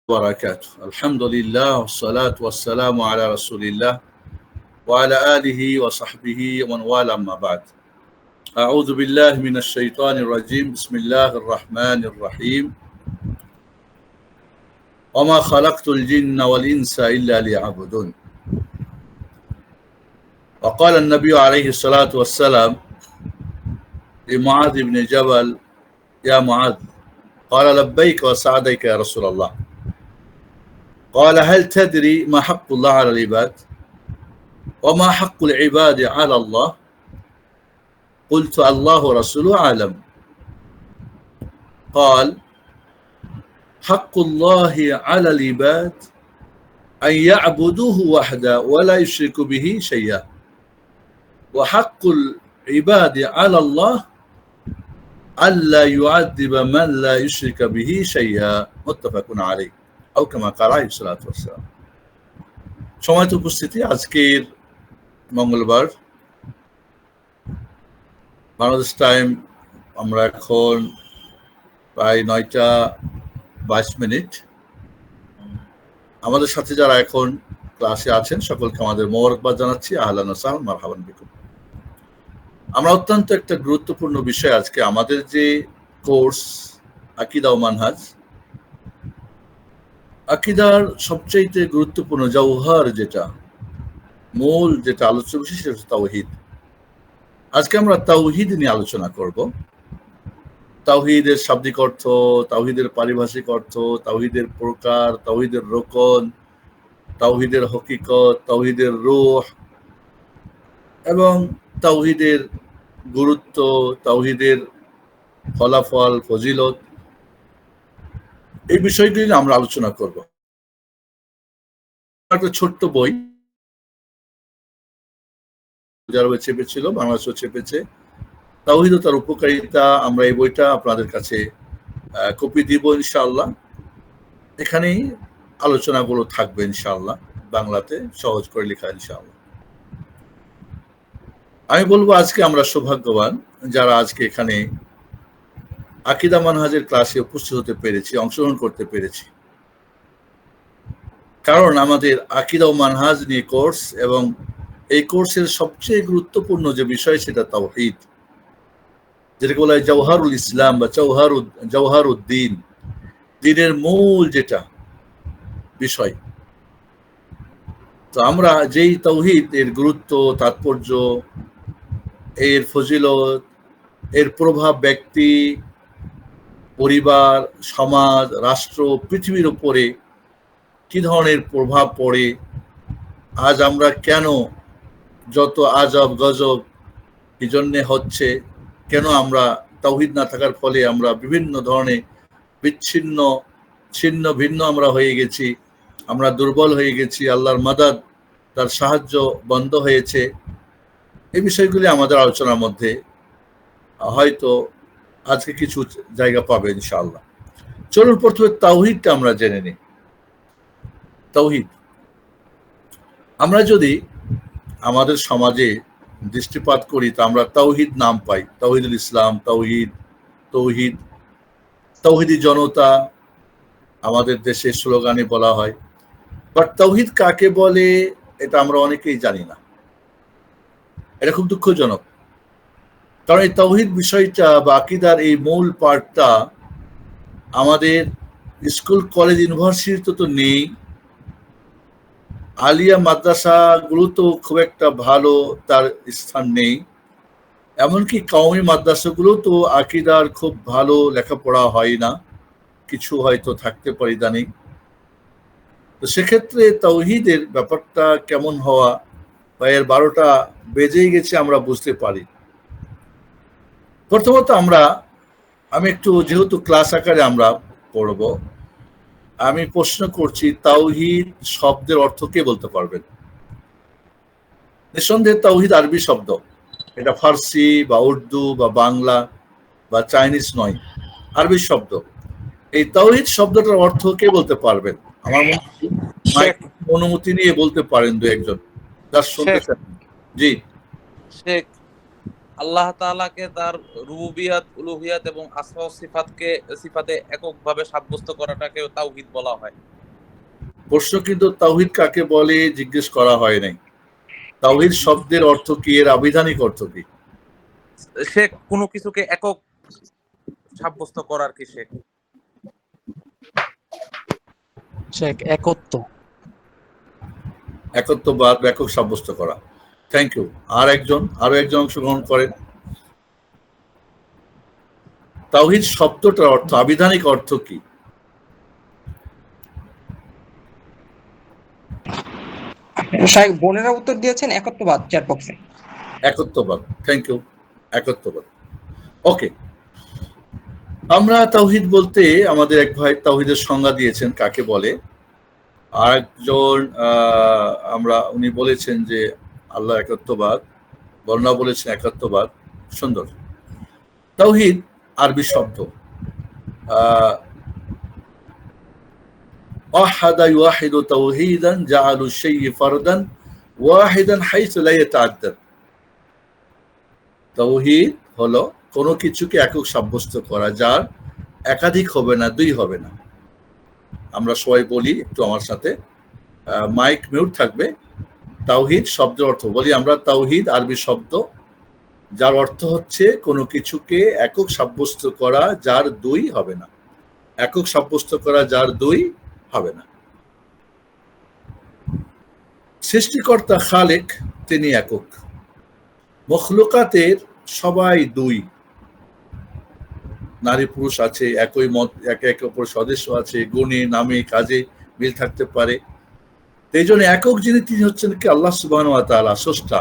وبركاته. الحمد لله والصلاة والسلام على رسول الله وعلى آله وصحبه ومن والاه أما بعد. أعوذ بالله من الشيطان الرجيم. بسم الله الرحمن الرحيم. وما خلقت الجن والإنس إلا ليعبدون. وقال النبي عليه الصلاة والسلام لمعاذ بن جبل: يا معاذ. قال: لبيك وسعديك يا رسول الله. قال: هل تدري ما حق الله على العباد وما حق العباد على الله؟ قلت: الله ورسوله أعلم. قال: حق الله على العباد أن يعبدوه وحده ولا يشركوا به شيئا، وحق العباد على الله ألا يعذب من لا يشرك به شيئا. متفق عليه أو كما قال عليه الصلاة والسلام. সম্মানিত উপস্থিতি, আজকের মঙ্গলবার বাংলাদেশ টাইম আমরা এখন প্রায় 9:22। আমাদের সাথে যারা এখন ক্লাসে আছেন সকলকে আমাদের মোবারকবাদ জানাচ্ছি। আহলান ওয়া সাহলান, মারহাবান বিকুম। আমরা অত্যন্ত একটা গুরুত্বপূর্ণ বিষয়, আজকে আমাদের যে কোর্স আকীদা ও মানহাজ, আকীদার সবচেয়ে গুরুত্বপূর্ণ জওহর, যেটা মূল যেটা আলোচ্য বিষয়, সেটা হচ্ছে তাওহীদ। আজকে আমরা তাওহীদ নিয়ে আলোচনা করব। তাওহীদের শাব্দিক অর্থ, তাওহীদের পারিভাষিক অর্থ, তাওহীদের প্রকার, তাওহীদের রোকন, তাওহীদের হকিকত, তাওহীদের রূহ এবং তাওহীদের গুরুত্ব, তাওহীদের ফলাফল, ফজিলত, এই বিষয়গুলি নিয়ে আমরা আলোচনা করব। একটা ছোট্ট বই চেপেছিল, বাংলাদেশও চেপেছে, তাওহীদ ও তার উপকারিতা। আমরা এই বইটা আপনাদের কাছে কপি দিব ইনশাআল্লাহ। এখানেই আলোচনাগুলো থাকবে ইনশাআল্লাহ, বাংলাতে সহজ করে লেখা ইনশাআল্লাহ। আমি বলবো আজকে আমরা সৌভাগ্যবান যারা আজকে এখানে আকীদা মানহাজের ক্লাসে উপস্থিত হতে পেরেছি, অংশগ্রহণ করতে পেরেছি। কারণ আমাদের আকীদা ও মানহাজ নিয়ে কোর্স, এবং এই কোর্সের সবচেয়ে গুরুত্বপূর্ণ যে বিষয় সেটা তাওহীদ, যেটাকে বলা হয় জওহারুল ইসলাম বা জওহারুদ্দিন, দ্বীনের মূল যেটা বিষয়। তো আমরা যেই তাওহীদ, এর গুরুত্ব, তাৎপর্য, এর ফজিলত, এর প্রভাব ব্যক্তি, পরিবার, সমাজ, রাষ্ট্র, পৃথিবীর উপরে কি ধরনের প্রভাব পড়ে, আজ আমরা কেন যত আজব গজব কি জন্যে হচ্ছে, কেন আমরা তাওহীদ না থাকার ফলে আমরা বিভিন্ন ধরনের ছিন্ন ভিন্ন আমরা হয়ে গেছি, আমরা দুর্বল হয়ে গেছি, আল্লাহর মাদাদ, তার সাহায্য বন্ধ হয়েছে, এই বিষয়গুলি আমাদের আলোচনার মধ্যে হয়তো আজকে কিছু জায়গা পাবে ইনশাআল্লাহ। চলুন প্রথমে তাওহীদটা আমরা জেনে নিই। তাওহীদ, আমরা যদি আমাদের সমাজে দৃষ্টিপাত করি তা আমরা তাওহীদ নাম পাই। তাওহীদুল ইসলাম, তাওহীদ, তাওহীদি জনতা আমাদের দেশে স্লোগানে বলা হয়। বাট তাওহীদ কাকে বলে এটা আমরা অনেকেই জানি না। এটা খুব দুঃখজনক, কারণ এই তাওহীদ বিষয়টা বা আকীদার এই মূল পার্টটা আমাদের স্কুল, কলেজ, ইউনিভার্সিটিতে তো নেই, আলিয়া মাদ্রাসাগুলো তো খুব একটা ভালো তার স্থান নেই, এমনকি কওমি মাদ্রাসাগুলো তো আকীদার খুব ভালো লেখাপড়া হয় না, কিছু হয়তো থাকতে পারে ইদানিং। তো সেক্ষেত্রে তাওহীদের ব্যাপারটা কেমন হওয়া বা এর 12টা বেজেই গেছে আমরা বুঝতে পারি। প্রথমত আমি একটু, যেহেতু ক্লাস আকারে আমরা পড়ব, আমি প্রশ্ন করছি, তাওহীদ শব্দের অর্থ কে বলতে পারবেন? নিঃসন্দেহে তাওহীদ আরবি শব্দ, এটা ফার্সি বা উর্দু বা বাংলা বা চাইনিজ নয়, আরবি শব্দ। এই তাওহীদ শব্দটার অর্থ কে বলতে পারবেন? আমার অনুমতি নিয়ে বলতে পারেন দু একজন, যার শুনতে চান। জি। শেখ, আল্লাহ তাআলাকে তার রুবুবিয়াত, উলুহিয়াত এবং আসমা ও সিফাতে এককভাবে সাব্যস্ত করাটাকে তাওহীদ বলা হয়। প্রশ্ন কিন্তু তাওহীদ কাকে বলে জিজ্ঞেস করা হয় নাই। তাওহীদ শব্দের অর্থ কি, এর আবিধানিক অর্থ কি? সে কোনো কিছুকে একক সাব্যস্ত করার কি শেখ? শেখ একত্ব। একত্ববাদ, একক সাব্যস্ত করা। Thank you. আরো একজন অংশগ্রহণ করেন। তাওহীদ শব্দটার অর্থ, আবিধানিক অর্থ কি? শাহেখ বোনেরা উত্তর দিয়েছেন একত্ববাদ চ্যাট বক্সে। একত্ববাদ, থ্যাংক ইউ। একত্ববাদ, ওকে। আমরা তাওহীদ বলতে আমাদের এক ভাই তাওহীদের সংজ্ঞা দিয়েছেন কাকে বলে। আরেকজন উনি বলেছেন যে আল্লাহ একত্ববাদ, বর্ণনা বলেছেন একত্ববাদ। সুন্দর। তাওহীদ আরবি শব্দ, ওয়াহাদা ইউওয়াহিদু তাওহীদান জাআলু শাইই ফারদান ওয়াহিদান হাইসু লা ইয়াতাআদ্দাদ। তাওহীদ হলো কোনো কিছুকে একক সাব্যস্ত করা, যার একাধিক হবে না, দুই হবে না। আমরা সবাই বলি, একটু আমার সাথে, মাইক মিউট থাকবে। তাওহীদ শব্দের অর্থ বলি আমরা। তাওহীদ আরবি শব্দ, যার অর্থ হচ্ছে কোনো কিছুকে একক সাব্যস্ত করা যার দুই হবে না। একক সাব্যস্ত করা যার দুই হবে না। সৃষ্টিকর্তা খালেক, তিনি একক। মখলুকাতের সবাই দুই, নারী পুরুষ আছে, একই মত, একে অপর সদস্য আছে, গুণে নামে কাজে মিল থাকতে পারে। এই জন্য একক যিনি, তিনি হচ্ছেন কি আল্লাহ সুবহানাহু ওয়া তাআলা, স্রষ্টা।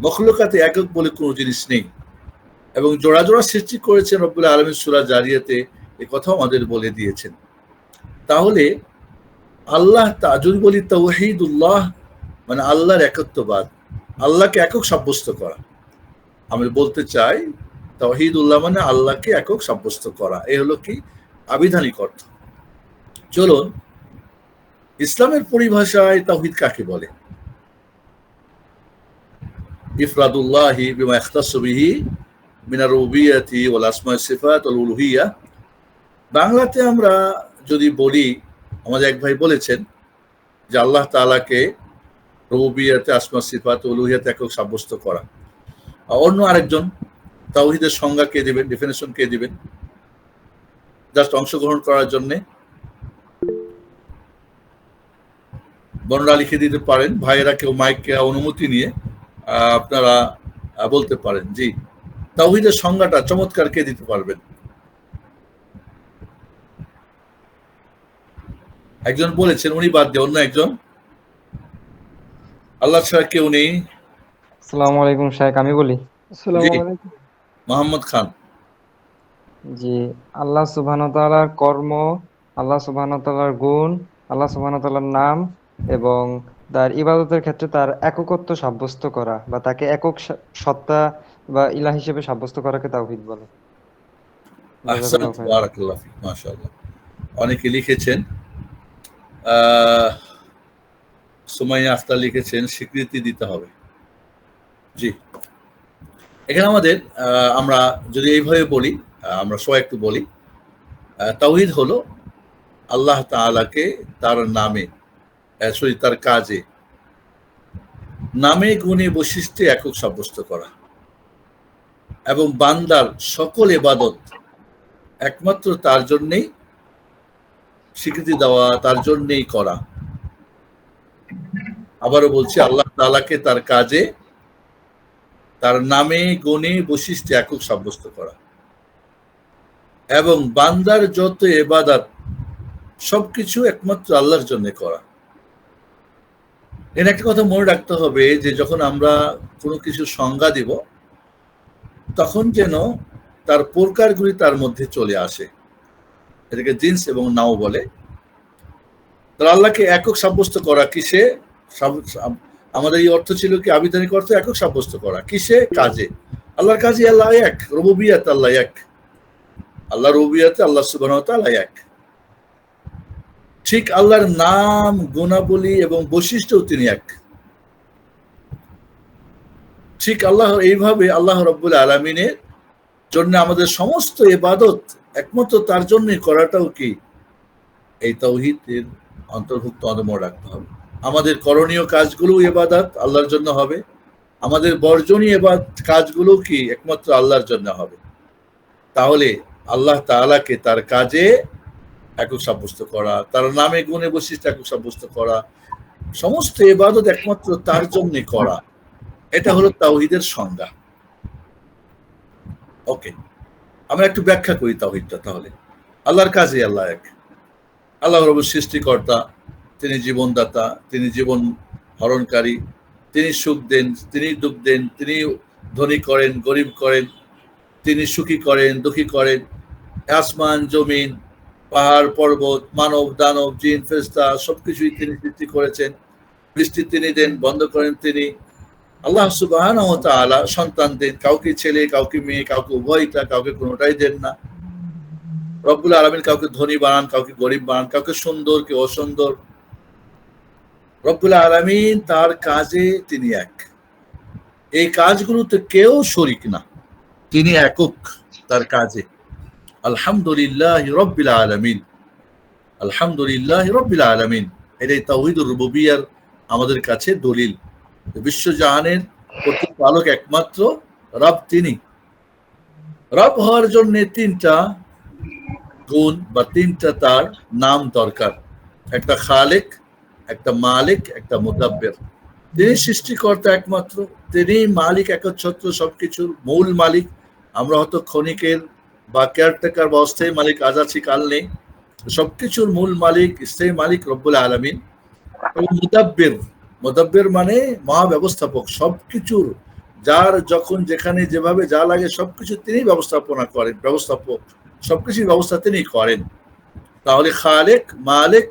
মখলুকাতে একক বলে কোনো জিনিস নেই। এবং জোড়া জোড়া সৃষ্টি করেছেন রব্বুল আলামিন সূরা জারিয়াতে, এ কথাও আমাদের বলে দিয়েছেন। তাহলে আল্লাহ, যদি বলি তাওহীদুল্লাহ মানে আল্লাহর একত্ববাদ, আল্লাহকে একক সাব্যস্ত করা। আমি বলতে চাই তাওহীদুল্লাহ মানে আল্লাহকে একক সাব্যস্ত করা। এই হলো কি আবিধানিক অর্থ। চলুন, ইসলামের পরিভাষায় তাওহীদ কাকে বলে? ইফরাদুল্লাহি বিমা ইখতাসু বিহি মিনার রুবুবিয়্যাতি ওয়াল আসমা'i সিফাত ওয়াল উলুহিয়্যা। বাংলাতে আমরা যদি বলি, আমাদের এক ভাই বলেছেন যে আল্লাহ তাআলাকে রুবুবিয়্যাতে, আসমা সিফাত, উলুহিয়্যাতে একক সাব্যস্ত করা। অন্য আরেকজন তাওহীদের সংজ্ঞা কে দিবেন, ডেফিনেশন কে দিবেন? জাস্ট অংশগ্রহণ করার জন্য বর্ণনা লিখে দিতে পারেন। ভাইয়েরা কেউ মাইককে অনুমতি নিয়ে আপনারা বলতে পারেন। জি, তাওহীদের সংজ্ঞাটা চমৎকার কে দিতে পারবেন? একজন বলেছেন, উনি বাদ দিয়ে অন্য একজন। আল্লাহ ছাড়া কেউ নেই। আসসালামু আলাইকুম শাইখ, আমি বলি। জি, মোহাম্মদ খান। জি, আল্লাহ সুবহানাহু ওয়া তাআলার কর্ম, আল্লাহ সুবহানাহু ওয়া তাআলার গুণ, আল্লাহ সুবহানাহু ওয়া তাআলার নাম এবং তার ইবাদতের ক্ষেত্রে তার এককত্ব সাব্যস্ত করা বা তাকে একক সত্তা বা ইলাহ হিসেবে সাব্যস্ত করাকে তাওহীদ বলে। আহসান, বারাকাল্লাহ ফিক, মাশাআল্লাহ। অনেকে লিখেছেন। সুমাইয়া আখতার লিখেছেন স্বীকৃতি দিতে হবে। জি, এখানে আমাদের আমরা যদি এইভাবে বলি, আমরা সবাই একটু বলি, তাওহীদ হলো আল্লাহ তাআলাকে তার নামে, তার কাজে, নামে গুণে বৈশিষ্ট্যে একক সাব্যস্ত করা এবং বান্দার সকল ইবাদত একমাত্র তার জন্যই স্বীকৃতি দেওয়া, তার জন্যই করা। আবারও বলছি, আল্লাহ তাআলাকে তার কাজে, তার নামে গুণে বৈশিষ্ট্যে একক সাব্যস্ত করা এবং বান্দার যত ইবাদত সবকিছু একমাত্র আল্লাহর জন্য করা। এর একটা কথা মনে রাখতে হবে যে যখন আমরা কোনো কিছু সংজ্ঞা দিব, তখন যেন তার প্রকারগুলি তার মধ্যে চলে আসে। এটাকে জিন্স এবং নাও বলে। তাহলে আল্লাহকে একক সাব্যস্ত করা কিসে? আমাদের এই অর্থ ছিল কি, আবিধানিক অর্থ একক সাব্যস্ত করা কিসে? কাজে। আল্লাহর কাজে আল্লাহ এক, রুবুবিয়্যাত আল্লাহ এক, আল্লাহ রুবুবিয়্যাতে আল্লাহ সুবহানাহু ওয়া তাআলা এক। ঠিক আল্লাহর নাম, গুণাবলী এবং বৈশিষ্ট্যও তিনি এক। ঠিক আল্লাহ এইভাবে আল্লাহ রাব্বুল আলামিনের জন্য আমাদের সমস্ত ইবাদত একমাত্র তার জন্য করাটাও কি এই তাওহীদের অন্তর্ভুক্ত আমাদের মনে রাখতে হবে। আমাদের করণীয় কাজগুলো ইবাদত আল্লাহর জন্য হবে, আমাদের বর্জনীয় কাজগুলো কি একমাত্র আল্লাহর জন্য হবে। তাহলে আল্লাহ তাআলাকে তার কাজে একক সাব্যস্ত করা, তার নামে গুণে বৈশিষ্ট্য একক সাব্যস্ত করা, সমস্ত ইবাদত একমাত্র তার জন্য করা, এটা হলো তাওহীদের সংজ্ঞা। ওকে, আমরা একটু ব্যাখ্যা করি তাওহীদটা। তাহলে আল্লাহর কাজে আল্লাহ এক, আল্লাহ রব সৃষ্টিকর্তা, তিনি জীবনদাতা, তিনি জীবন হরণকারী, তিনি সুখ দেন, তিনি দুঃখ দেন, তিনি ধনী করেন, গরিব করেন, তিনি সুখী করেন, দুঃখী করেন, আসমান জমিন, পাহাড় পর্বত, মানব দানব, জিন ফেরেশতা সবকিছুই তিনি সৃষ্টি করেছেন। বৃষ্টি তিনি দেন, বন্ধ করেন তিনি। আল্লাহ সুবহানাহু ওয়া তাআলা সন্তান দেন, কাউকে ছেলে, কাউকে মেয়ে, কাউকে উভয়টা, কাউকে কোনোটাই দেন না। রব্বুল আলামিন কাউকে ধনী বানান, কাউকে গরিব বানান, কাউকে সুন্দর, কেউ অসুন্দর। রব্বুল আলামিন তার কাজে তিনি এক, এই কাজগুলোতে কেউ শরীক না, তিনি একক তার কাজে। আলহামদুলিল্লাহ রব্বিল আলামিন, আলহামদুলিল্লাহ রব্বিল আলামিন, এটাই তাওহীদুর রুবুবিয়্যার আমাদের কাছে দলিল। বিশ্বজাহানের প্রতিপালক একমাত্র রব তিনি। রব হওয়ার জন্য তিনটা গুণ বা তিনটা তার নাম দরকার, একটা খালেক, একটা মালিক, একটা মুদাব্বির। তিনি সৃষ্টিকর্তা একমাত্র, তিনি মালিক একচ্ছত্র, সবকিছুর মূল মালিক। আমরা হয়তো ক্ষণিকের বা কেয়ারটেকার বা অস্থায়ী মালিক, আজ আছি কাল নেই, সবকিছুর মূল মালিক স্থায়ী মালিক রব্বুল আলামিন। এবং মুদাব্বির, মুদাব্বির মানে মহাব্যবস্থাপক, সবকিছুর যার যখন যেখানে যেভাবে যা লাগে সবকিছু তিনি ব্যবস্থাপনা করেন, ব্যবস্থাপক, সবকিছুর ব্যবস্থা তিনি করেন। তাহলে খালেক, মালিক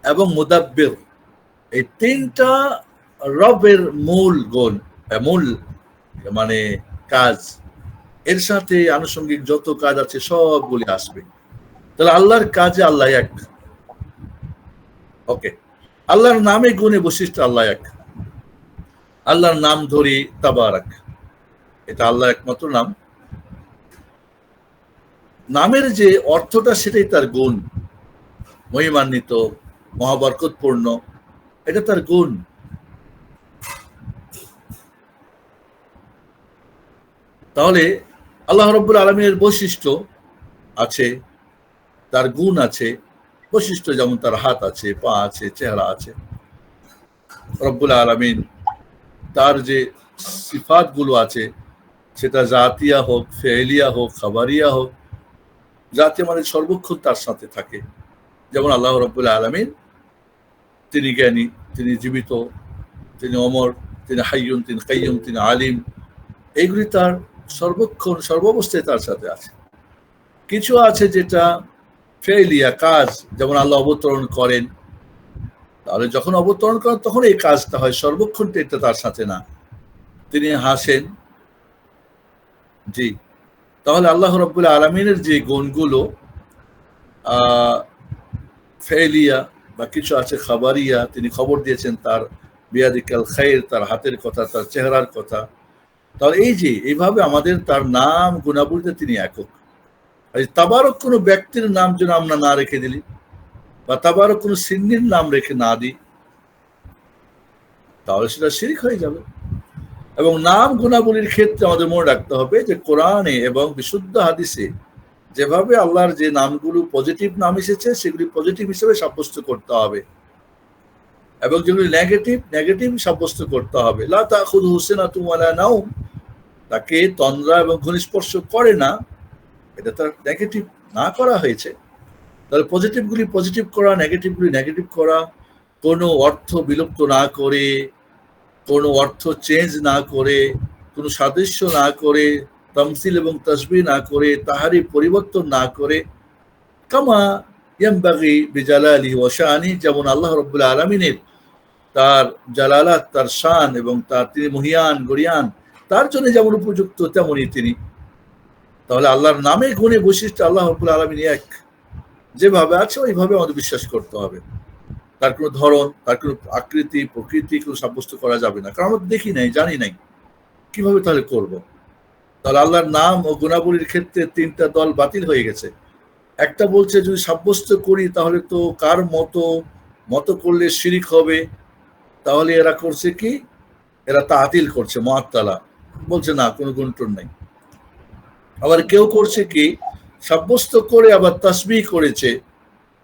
এবং মুদাব্বির, এই তিনটা রবের মূল গুণ, মূল মানে কাজ। এর সাথে আনুষঙ্গিক যত কাজ আছে সবগুলি আসবে। তাহলে আল্লাহর কাজে আল্লাহ এক। ওকে, আল্লাহর নামে গুণে বৈশিষ্ট্য আল্লাহ এক। আল্লাহর নাম ধরি তাবারাক, এটা আল্লাহ একমাত্র নাম। নামের যে অর্থটা সেটাই তার গুণ, মহিমান্বিত, মহাবরকতপূর্ণ, এটা তার গুণ। তাহলে আল্লাহ রাব্বুল আলামিনের বৈশিষ্ট্য আছে, তার গুণ আছে, বৈশিষ্ট্য যেমন তার হাত আছে, পা আছে, চেহারা আছে। রব্বুল আলামিন তার যে সিফাত গুলো আছে, সেটা জাতিয়া হোক, ফেলিয়া হোক, খাবারিয়া হোক। জাতীয় মানে সর্বক্ষণ তার সাথে থাকে। যেমন আল্লাহ রাব্বুল আলামিন তিনি জ্ঞানী, তিনি জীবিত, তিনি অমর, তিনি হাইয়ুন, তিনি কাইয়ুম, তিনি আলিম। এইগুলি তার সর্বক্ষণ সর্বাবস্থায় তার সাথে আছে। কিছু আছে যেটা ফেলিয়া, কাজ, যেমন আল্লাহ অবতরণ করেন, তাহলে যখন অবতরণ করেন তখন এই কাজটা হয়, সর্বক্ষণ এটা তার সাথে না। তিনি হাসেন, জি। তাহলে আল্লাহ রাব্বুল আলামিনের যে গুণগুলো ফেলিয়া বা কিছু আছে খাবারিয়া, তিনি খবর দিয়েছেন তার বিয়াদিকাল খাইর, তার হাতের কথা, তার চেহারার কথা। তাহলে এই যে এইভাবে আমাদের তার নাম গুণাবলীতে তিনি একক। তাবারক কোনো ব্যক্তির নাম যেন আমরা না রেখে দিলি, বা তাবারক কোনো সিন্নির নাম রেখে না দিই, তাহলে সেটা শিরক হয়ে যাবে। এবং নাম গুণাবলীর ক্ষেত্রে আমাদের মনে রাখতে হবে যে কোরআনে এবং বিশুদ্ধ হাদিসে যেভাবে আল্লাহর যে নামগুলো পজিটিভ নাম এসেছে সেগুলি পজিটিভ হিসেবে সাব্যস্ত করতে হবে, এবং যেগুলি নেগেটিভ, নেগেটিভ সাব্যস্ত করতে হবে। লা তাখুযুহু সিনাতুন ওয়ালা নাওম, তাকে তন্দ্রা এবং ঘনিস্পর্শ করে না, এটা তার নেগেটিভ না করা হয়েছে। তাহলে পজিটিভগুলি পজিটিভ করা, নেগেটিভগুলি নেগেটিভ করা, কোনো অর্থ বিলুপ্ত না করে, কোনো অর্থ চেঞ্জ না করে, কোনো সাদৃশ্য না করে, তামসিল এবং তাসবিহ না করে, তাহারি পরিবর্তন না করে, কামা ইয়ামবাগি বিজালালিহি ওয়া শানি, যেমন আল্লাহ রাব্বুল আলামিনের তার জালালাত, তার শান এবং তার তিনি মহিয়ান গরিয়ান, তার জন্য যেমন উপযুক্ত তেমনই তিনি। তাহলে আল্লাহর নামে গুণে বৈশিষ্ট্য আল্লাহ রাব্বুল আলামিন এক, যেভাবে আছে ওইভাবে আমাদের বিশ্বাস করতে হবে। তার কোনো ধরন, তার কোনো আকৃতি, প্রকৃতি কোনো সাব্যস্ত করা যাবে না, কারণ আমরা দেখি নাই, জানি নাই, কিভাবে তাহলে করব? তাহলে আল্লাহর নাম ও গুণাবলীর ক্ষেত্রে তিনটা দল বাতিল হয়ে গেছে। একটা বলছে যদি সাব্যস্ত করি তাহলে তো কার মতো মতো করলে শিরিক হবে, তাহলে এরা করছে কি, এরা তাতিল করছে, মুআত্তালা বলছে না কোনো গুণটুন নাই। আবার কেউ করছে কি, সাব্যস্ত করে আবার তাসবিহ করেছে,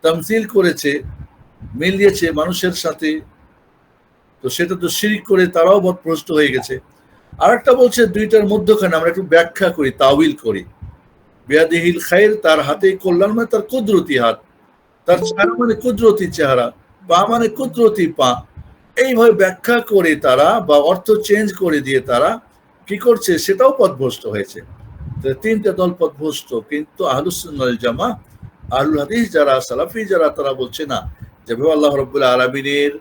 তামসিল করেছে, মিলিয়েছে মানুষের সাথে, তো সেটা তো শিরিক করে তারাও পথভ্রষ্ট হয়ে গেছে। আর একটা বলছে দুইটার মধ্যখানে আমরা একটু ব্যাখ্যা করি, তাওয়িল করি। বিয়াদিহিল খাইর, তার হাতেই কল্যাণ, মানে তার কুদরতি হাত, তার চেহারা মানে কুদরতি চেহারা, পা মানে কুদরতি পা। এইভাবে ব্যাখ্যা করে তারা, বা অর্থ চেঞ্জ করে দিয়ে তারা কি করছে, সেটাও পথভ্রষ্ট হয়েছে। তিনটা দল পথভ্রষ্ট। কিন্তু আহলুস সুন্নাহ ওয়াল জামাআহ, আহলুল হাদিস যারা, সালাফি যারা, তারা বলছে না, যেভাবে আল্লাহ রাব্বুল আলামিনের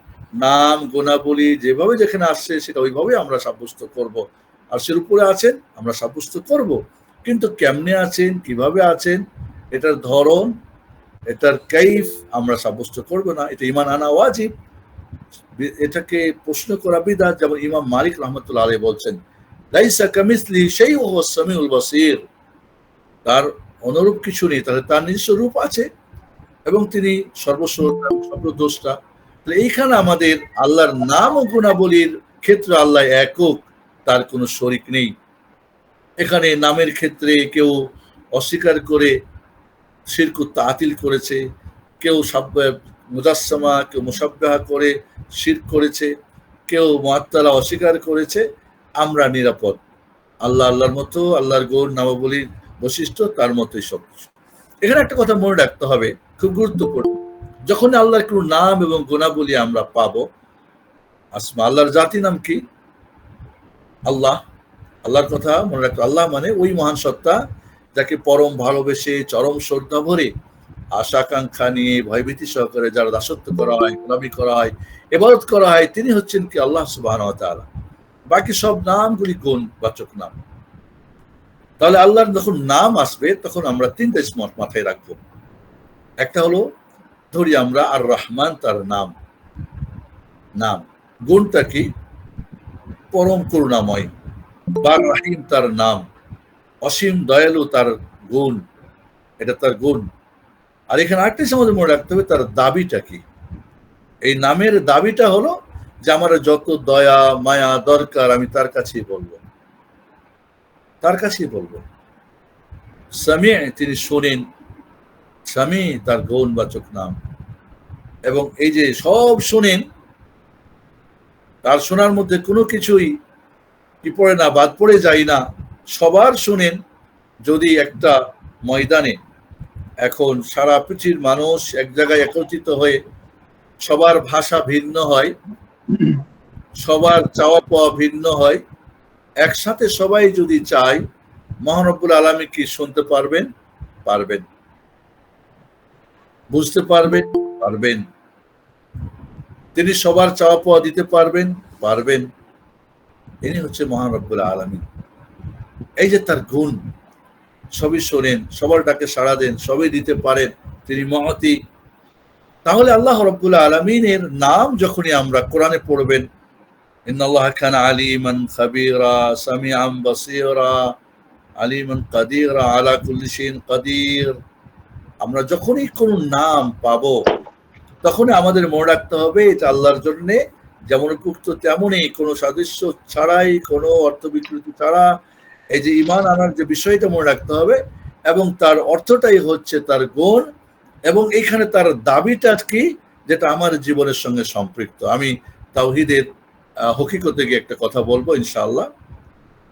নাম গুণাবলী যেভাবে যেখানে আসছে সেটা ওইভাবে আমরা সাব্যস্ত করব। আর সের উপরে আছেন আমরা সাব্যস্ত করব, কিন্তু কেমনে আছেন, কিভাবে আছেন, এটার ধরন, এটার কাইফ আমরা সাব্যস্ত করব না। এটা ঈমান আনা ওয়াজিব, এটাকে প্রশ্ন করা বিদআত। যেমন ইমাম মালিক রাহমাতুল্লাহ আলাইহি বলছেন, লাইসা কামিসলিহি শাইউন ওয়া হুয়াস সামিউল বাসীর, তার অনুরূপ কিছু নেই, তাহলে তার নিজস্ব রূপ আছে এবং তিনি সর্বশ্রোতা, সর্বদ্রষ্টা। তাহলে এইখানে আমাদের আল্লাহর নাম ও গুণাবলীর ক্ষেত্রে আল্লাহ একক, তার কোনো শরীক নেই। এখানে নামের ক্ষেত্রে কেউ অস্বীকার করে শিরক তাতিল করেছে, কেউ মুজাসসামা, কেউ মুশাব্বাহা করে শিরক করেছে, কেউ মুআত্তালা অস্বীকার করেছে। আমরা নিরাপদ, আল্লাহ আল্লাহর মতো, আল্লাহর গুণ নামাবলীর বৈশিষ্ট্য তার মতোই সব কিছু। এখানে একটা কথা মনে রাখতে হবে, খুব গুরুত্বপূর্ণ। যখন আল্লাহর কোনো নাম এবং গুণাবলী আমরা পাবো, আসমা, আল্লাহর জাতি নাম কি? আল্লাহ। আল্লাহর কথা মনে রাখতে, আল্লাহ মানে ওই মহান সত্তা যাকে পরম ভালোবেসে, চরম শ্রদ্ধা ভরে, আশা আকাঙ্ক্ষা নিয়ে, ভয়ভীতি সহকারে যারা দাসত্ব করা হয়, গোলামি করা হয়, ইবাদত করা হয়, তিনি হচ্ছেন কি আল্লাহ সুবহানাহু ওয়া তাআলা। বাকি সব নামগুলি গুণবাচক নাম। তাহলে আল্লাহর যখন নাম আসবে তখন আমরা তিনটা স্মার্ট মাথায় রাখবো। একটা হলো, ধরি আমরা আর রহমান তার নাম, নাম গুণটা কি? পরম করুণাময়। বা রাহিম তার নাম, অসীম দয়ালু তার গুণ, এটা তার গুণ। আর এখানে আরেকটা আমাদের মনে রাখতে হবে, তার দাবিটা কি? এই নামের দাবিটা হলো যে আমার যত দয়া মায়া দরকার আমি তার কাছেই বলবো, তার কাছেই বলবো। সামি, তিনি শোনেন, সামি তার গুণবাচক নাম। এবং এই যে সব শোনেন, তার শোনার মধ্যে কোনো কিছুই কি পড়ে না, বাদ পড়ে যায় না, সবার শোনেন। যদি একটা ময়দানে এখন সারা পৃথিবীর মানুষ এক জায়গায় একত্রিত হয়ে সবার ভাষা ভিন্ন হয়, সবার চাওয়া পাওয়া ভিন্ন হয়, একসাথে সবাই যদি চায়, মহান রব্বুল আলামিন কি শুনতে পারবেন? পারবেন। বুঝতে পারবেন? পারবেন। তিনি সবার চাওয়া পাওয়া দিতে পারবেন? পারবেন। ইনি হচ্ছে মহান রব্বুল আলামিন। এই যে তার গুণ, সবই শোনেন, সবার ডাকে সাড়া দেন, সবই দিতে পারেন, তিনি মহতি। তাহলে আল্লাহ রব্বুল আলামিনের নাম যখনই আমরা কোরআনে পড়বেন, ইন্নাল্লাহা কানা আলিমান খাবীরা সামিআন বাসীরা আলিমান কাদিরা আলা কুল্লি শাইইন কাদির, আমরা যখনই কোনো নাম পাবো তখনই আমাদের মনে রাখতে হবে এটা আল্লাহর জন্য যেমন উপযুক্ত তেমনই, কোনো সাদৃশ্য ছাড়াই, কোনো অর্থ বিকৃতি ছাড়া। এই যে ঈমান আনার যে বিষয়টা মনে রাখতে হবে, এবং তার অর্থটাই হচ্ছে তার গুণ, এবং এইখানে তার দাবিটা কি, যেটা আমার জীবনের সঙ্গে সম্পৃক্ত। আমি তাওহীদের হকিকতে গিয়ে একটা কথা বলবো ইনশাআল্লাহ।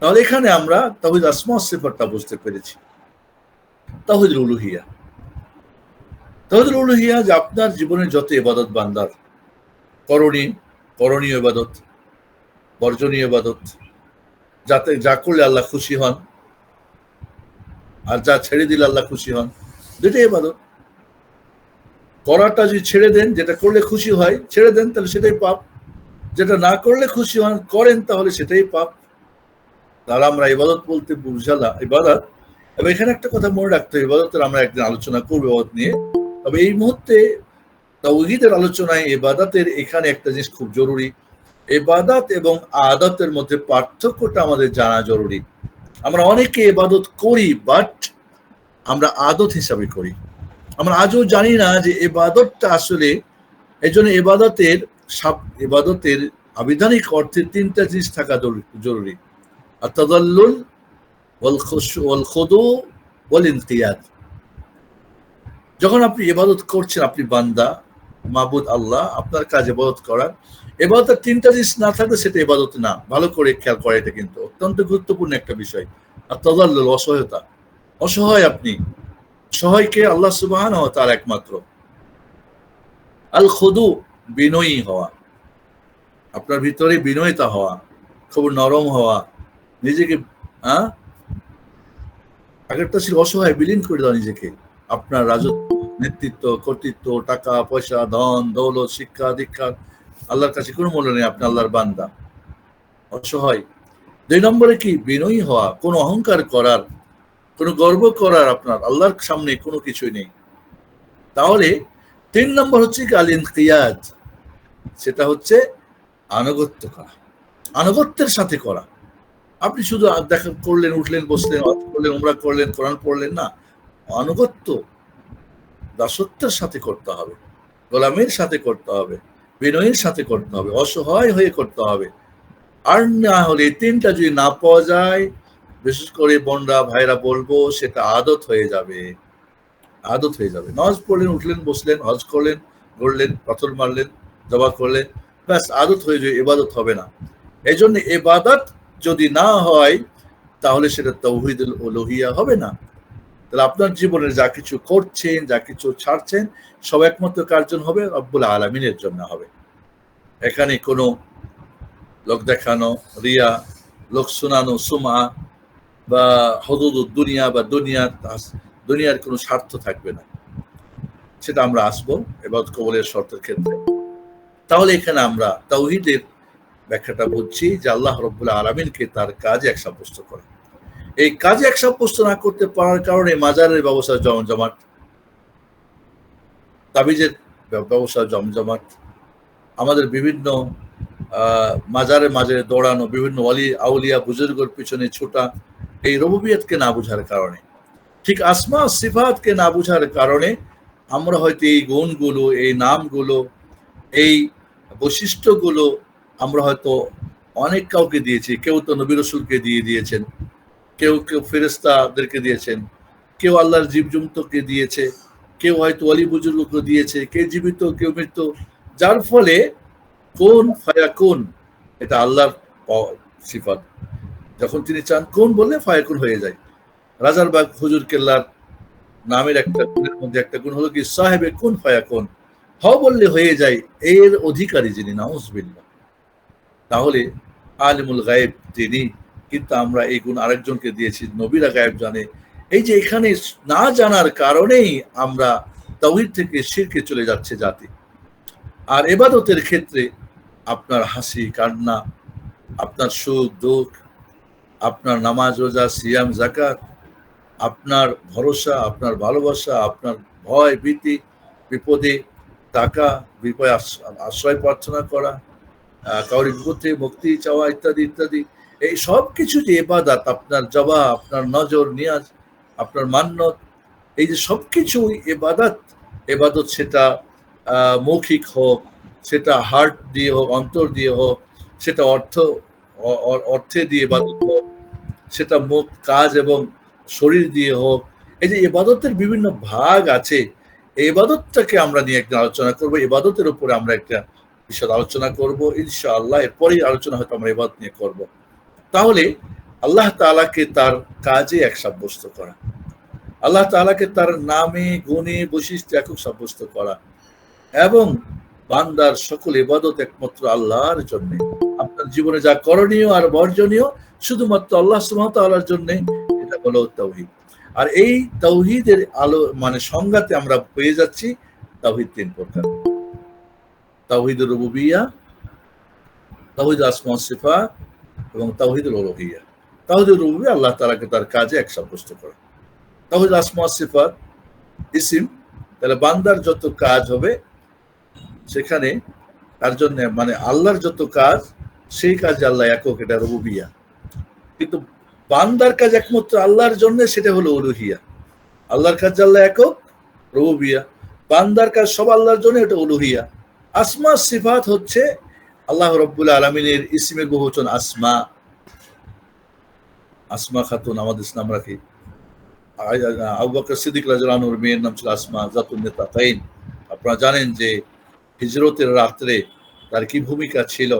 তাহলে এখানে আমরা তাওহীদ আসমা ওয়াস সিফাতটা বুঝতে পেরেছি। তাওহীদুল উলুহিয়া, তাওহীদুল উলুহিয়া যে আপনার জীবনের যত ইবাদত বান্দার করণীয় ইবাদত, বর্জনীয় ইবাদত, যাতে যা করলে আল্লাহ খুশি হন আর যা ছেড়ে দিলে আল্লাহ খুশি হন, দুটোই ইবাদত। করাটা যদি ছেড়ে দেন, যেটা করলে খুশি হয় ছেড়ে দেন, তাহলে সেটাই পাপ। যেটা না করলে খুশি হন করেন, তাহলে সেটাই পাপ। তাহলে আমরা ইবাদত বলতে বুঝালাম ইবাদত। এবং এখানে একটা কথা মনে রাখতে হবে, ইবাদতের আমরা একদিন আলোচনা করবো ইবাদত নিয়ে। তবে এই মুহূর্তে তাওহীদের আলোচনায় ইবাদতের এখানে একটা জিনিস খুব জরুরি, ইবাদত এবং আদতের মধ্যে পার্থক্যটা আমাদের জানা জরুরি। আমরা অনেকে ইবাদত করি, বাট আমরা আদত হিসাবে করি। আমরা আজও জানি না যে ইবাদতটা আসলে এই জন্য ইবাদতের আবিধানিক অর্থে তিনটা জিনিস থাকা জরুরি: আত-তাযাল্লুল ওয়াল খুদু ওয়াল ইনকিয়াদ। যখন আপনি ইবাদত করছেন, আপনি বান্দা, মাবুদ আল্লাহ, আপনার কাজ ইবাদত করার, ইবাদতের তিনটা জিনিস না থাকলে সেটা ইবাদত না। ভালো করে খেয়াল করে, এটা কিন্তু অত্যন্ত গুরুত্বপূর্ণ একটা বিষয়। আত-তাযাল্লুল, অসহায়তা, অসহায় আপনি, সহায়কে আল্লাহ সুবহানাহু ওয়া তাআলা একমাত্র। আল খুদু, বিনয়ী হওয়া, আপনার ভিতরে বিনয়তা হওয়া, খুব নরম হওয়া, নিজেকে আগেরটা ছিল অসহায়, বিলীন করে দেওয়া নিজেকে। আপনার রাজত্ব, নেতৃত্ব, কর্তৃত্ব, টাকা পয়সা, ধন দৌলত, শিক্ষা দীক্ষা, আল্লাহর কাছে কোনো মূল্য নেই, আপনি আল্লাহর বান্দা, অসহায়। 2 নম্বরে কি? বিনয়ী হওয়া, কোনো অহংকার করার, কোনো গর্ব করার আপনার আল্লাহর সামনে কোনো কিছুই নেই। তাহলে 3 নম্বর হচ্ছে কি? আল ইনকিয়াদ, সেটা হচ্ছে আনুগত্য করা, আনুগত্যের সাথে করা। আপনি শুধু দেখা করলেন, উঠলেন, বসলেন, করলেন, উমরা করলেন, কোরআন পড়লেন না। আনুগত্য দাসত্বের সাথে করতে হবে, গোলামের সাথে করতে হবে, বিনয়ের সাথে করতে হবে, অসহায় হয়ে করতে হবে। আর না হলে এই 3টা যদি না পাওয়া যায়, বিশেষ করে বোনরা ভাইরা বলবো, সেটা আদত হয়ে যাবে, আদত হয়ে যাবে। নামাজ পড়লেন, উঠলেন, বসলেন, হজ করলেন, ঘুরলেন, পাথর মারলেন, জবা করলেন, ব্যাস আদত হয়ে যাবে, ইবাদত হবে না। এই জন্য ইবাদত যদি না হয়, তাহলে সেটা তাওহীদুল উলুহিয়া হবে না। তাহলে আপনার জীবনে যা কিছু করছেন, যা কিছু ছাড়ছেন, সব একমাত্র কার জন্য হবে? রব্বুল আলামিনের জন্য হবে। এখানে কোনো লোক দেখানো, রিয়া, লোক শোনানো, সুমা বা হুদুদুদ দুনিয়া বা দুনিয়ার কোনো স্বার্থ থাকবে না। সেটা আমরা আসবো ইবাদত কবুলের শর্তের ক্ষেত্রে। তাহলে এখানে আমরা তাওহীদের ব্যাখ্যাটা বুঝছি যে আল্লাহ রব্বুল আলামিনকে তার কাজে এক সাব্যস্ত করা। এই কাজে এক সাব্যস্ত না করতে পারার কারণে মাজারের ব্যবসা জমজমাট, তাবিজের ব্যবসা জমজমাট, আমাদের বিভিন্ন মাজারে মাজারে দৌড়ানো, বিভিন্ন ওয়ালি আউলিয়া বুজুর্গের পিছনে ছোটা, এই রুবুবিয়তকে না বুঝার কারণে, ঠিক আসমা সিফাতকে না বুঝার কারণে আমরা হয়তো এই গুণগুলো, এই নামগুলো, এই বৈশিষ্ট্যগুলো আমরা হয়তো অনেক কাউকে দিয়েছি। কেউ তো নবী রাসূলকে দিয়েছেন, কেউ ফেরেশতাদেরকে দিয়েছেন, কেউ আল্লাহর জীবজন্তুকে দিয়েছে, কেউ হয়তো ওয়ালি বুজুর্গকে দিয়েছে, কেউ জীবিত, কেউ মৃত। যার ফলে কোন ফায়াকুন, এটা আল্লাহর সিফাত। যখন তিনি চান কোন বললে ফায়াকুন হয়ে যায়। রাজারবাগ হুজুর কেল্লার নামের একটা গুণের মধ্যে একটা গুণ হলো কি? সাহেবে কুন ফায়াকুন, বললে হয়ে যায়, এর অধিকারী যিনি, নাউজুবিল্লাহ। তাহলে আলিমুল গায়েব তিনি, কিন্তু আমরা এই গুণ আরেকজনকে দিয়েছি, নবীরা গায়েব জানে। এই যে এখানে না জানার কারণেই আমরা তাওহীদ থেকে শিরকে চলে যাচ্ছে জাতি। আর ইবাদতের ক্ষেত্রে আপনার হাসি কান্না, আপনার সুখ দুঃখ, আপনার নামাজ রোজা সিয়াম যাকাত, আপনার ভরসা, আপনার ভালোবাসা, আপনার ভয় ভীতি, বিপদে টাকা, বিপদে আশ্রয় প্রার্থনা করা, কাউরি বিপদ থেকে মুক্তি চাওয়া, ইত্যাদি ইত্যাদি, এই সব কিছু যে ইবাদত, আপনার জবা, আপনার নজর নিয়াজ, আপনার মান্নত, এই যে সবকিছু ইবাদত, সেটা মৌখিক হোক, সেটা হার্ট দিয়ে হোক, অন্তর দিয়ে হোক, সেটা অর্থে দিয়ে ইবাদত হোক, সেটা মুখ কাজ এবং শরীর দিয়ে হোক, এই যে ইবাদতের বিভিন্ন ভাগ আছে, এই ইবাদতটাকে আমরা নিয়ে একটা আলোচনা করব। ইবাদতের উপরে আমরা একটা বিশদ আলোচনা করব ইনশাআল্লাহ। এরপরেই আলোচনা হয়তো আমরা ইবাদত নিয়ে করব। তাহলে আল্লাহ তাআলাকে তার কাজে এক সাব্যস্ত করা, আল্লাহ তাআলাকে তার নামে গুণে বৈশিষ্ট্য একক সাব্যস্ত করা, এবং বান্দার সকল ইবাদত একমাত্র আল্লাহর জন্য। আপনার জীবনে যা করণীয় আর বর্জনীয় শুধুমাত্র আল্লাহ সুবহানাহু ওয়া তাআলার জন্য, এটা হলো তাওহীদ। আর এই তাওহীদের সংজ্ঞাতে আমরা পেয়ে যাচ্ছি তাওহীদ 3 প্রকার: তাওহীদুর রুবুবিয়্যাহ, তাওহীদ আসমা ওয়াস সিফাত এবং তাওহীদুল উলুহিয়্যাহ। তাওহীদুর রুবুবিয়্যাহ আল্লাহ তাআলাকে তার কাজে এক সাব্যস্ত করা। তাওহীদ আসমা ওয়াস সিফাত ইসিম, তাহলে বান্দার যত কাজ হবে সেখানে তার জন্য, আল্লাহর যত কাজ, সেই কাজে আল্লাহ একক, এটা রুবুবিয়্যাহ। কিন্তু বান্দার কাজ একমাত্র আল্লাহর জন্য, সেটা হলো উলুহিয়্যাহ। আল্লাহর কাজ আল্লাহ একক, রুবুবিয়্যাহ। বান্দার কাজ সব আল্লাহর জন্য, এটা উলুহিয়্যাহ। আসমা সিফাত হচ্ছে আল্লাহ রাব্বুল আলামিনের ইসমের বহুবচন আসমা। আসমা খাতুন আমাদের ইসলাম রাখি, আবু বকর সিদ্দিক রাদিয়াল্লাহু আনহুর মেয়ের নাম ছিল আসমা জাতুন নিতাকাইন। আপনারা জানেন যে হিজরতের রাত্রে তার কি ভূমিকা ছিল,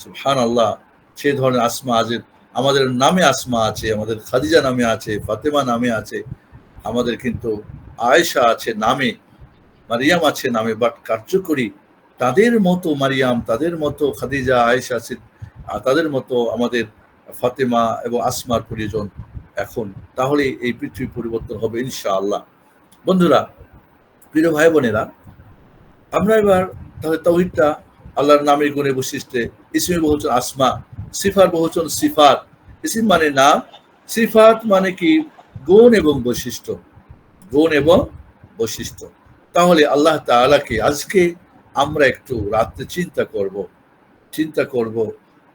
সুবহানাল্লাহ। সেই ধরনের আসমা আজ আমাদের নামে আসমা আছে, আমাদের খাদিজা নামে আছে, ফাতেমা নামে আছে, আমাদের কিন্তু আয়েশা আছে নামে, মারিয়াম আছে নামে, বাট কার্যকরী তাদের মতো মারিয়াম, তাদের মতো খাদিজা, আয়েশা, তাদের মতো আমাদের ফাতেমা এবং আসমার প্রয়োজন এখন। তাহলে এই পৃথিবী পরিবর্তন হবে ইনশাআল্লাহ। বন্ধুরা, প্রিয় ভাই বোনেরা, আমরা এবার তাহলে তাওহীদটা আল্লাহর নামের গুণে বৈশিষ্ট্যে, ইসমের বহুবচন আসমা, সিফার বহুবচন সিফাত। ইসম মানে নাম, সিফাত মানে কি গুণ এবং বৈশিষ্ট্য, গুণ এবং বৈশিষ্ট্য। তাহলে আল্লাহ তাআলাকে আজকে আমরা একটু রাত্রে চিন্তা করব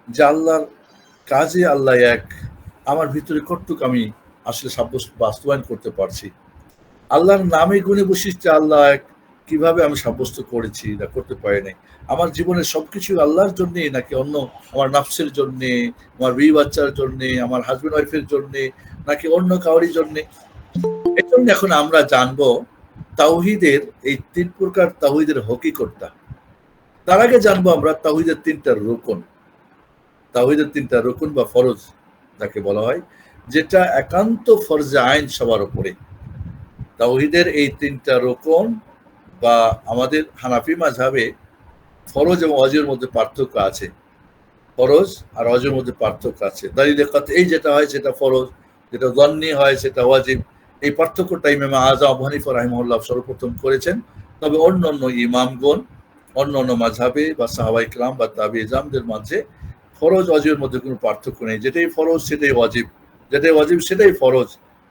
যে আল্লাহর কাজে আল্লাহ এক, আমার ভিতরে কতটুকু আমি আসলে বাস্তবায়ন করতে পারছি, আল্লাহর নামে গুণে বৈশিষ্ট্যে আল্লাহ এক কিভাবে আমি সাব্যস্ত করেছি না করতে পারি নাই, আমার জীবনের সবকিছু আল্লাহর জন্যে নাকি অন্য আমার নাফসের জন্যে, আমার বিবি বাচ্চার জন্যে, আমার হাজবেন্ড ওয়াইফের জন্যে, নাকি অন্য কাউরির জন্যে। এই জন্য এখন আমরা জানবো তাওহীদের এই 3 প্রকার তাওহীদের হকিকতটা। তার আগে জানবো আমরা তাওহীদের 3টা রুকন। তাওহীদের 3টা রুকন বা ফরজ যাকে বলা হয়, যেটা একান্ত ফরজে আইন সবার উপরে। তাওহীদের এই 3টা রুকন বা আমাদের হানাফি মাযহাবে ফরজ এবং ওয়াজিবের মধ্যে পার্থক্য আছে। ফরজ আর ওয়াজিবের মধ্যে পার্থক্য আছে। দলিলে কাতঈ যেটা হয় সেটা ফরজ, যেটা যন্নী হয় সেটা ওয়াজিব। এই পার্থক্যটা ইমাম আযম আবু হানিফা রাহিমাহুল্লাহ সর্বপ্রথম করেছেন। তবে অন্যান্য ইমামগণ অন্যান্য মাযহাবে বা সাহাবায়ে কেরাম বা তাবিঈনদের মাঝে ফরজ ওয়াজিবের মধ্যে কোনো পার্থক্য নেই। যেটাই ফরজ সেটাই ওয়াজিব, যেটাই ওয়াজিব সেটাই ফরজ।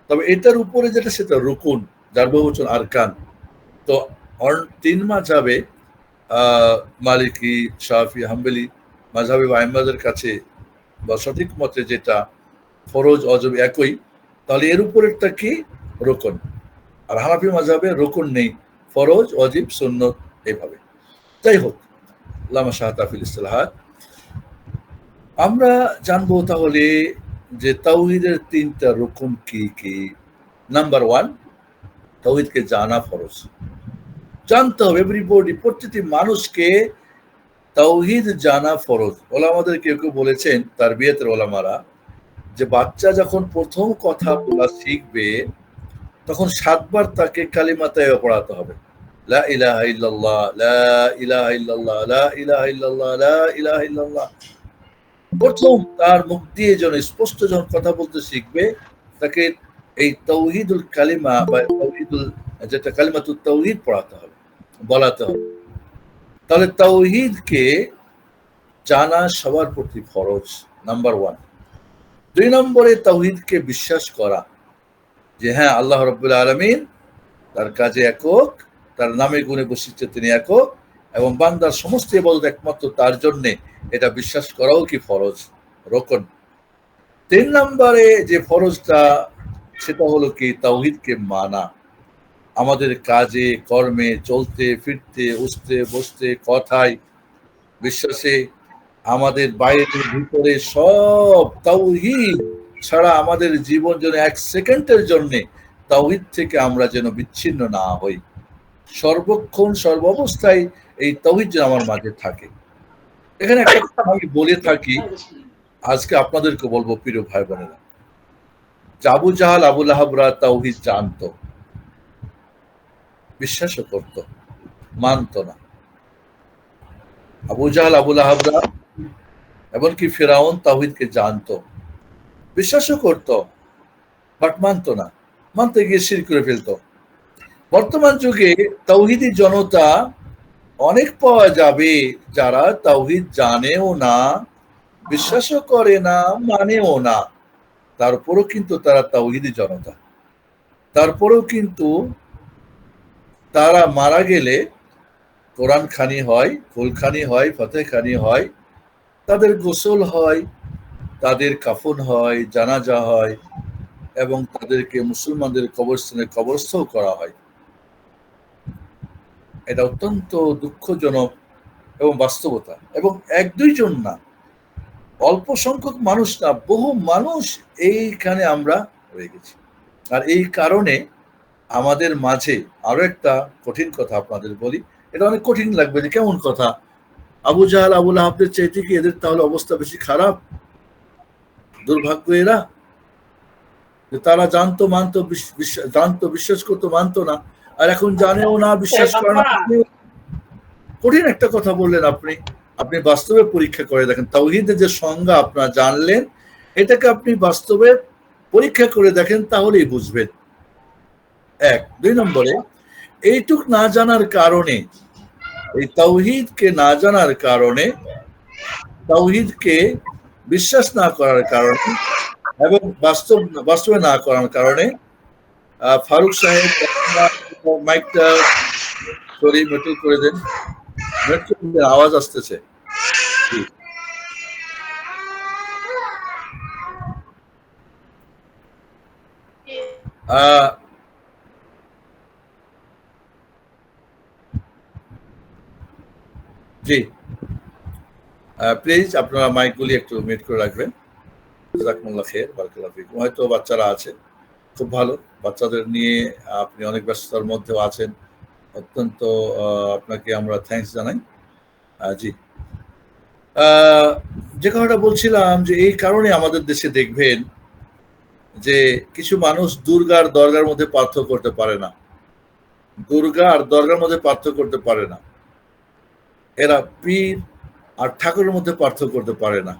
তবে এটার উপরে যেটা সেটা রুকুন, যার বহুবচন আরকান। তো 3 মাযহাবে মালিকি, শাফি, হাম্বলি মাযহাবে বা আইম্মাদের কাছে বা সঠিক মতে যেটা ফরজ ওয়াজিব একই, তাহলে এর উপরেরটা কি রুকন। আর হানাফি মাযহাবে রুকন নেই, ফরজ ওয়াজিব সুন্নত এইভাবে। যাই হোক, আল্লামা শাহাদাত ফিল ইসতিলাহাত। আমরা জানবো তাহলে যে তাওহীদের 3টা রুকন কি কি। নাম্বার 1, তাওহীদকে জানা ফরজ, জানতে হবে। এভরিবডি, প্রতিটি মানুষকে তাওহীদ জানা ফরজ। ওলামাদের কেউ কেউ বলেছেন, তারবিয়াতের ওলামারা, যে বাচ্চা যখন প্রথম কথা বলা শিখবে তখন 7 বার তাকে কালিমা তাইয়্যিবা পড়াতে হবে। লা ইলাহা ইল্লাল্লাহ, লা ইলাহা ইল্লাল্লাহ, লা ইলাহা ইল্লাল্লাহ, লা ইলাহা ইল্লাল্লাহ। প্রথম তার মুখ দিয়ে যখন স্পষ্ট যখন কথা বলতে শিখবে, তাকে এই তাওহীদুল কালিমা বা তাওহীদুল যেটা কালিমাতুত তাওহীদ পড়াতে হবে, বলাতে হবে। তাহলে তাওহীদকে জানা সবার প্রতি ফরজ, নাম্বার 1। 2 নম্বরে তাওহীদকে বিশ্বাস করা যে হ্যাঁ, আল্লাহ রাব্বুল আলামিন তার কাজে একক, তার নামে গুণে বৈশিষ্ট্যে তিনি একক, এবং বান্দার সমস্ত ইবাদত একমাত্র তার জন্য, এটা বিশ্বাস করাও কি ফরজ, রুকন। 3 নম্বরে যে ফরজটা সেটা হলো কি তাওহীদকে মানা। আমাদের কাজে কর্মে, চলতে ফিরতে, উঠতে বসতে, কথায়, বিশ্বাসে, আমাদের বাইরে ভিতরে সব তাওহীদ ছাড়া আমাদের জীবন যেন 1 সেকেন্ডের জন্য তাওহীদ থেকে আমরা যেন বিচ্ছিন্ন না হই। সর্বক্ষণ সর্বাবস্থায় এই তাওহীদ যেন আমার মাঝে থাকে। এখানে একটা কথা আমি বলে থাকি, আজকে আপনাদেরকে বলবো প্রিয় ভাই বোনেরা, যে আবু জাহাল, আবু লাহাবরা তাওহীদ জানতো, বিশ্বাসও করতো, মানতো না। আবু জাহাল, আবু লাহাবরা, এমনকি ফিরাউন তাওহীদকে জানতো, বিশ্বাসও করতো, বাট মানতো না, মানতে গিয়ে শিরক করে ফেলতো। বর্তমান যুগে তাওহীদি জনতা অনেক পাওয়া যাবে যারা তাওহীদ জানেও না, বিশ্বাসও করে না, মানেও না, তারপরও কিন্তু তারা তাওহীদি জনতা। তারপরেও কিন্তু তারা মারা গেলে কোরআন খানি হয়, ফুলখানি হয়, ফতেখানি হয়, তাদের গোসল হয়, তাদের কাফন হয়, জানাজা হয়, এবং তাদেরকে মুসলমানদের কবরস্থানে কবরস্থ করা হয়। এটা অত্যন্ত দুঃখজনক এবং বাস্তবতা, এবং এক দুইজন না, অল্প সংখ্যক মানুষ না, বহু মানুষ এইখানে আমরা রয়ে গেছি। আর এই কারণে আমাদের মাঝে আরো একটা কঠিন কথা আপনাদের বলি, এটা অনেক কঠিন লাগবে যে কেমন কথা, আবু জাহাল আবুল আহাবদের চাইতে কি এদের তাহলে অবস্থা বেশি খারাপ? দুর্ভাগ্য এরা যে তারা জানতো মানতো, জানতো বিশ্বাস করতো মানতো না, আর এখন জানেও না বিশ্বাস করে না। কঠিন একটা কথা বললেন আপনি। আপনি বাস্তবে পরীক্ষা করে দেখেন, তাওহীদের যে সংজ্ঞা আপনারা জানলেন, এটাকে আপনি বাস্তবে পরীক্ষা করে দেখেন, তাহলেই বুঝবেন। এক। দুই নম্বরে, এইটুক না জানার কারণে, এই তাওহীদকে না জানার কারণে, তাওহীদকে বিশ্বাস না করার কারণে এবং বাস্তবে না করার কারণে, ফারুক সাহেব মাইকটা মিউট করে দেন, আওয়াজ আসতেছে। জি, প্লিজ আপনারা মাইকগুলি একটু মিউট করে রাখবেন। জাযাকুমুল্লাহ খাইর, বারাকাল্লাহু ফিকুম। হয়তো বাচ্চারা আছে, খুব ভালো, বাচ্চাদের নিয়ে আপনি অনেক ব্যস্ততার মধ্যেও আছেন, অত্যন্ত আপনাকে আমরা থ্যাঙ্কস জানাই। জি, যে কথাটা বলছিলাম, যে এই কারণে আমাদের দেশে দেখবেন যে কিছু মানুষ দুর্গা আর দরগার মধ্যে পার্থক্য করতে পারে না, দুর্গা আর দরগার মধ্যে পার্থক্য করতে পারে না, এরা পীর আর ঠাকুরের মধ্যে পার্থক্য করতে পারে না,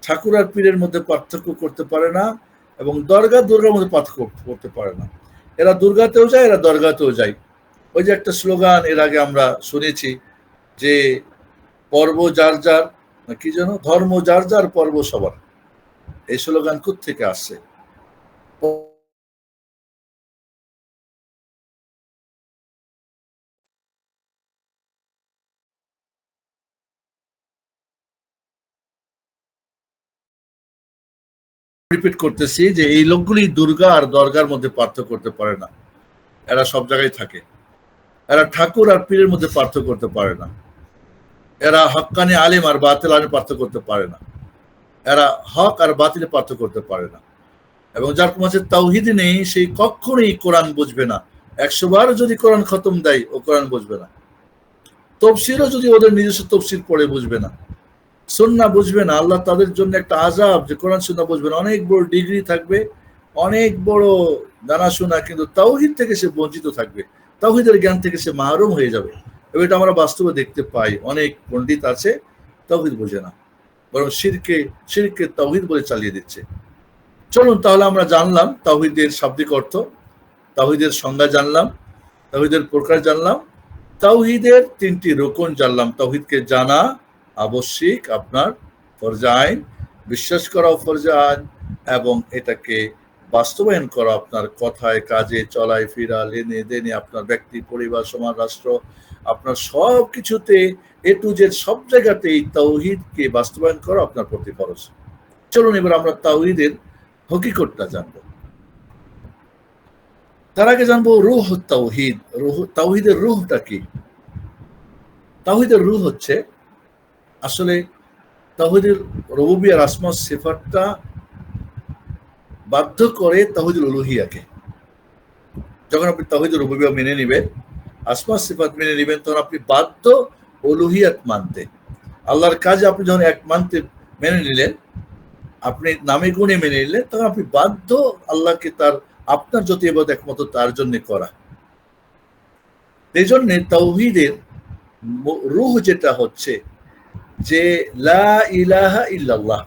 ঠাকুর আর পীরের মধ্যে পার্থক্য করতে পারে না, এবং দুর্গার মধ্যে পার্থক্য করতে পারে না। এরা দুর্গাতেও যায়, এরা দরগাতেও যায়। ওই যে একটা স্লোগান এর আগে আমরা শুনেছি যে পর্ব যার যার, কি যেন, ধর্ম যার যার পর্ব সবার। এই স্লোগান কোত্থেকে আসছে? রিপিট করতেছি যে এই লোকগুলি দুর্গা আর দরগার মধ্যে পার্থক্য করতে পারে না, এরা সব জায়গায় থাকে। এরা ঠাকুর আর পীরের মধ্যে পার্থক্য করতে পারে না, এরা হক্কানি আলিম আর বাতিল আলিম পার্থক্য করতে পারে না, এরা হক আর বাতিলে পার্থক্য করতে পারে না। এবং যার মাঝে তাওহীদ নেই, সেই কখনোই কোরআন বুঝবে না। 100 বার যদি কোরআন খতম দেয়, ও কোরআন বুঝবে না। তফসিরও যদি ওদের নিজস্ব তফসির পড়ে, বুঝবে না। সুন্নাহ বুঝবে না। আল্লাহ তাদের জন্য একটা আযাব, যে কোরআন সুন্নাহ বুঝবে না। অনেক বড় ডিগ্রি থাকবে, অনেক বড় জানাশোনা, কিন্তু তাওহীদ থেকে সে বঞ্চিত থাকবে, তাওহীদের জ্ঞান থেকে সে মাহরুম হয়ে যাবে। এবং এটা আমরা বাস্তবে দেখতে পাই। অনেক পণ্ডিত আছে তাওহীদ বোঝে না, বরং শিরকে তাওহীদ বলে চালিয়ে দিচ্ছে। চলুন তাহলে আমরা জানলাম তাওহীদের শাব্দিক অর্থ, তাওহীদের সংজ্ঞা জানলাম, তাওহীদের প্রকার জানলাম, তাওহীদের 3টি রুকন জানলাম। তাওহীদকে জানা আবশ্যিক, আপনার ফরজে আইন, বিশ্বাস করাও ফরজে আইন, এবং এটাকে বাস্তবায়ন করা আপনার কথায়, কাজে, চলায়, ফিরা, লেনে দেনে, আপনার ব্যক্তি, পরিবার, সমাজ, রাষ্ট্র, আপনার সব কিছুতে, এ টু জেড সব জায়গাতেই তাওহীদকে বাস্তবায়ন করা আপনার প্রতি ফরজ। চলুন এবার আমরা তাওহীদের হকিকতটা জানবো। তার আগে জানবো রূহ তাওহীদ। তাওহীদের রূহটা কি? তাওহীদের রূহ হচ্ছে, আসলে তাওহীদের রুবুবিয়্যাহ, আসমা সিফাতটা বাধ্য করে তাওহীদুল উলুহিয়াকে। যখন আপনি তাওহীদুল রুবুবিয়্যাহ মেনে নেবেন, আসমা সিফাত মেনে নেবেন, তখন আপনি বাধ্য উলুহিয়াত মানতে। আল্লাহর কাজে আপনি যখন এক মানতে মেনে নিলেন, আপনি নামে গুণে মেনে নিলেন, তখন আপনি বাধ্য আল্লাহকে তার, আপনার যত ইবাদত একমাত্র তার জন্য করা। এই জন্য তাওহীদের রূহ যেটা হচ্ছে যে লা ইলাহা ইল্লাল্লাহ।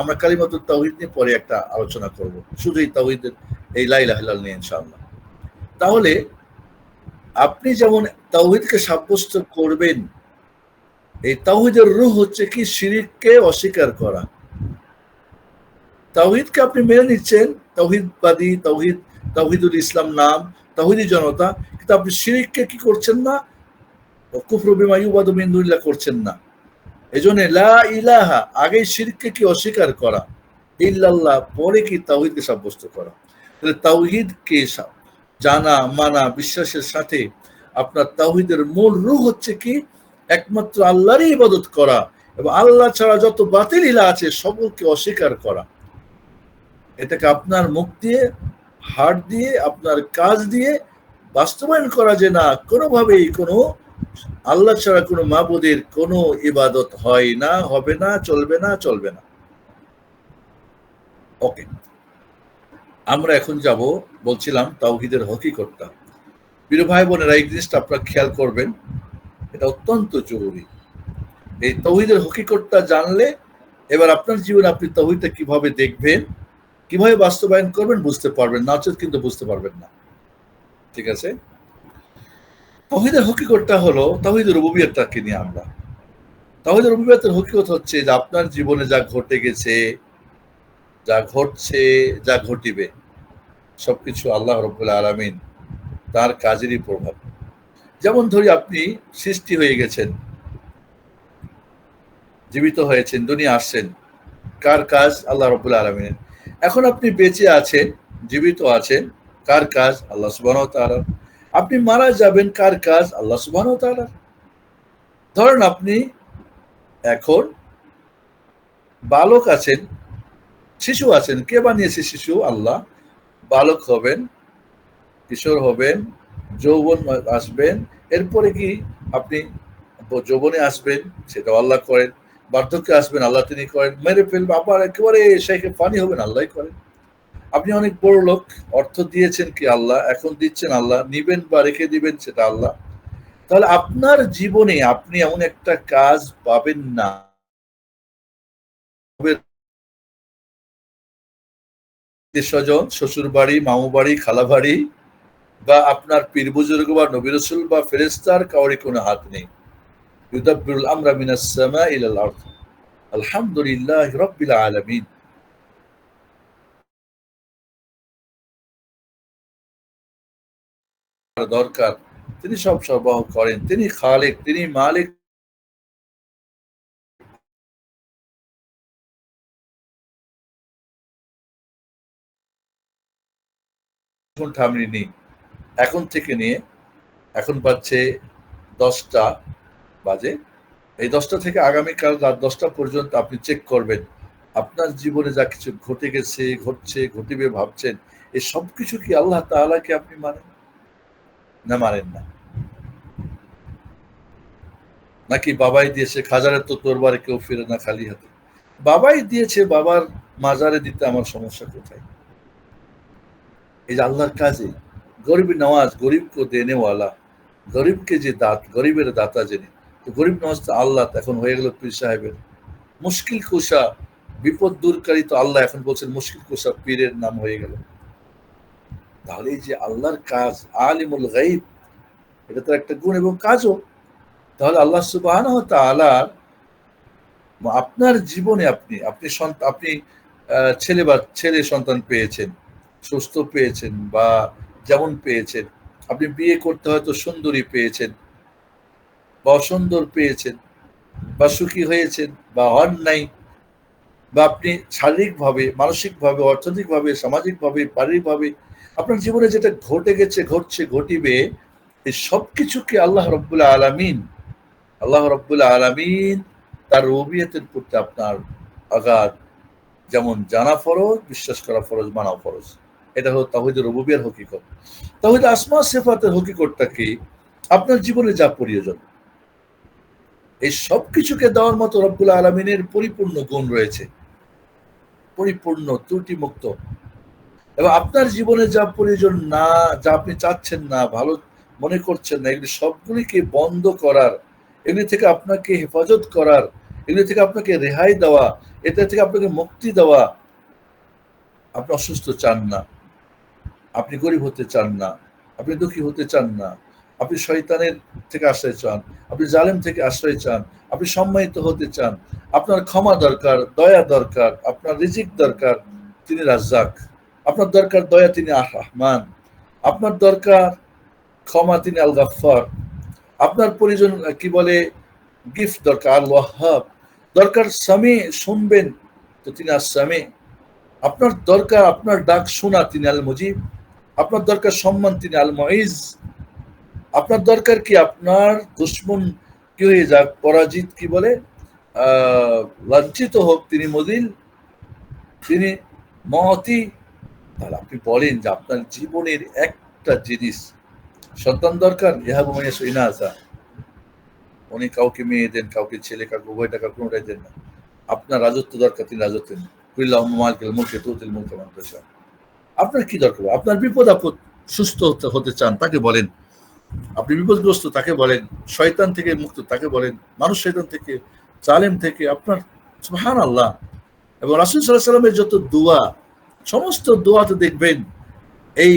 আমরা কালিমাতুত তাওহীদ নিয়ে পরে একটা আলোচনা করব, শুধু এই তাওহীদের, এই লা ইলাহা ইল্লাল্লাহ নিয়ে ইনশাআল্লাহ। তাহলে আপনি যেমন তাওহীদকে সাব্যস্ত করবেন, এই তাওহীদের রূহ হচ্ছে কি? শিরককে অস্বীকার করা। তাওহীদকে আপনি মেনে নিচ্ছেন, তাওহীদবাদী, তাওহীদুল ইসলাম নাম, তাওহীদি জনতা, কিন্তু আপনি শিরককে কি করছেন না? কুফরু বিমা ইউবাদু মিন দুনিল্লাহ করছেন না। এজন্য লা ইলাহা, আগে শিরককে কি অস্বীকার করা, ইল্লাল্লাহ পরে কি তাওহীদকে সাব্যস্ত করা। তাহলে তাওহীদকে জানা, মানা, বিশ্বাসের সাথে আপনার তাওহীদের মূল রূহ হচ্ছে কি? একমাত্র আল্লাহরই ইবাদত করা এবং আল্লাহ ছাড়া যত বাতিল ইলা আছে সকলকে অস্বীকার করা। এটাকে আপনার মুখ দিয়ে, হাত দিয়ে, আপনার কাজ দিয়ে বাস্তবায়ন করা যে না, কোনোভাবেই কোনো আল্লাহ ছাড়া কোনো মাবুদের কোনো ইবাদত হয় না, হবে না, চলবে না, চলবে না। ওকে, আমরা এখন যাব, বলছিলাম তাওহীদের হকিকতটা। প্রিয় ভাই বোনেরা, এই জিনিসটা আপনারা খেয়াল করবেন, এটা অত্যন্ত জরুরি। এই তাওহীদের হকিকতটা জানলে এবার আপনার জীবনে আপনি তাওহীদটা কিভাবে দেখবেন, কিভাবে বাস্তবায়ন করবেন বুঝতে পারবেন, নচেত কিন্তু বুঝতে পারবেন না। ঠিক আছে? তাওহীদের হকিকতটা হলো তাওহীদের রুবুবিয়তটাকে নিয়ে আমরা। তাওহীদের রুবুবিয়তের হকিকত হচ্ছে যে আপনার জীবনে যা ঘটে গেছে, যা ঘটছে, যা ঘটিবে, সবকিছু আল্লাহ রাব্বুল আলামিন তার কাজেরই প্রভাব। যেমন ধরি আপনি সৃষ্টি হয়ে গেছেন, জীবিত হয়েছেন, দুনিয়া আসছেন, কার কাজ? আল্লাহ রাব্বুল আলামিনের। এখন আপনি বেঁচে আছেন, জীবিত আছেন, কার কাজ? আল্লাহ সুবহানাহু ওয়া তাআলা। আপনি মারা যাবেন, কার কাজ? আল্লাহ সুবহানাহু ওয়া তাআলা। ধরেন আপনি এখন বালক আছেন, শিশু আছেন, কে বানিয়েছে শিশু? আল্লাহ। বালক হবেন, কিশোর হবেন, যৌবন আসবেন, এরপরে কি আপনি যৌবনে আসবেন, সেটাও আল্লাহ করেন। বার্ধক্যে আসবেন, আল্লাহ তিনি করেন। মেরে ফেলবে, আবার একেবারে শেখে ফানি হবেন, আল্লাহ করেন। আপনি অনেক বড় লোক, অর্থ দিয়েছেন কি আল্লাহ, এখন দিচ্ছেন আল্লাহ, নিবেন বা রেখে দিবেন সেটা আল্লাহ। তাহলে আপনার জীবনে আপনি এমন একটা কাজ পাবেন না, স্বজন, শ্বশুর বাড়ি, মামু বাড়ি, খালা বাড়ি, বা আপনার পীর বুজুর্গ বা নবী রাসূল বা ফেরেশতার কাউরি কোনো হাত নেই। ইউদাব্বিরুল আমরা মিনাস সামাই ইলাল আরদ। আলহামদুলিল্লাহি রাব্বিল আলামিন। দরকার, তিনি সব সরবরাহ করেন, তিনি খালেক, তিনি মালিক। এখন থামিনি, এখন থেকে নিয়ে এখন বাজছে 10টা বাজে, এই 10টা থেকে আগামীকাল রাত 10টা পর্যন্ত আপনি চেক করবেন আপনার জীবনে যা কিছু ঘটে গেছে, ঘটছে, ঘটিবে ভাবছেন, এই সব কিছু কি আল্লাহ তাআলাকে আপনি মানেন না মানেন না? নাকি বাবাই দিয়েছে, খাজারে তো তোরবারে কেউ ফিরে না খালি হাতে। বাবাই দিয়েছে, বাবার মাজারে দিতে আমার সমস্যা কোথায়? এই যে আল্লাহর কাজে গরিব নওয়াজ, গরিবকে দেনে ওয়ালা, গরিবকে যে দাত, গরিবের দাতা জেনে, তো গরিব নওয়াজ তো আল্লাহ এখন হয়ে গেল পীর সাহেবের। মুশকিল কুশা, বিপদ দূরকারী তো আল্লাহ এখন বলছেন মুশকিল কুশা পীরের নাম হয়ে গেল। তাহলে এই যে আল্লাহর কাজ, আলিমুল গায়ব, এটা তো একটা গুণ এবং কাজও। তাহলে আল্লাহ সুবহানাহু ওয়া তাআলা আপনার জীবনে আপনি আপনি আপনি ছেলে সন্তান পেয়েছেন, সুস্থ পেয়েছেন বা যেমন পেয়েছেন, আপনি বিয়ে করতে হয়তো সুন্দরী পেয়েছেন বা অসুন্দর পেয়েছেন, বা সুখী হয়েছেন বা হন নাই, বা আপনি শারীরিকভাবে, মানসিকভাবে, অর্থনৈতিকভাবে, সামাজিকভাবে, পারিবারিকভাবে আপনার জীবনে যেটা ঘটে গেছে, ঘটছে, ঘটিবে, এই সবকিছুকে আল্লাহ রাব্বুল আলামিন তার রুবুবিয়তের প্রতি আপনার আগাধ, যেমন জানা ফরজ, বিশ্বাস করা ফরজ, মানাও ফরজ। এটা হলো তাওহীদের রুবুবিয়তের হকিকত। তাওহীদ আসমা সিফাতের হকিকতটা কি? আপনার জীবনে যা প্রয়োজন, এই সবকিছুকে দেওয়ার মতো রব্বুল আলামিনের পরিপূর্ণ গুণ রয়েছে, পরিপূর্ণ, ত্রুটি মুক্ত। এবং আপনার জীবনে যা প্রয়োজন না, যা আপনি চাচ্ছেন না, ভালো মনে করছেন না, এগুলি সবগুলিকে বন্ধ করার, এগুলি থেকে আপনাকে হেফাজত করার, এগুলি থেকে আপনাকে রেহাই দেওয়া, এটা থেকে আপনাকে মুক্তি দেওয়া। আপনি অসুস্থ চান না, আপনি গরিব হতে চান না, আপনি দুঃখী হতে চান না, আপনি শয়তানের থেকে আশ্রয় চান, আপনি জালেম থেকে আশ্রয় চান, আপনি সম্মানিত হতে চান, আপনার ক্ষমা দরকার, দয়া দরকার, আপনার রিজিক দরকার, তিনি রাজ্জাক। আপনার দরকার দয়া, তিনি আর রহমান। আপনার দরকার ক্ষমা, তিনি আল গাফফার। আপনার প্রয়োজন কি বলে গিফট দরকার, আল ওয়াহ্হাব। দরকার স্বামী শুনবেন, তো তিনি আর স্বামী। আপনার দরকার আপনার ডাক শোনা, তিনি আল মুজিব। আপনার দরকার সম্মান, তিনি আল মুইজ। আপনার দরকার কি আপনার দুশ্মন কি হয়ে যাক, পরাজিত কি বলে, লাঞ্ছিত হোক তিনি মদিল, তিনি মহতি। তাহলে আপনি বলেন যে আপনার জীবনের একটা জিনিস, সন্তান দরকার, ইহাবু মাইয়াশা ইনাসা, উনি কাউকে মেয়ে দেন, কাউকে ছেলে, কাউকে উভয় টাকা, কোনোটাই দেন না। আপনার রাজত্ব দরকার, তিনি রাজত্ব দেন। আপনার কি দরকার? আপনার বিপদ আপদ, সুস্থ হতে চান, তাকে বলেন। আপনি বিপদগ্রস্ত, তাকে বলেন। শয়তান থেকে মুক্ত, তাকে বলেন। মানুষ শয়তান থেকে, জালেম থেকে, আপনার সুবহানাল্লাহ। এবং রাসূল সাল্লাল্লাহু আলাইহি ওয়াসাল্লামের যত দোয়া, সমস্ত দোয়াতে দেখবেন এই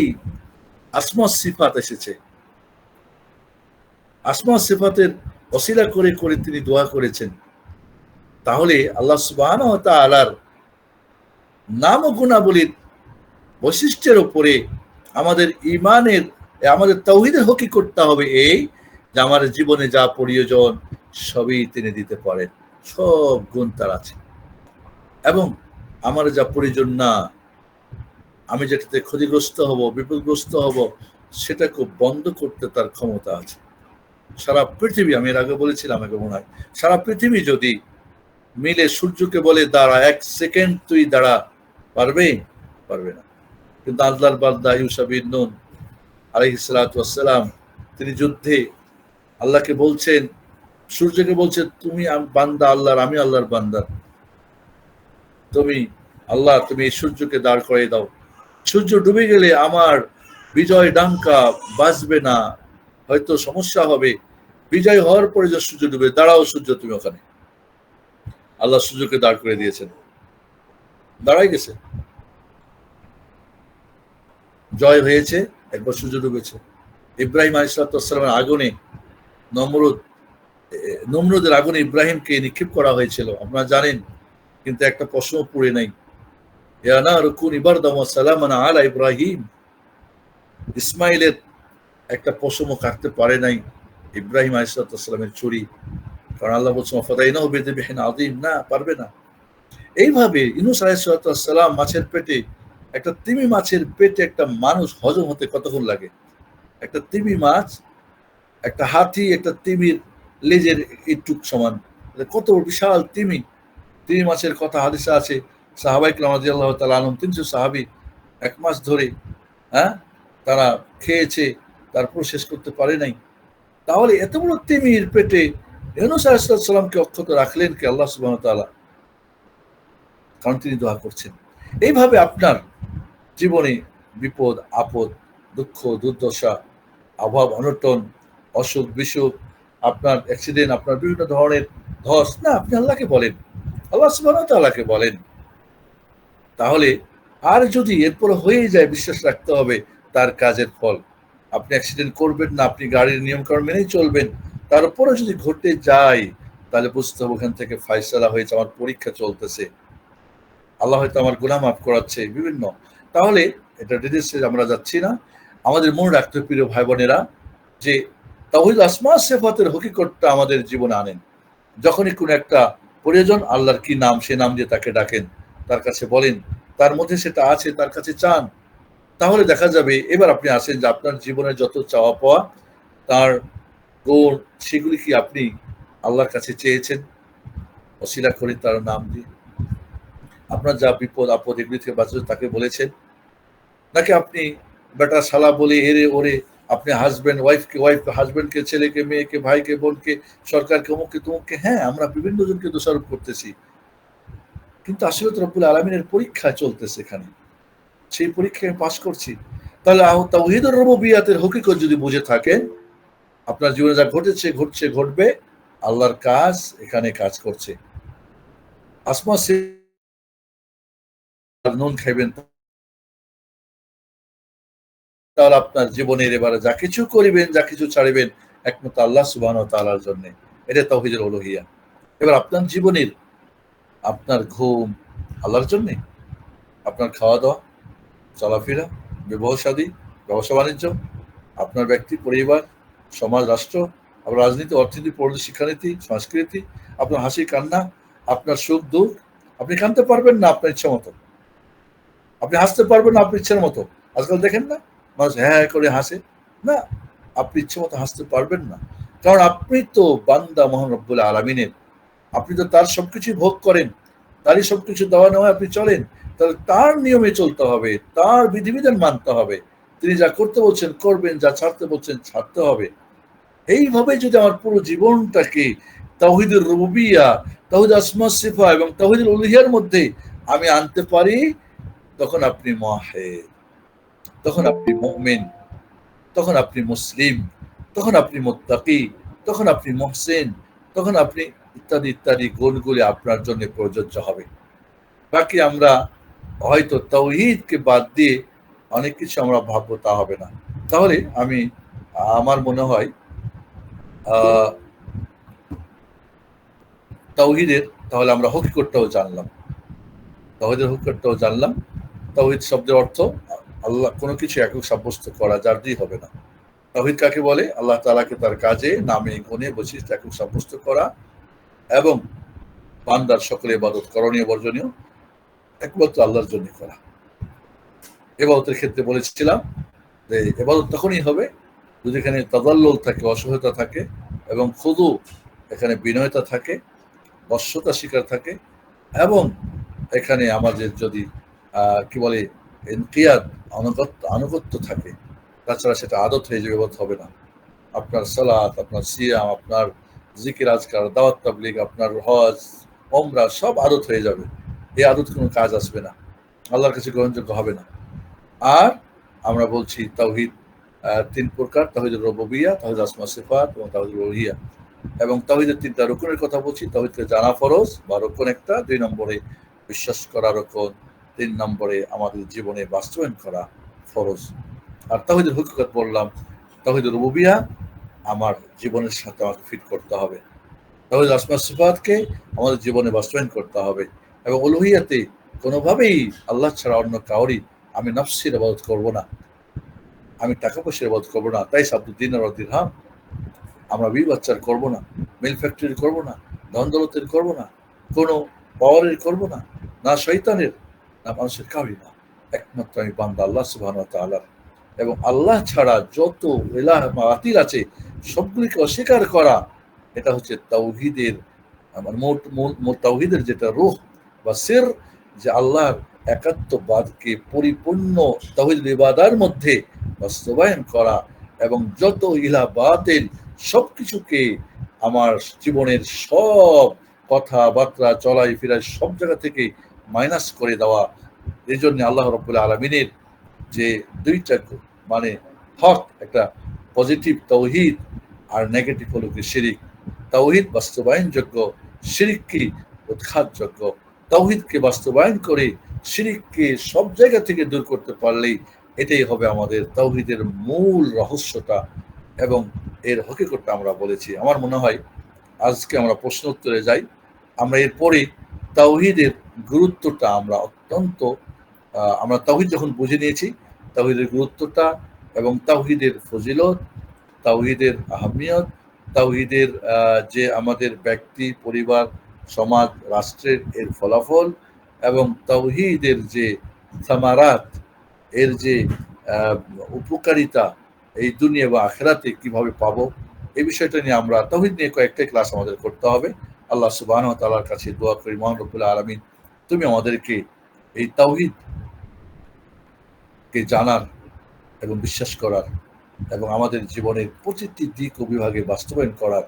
আসমা সিফাত এসেছে। আসমা সিফাতের ওসিলা করে করে তিনি দোয়া করেছেন। তাহলে আল্লাহ সুবহানাহু ওয়া তাআলার নাম ও গুণাবলীর বৈশিষ্ট্যের উপরে আমাদের ঈমানের, আমাদের তাওহীদের হকি করতে হবে এই যে আমার জীবনে যা প্রয়োজন সবই তিনি দিতে পারেন, সব গুণ তার আছে। এবং আমার যা প্রয়োজন না, আমি যেটাতে ক্ষতিগ্রস্ত হব, বিপদগ্রস্ত হব, সেটাকে বন্ধ করতে তার ক্ষমতা আছে। সারা পৃথিবী, আমি এর আগে বলেছিলাম, আগে মনে হয়, সারা পৃথিবী যদি মিলে সূর্যকে বলে দাঁড়া, 1 সেকেন্ড তুই দাঁড়া, পারবে? পারবে না। কিন্তু আল্লাহর বান্দা ইউসা বিন নুন আলাইহিস সালাতু ওয়াস সালাম, তিনি যুদ্ধে আল্লাহকে বলছেন, সূর্যকে বলছেন, তুমি বান্দা আল্লাহর, আমি আল্লাহর বান্দা, তুমি আল্লাহ, তুমি এই সূর্যকে দাঁড় করিয়ে দাও। সূর্য ডুবে গেলে আমার বিজয় ডাঙ্কা বাজবে না, হয়তো সমস্যা হবে। বিজয় হওয়ার পরে যে সূর্য ডুবে, দাঁড়াও সূর্য তুমি ওখানে। আল্লাহ সূর্যকে দাঁড় করে দিয়েছেন, দাঁড়াই গেছে, জয় হয়েছে। একবার সূর্য ডুবেছে। ইব্রাহিম আলাইহিস সালামের আগুনে, নমরুদের আগুনে ইব্রাহিমকে নিক্ষেপ করা হয়েছিল, আপনারা জানেন, কিন্তু একটা প্রশ্ন পুড়ে নাই, ইয়া নারু কুনি বারদান ওয়া সালামান আলা ইব্রাহিম। ইসমাইলের একটা পশমও কাটতে পারে নাই ইব্রাহিম আলাইহিস সালামের ছুরি, কারণ আল্লাহ বলছেন ফাদাইনাহু বিযিবহিন আযীম, না পারবে না। এইভাবে ইউনূস আলাইহিস সালাম মাছের পেটে, একটা তিমি মাছের পেটে একটা মানুষ হজম হতে কতক্ষণ লাগে? একটা তিমি মাছ, একটা হাতি একটা তিমির লেজের একটুক সমান, কত বিশাল তিমি। তিমি মাছের কথা হাদিসে আছে, সাহাবায়ে কেরাম রাদিয়াল্লাহু তাআলা আনহুম 300 সাহাবী 1 মাস ধরে তারা খেয়েছে, তারপর শেষ করতে পারে নাই। তাহলে এত বড় তিমির পেটে ইউনূস আলাইহিস সালামকে অক্ষত রাখলেন কে? আল্লাহ সুবহানাহু ওয়া তাআলা, কারণ তিনি দোয়া করছেন। এইভাবে আপনার জীবনে বিপদ আপদ, দুঃখ দুর্দশা, অভাব অনটন, অসুখ বিসুখ, আপনার অ্যাক্সিডেন্ট, আপনার বিভিন্ন ধরনের ধস, না, আপনি আল্লাহকে বলেন, আল্লাহ সুবহানাহু ওয়া তাআলাকে বলেন। তাহলে আর যদি এরপর হয়ে যায়, বিশ্বাস রাখতে হবে তার কাজের ফল। আপনি অ্যাক্সিডেন্ট করবেন না, আপনি গাড়ির নিয়মকানুন মেনেই চলবেন, তারপরে যদি ঘটে যায়, তাহলে বুঝতে হবে ওখান থেকে ফায়সালা হয়েছে, আমার পরীক্ষা চলতেছে, আল্লাহ হয়তো আমার গুনাহ মাফ করাচ্ছে বিভিন্ন। তাহলে এটা ডিটেইলসে আমরা যাচ্ছি না। আমাদের মনে রাখতে হবে প্রিয় ভাই বোনেরা, যে তাওহীদ আসমা সিফাতের হকিকতটা আমাদের জীবনে আনেন। যখনই কোনো একটা প্রয়োজন, আল্লাহর কি নাম, সে নাম দিয়ে তাকে ডাকেন, তার কাছে বলেন, তার মধ্যে সেটা আছে, তার কাছে চান। তাহলে দেখা যাবে, এবার আপনি আসেন যে আপনার জীবনের যত চাওয়া পাওয়া, তার গুণ, সেগুলি কি আপনি আল্লাহর কাছে চেয়েছেন ওসিলা করে, তার নাম দিয়ে? আপনার যা বিপদ আপদ এগুলি থেকে বাঁচতে তাকে বলেছেন? নাকি আপনি বেটা শালা বলে এরে ওরে, আপনি হাজবেন্ড ওয়াইফকে, হাজবেন্ডকে, ছেলেকে, মেয়েকে, ভাইকে, বোনকে, সরকারকে, অমুককে তমুককে, হ্যাঁ আমরা বিভিন্ন জনকে দোষারোপ করতেছি, কিন্তু আসলে তো রব্বুল আলামিনের পরীক্ষা চলতেছে এখানে, সেই পরীক্ষায় পাস করছি। তাহলে তাওহীদুর রুবুবিয়্যাতের হকিকত যদি বুঝে থাকেন, আপনার জীবনে যা ঘটেছে, ঘটছে, ঘটবে, আল্লাহর কাজ এখানে কাজ করছে। আসমা নুন খাইবেন, তাহলে আপনার জীবনের এবারে যা কিছু করিবেন, যা কিছু ছাড়িবেন, একমাত্র আল্লাহ সুবহানাহু ওয়া তাআলার জন্য। এটা তাওহীদুল উলুহিয়া। এবার আপনার জীবনের, আপনার ঘুম আল্লাহর জন্য, আপনার খাওয়া দাওয়া, চলাফেরা, বিবাহ শাদী, ব্যবসা বাণিজ্য, আপনার ব্যক্তি পরিবার, সমাজ, রাষ্ট্র, আপনার রাজনীতি, অর্থনীতি, পরিবেশ, শিক্ষানীতি, সংস্কৃতি, আপনার হাসি কান্না, আপনার সুখ দুঃখ। আপনি কাঁদতে পারবেন না আপনার ইচ্ছা মতো, আপনি হাসতে পারবেন না আপনার ইচ্ছার মতো। আজকাল দেখেন না, মানুষ হ্যাঁ করে হাসে, না, আপনি ইচ্ছে মতো হাসতে পারবেন না। কারণ আপনি তো বান্দা মহান রব্বুল আলামিনের, আপনি তো তার সবকিছু ভোগ করেন, তারই সবকিছু দেওয়া নেওয়া আপনি চলেন, তাহলে তার নিয়মে চলতে হবে, তার বিধিবিধান মানতে হবে। তিনি যা করতে বলছেন করবেন, যা ছাড়তে বলছেন ছাড়তে হবে। এইভাবে যদি আমার পুরো জীবনটাকে তাওহীদুর রুবুবিয়্যা, তাওহীদ আসমা সিফা এবং তাওহীদুল উলুহিয়ার মধ্যে আমি আনতে পারি, তখন আপনি মুওয়াহহিদ, তখন আপনি মুমিন, তখন আপনি মুসলিম, তখন আপনি মুত্তাকি, তখন আপনি মুহসিন, তখন আপনি ইত্যাদি ইত্যাদি গুণগুলি আপনার জন্য প্রযোজ্য হবে। বাকি আমরা হয়তো তাওহীদকে বাদ দিয়ে অনেক কিছু আমরা ভাববো, তা হবে না। তাহলে আমার মনে হয় আহ তাওহীদের, তাহলে আমরা হকিকতটাও জানলাম, তাওহীদের হকিকতটাও জানলাম। তাওহীদ শব্দের অর্থ আল্লাহ কোনো কিছু একক সাব্যস্ত করা, যার দিয়ে হবে না। তাওহীদ কাকে বলে? আল্লাহ তাআলাকে তার কাজে, নামে, গুণে, বৈশিষ্ট্যে একক সাব্যস্ত করা এবং বান্দার সকল ইবাদত, করণীয় বর্জনীয়, একমাত্র আল্লাহর জন্য করা। ইবাদতের ক্ষেত্রে বলেছিলাম যে ইবাদত তখনই হবে যদি এখানে তাদাল্লুল থাকে, অসহায়তা থাকে, এবং খুদু, এখানে বিনয়তা থাকে, বশ্যতা স্বীকার থাকে, এবং এখানে আমাদের যদি কি বলে ইনকিয়াদ, আনুগত্য থাকে। তাছাড়া সেটা আদত হয়ে যাবে, ইবাদত হবে না। আপনার সালাত, আপনার সিয়াম, আপনার জিকির আজকার, দাওয়াত তাবলীগ, আপনার হজ, ওমরা সব আদত হয়ে যাবে। এই আদত কোনো কাজ আসবে না, আল্লাহর কাছে গ্রহণযোগ্য হবে না। আর আমরা বলছি তাওহীদ তিন প্রকার: তাওহীদুর রুবুবিয়্যা, তাওহীদ আসমা সিফাত এবং তাওহীদুল উলুহিয়্যা। এবং তাওহীদের তিনটা রুকনের কথা বলছি। তাওহীদকে জানা ফরজ বা রুকন একটা, 2 নম্বরে বিশ্বাস করা রুকন, 3 নম্বরে আমাদের জীবনে বাস্তবায়ন করা ফরজ। আর তাওহীদের হকিকত বললাম, তাওহীদুর রুবুবিয়্যা আমার জীবনের সাথে আমাকে ফিট করতে হবে, তাওহীদ আসমা সিফাতকে আমাদের জীবনে বাস্তবায়ন করতে হবে, এবং উলুহিয়াতে কোনোভাবেই আল্লাহ ছাড়া অন্য কাউরি আমি নফসের ইবাদত করব না, আমি টাকা পয়সার ইবাদত করব না। তাই সাবদুদ্দিন আর দিরহাম আমরা বিল বাচ্চার করব না, মিল ফ্যাক্টরি করব না, ধন দৌলতের করব না, কোনো পাওয়ারের করব না, না শয়তানের, না মানুষের কাউরি না। একমাত্র আমি বান্দা আল্লাহ সুবহানাহু ওয়া তাআলার। এবং আল্লাহ ছাড়া যত ইলাহ বাতিল আছে সবগুলিকে অস্বীকার করা, এটা হচ্ছে তাওহীদের, আমার তাওহীদের যেটা রূহ বা সির, যে আল্লাহর একাত্মবাদকে পরিপূর্ণ তাওহীদুল ইবাদার মধ্যে বাস্তবায়ন করা, এবং যত ইলাহ বাতিল সবকিছুকে আমার জীবনের সব কথাবার্তা, চলাই ফিরাই সব জায়গা থেকে মাইনাস করে দেওয়া। এই জন্য আল্লাহ রাব্বুল আলামিনের যে দুইটা মানে হক, একটা পজিটিভ তাওহীদ আর নেগেটিভ হলো কি শিরিক। তাওহীদ বাস্তবায়নযোগ্য, শিরিক কি উৎখাতযোগ্য। তাওহীদকে বাস্তবায়ন করে শিরিককে সব জায়গা থেকে দূর করতে পারলেই এটাই হবে আমাদের তাওহীদের মূল রহস্যটা এবং এর হকিকতটা আমরা বলেছি। আমার মনে হয় আজকে আমরা প্রশ্ন উত্তরে যাই। আমরা এরপরে তাওহীদের গুরুত্বটা আমরা অত্যন্ত আমরা তাওহীদ যখন বুঝে নিয়েছি, তাওহীদের গুরুত্বটা এবং তাওহীদের ফজিলত, তাওহীদের আহমিয়ত, তাওহীদের যে আমাদের ব্যক্তি, পরিবার, সমাজ, রাষ্ট্রের এর ফলাফল, এবং তাওহীদের যে সামারাত, এর যে উপকারিতা এই দুনিয়া বা আখিরাতে কিভাবে পাবো, এই বিষয়টা নিয়ে আমরা তাওহীদ নিয়ে কয়েকটা ক্লাস আমাদের করতে হবে। আল্লাহ সুবহানাহু ওয়া তাআলার কাছে দোয়া করি, মহান রব্বুল আলামিন তুমি আমাদেরকে এই তাওহীদকে জানার এবং বিশ্বাস করার এবং আমাদের জীবনের প্রতিটি দিক ও বিভাগে বাস্তবায়ন করার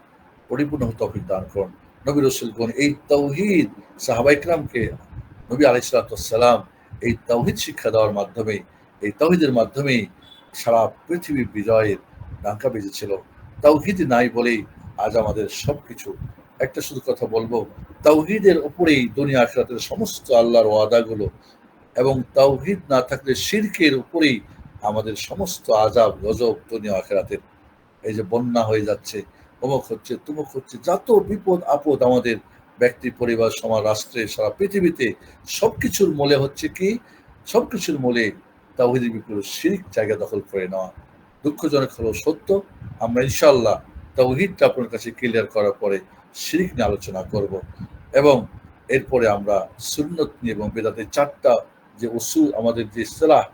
পরিপূর্ণ তৌফিক দান করুন। নবী রাসূলগণ এই তাওহীদ সাহাবায়ে কেরামকে, নবী আলাইহিস সালাতু ওয়াস সালাম এই তাওহীদ শিক্ষা দেওয়ার মাধ্যমে, এই তাওহীদের মাধ্যমেই সারা পৃথিবী বিজয়ের ডাঙ্কা বেজেছিল। তাওহীদ নাই বলেই আজ আমাদের সবকিছু। একটা শুধু কথা বলবো, তাওহীদের উপরেই দুনিয়া আখিরাতের সমস্ত আল্লাহর ওয়াদাগুলো, এবং তাওহীদ না থাকলে শিরকের উপরেই আমাদের সমস্ত আযাব গজব দুনিয়া আখিরাতের। এই যে বন্যা হয়ে যাচ্ছে, অমুক হচ্ছে, তুমুক হচ্ছে, যত বিপদ আপদ আমাদের ব্যক্তি, পরিবার, সমাজ, রাষ্ট্রে, সারা পৃথিবীতে সবকিছুর মূলে হচ্ছে কি? সবকিছুর মূলে তাওহীদের বিপরীত শিরক জায়গা দখল করে নেওয়া। দুঃখজনক হলো সত্য। আমরা ইনশাআল্লাহ তাওহীদটা আপনার কাছে ক্লিয়ার করার পরে শিরক নিয়ে আলোচনা করব, এবং এরপরে আমরা সুন্নত নিয়ে এবং বেদাতের 4টা যে উসুল, আমাদের যে ইসলাহ,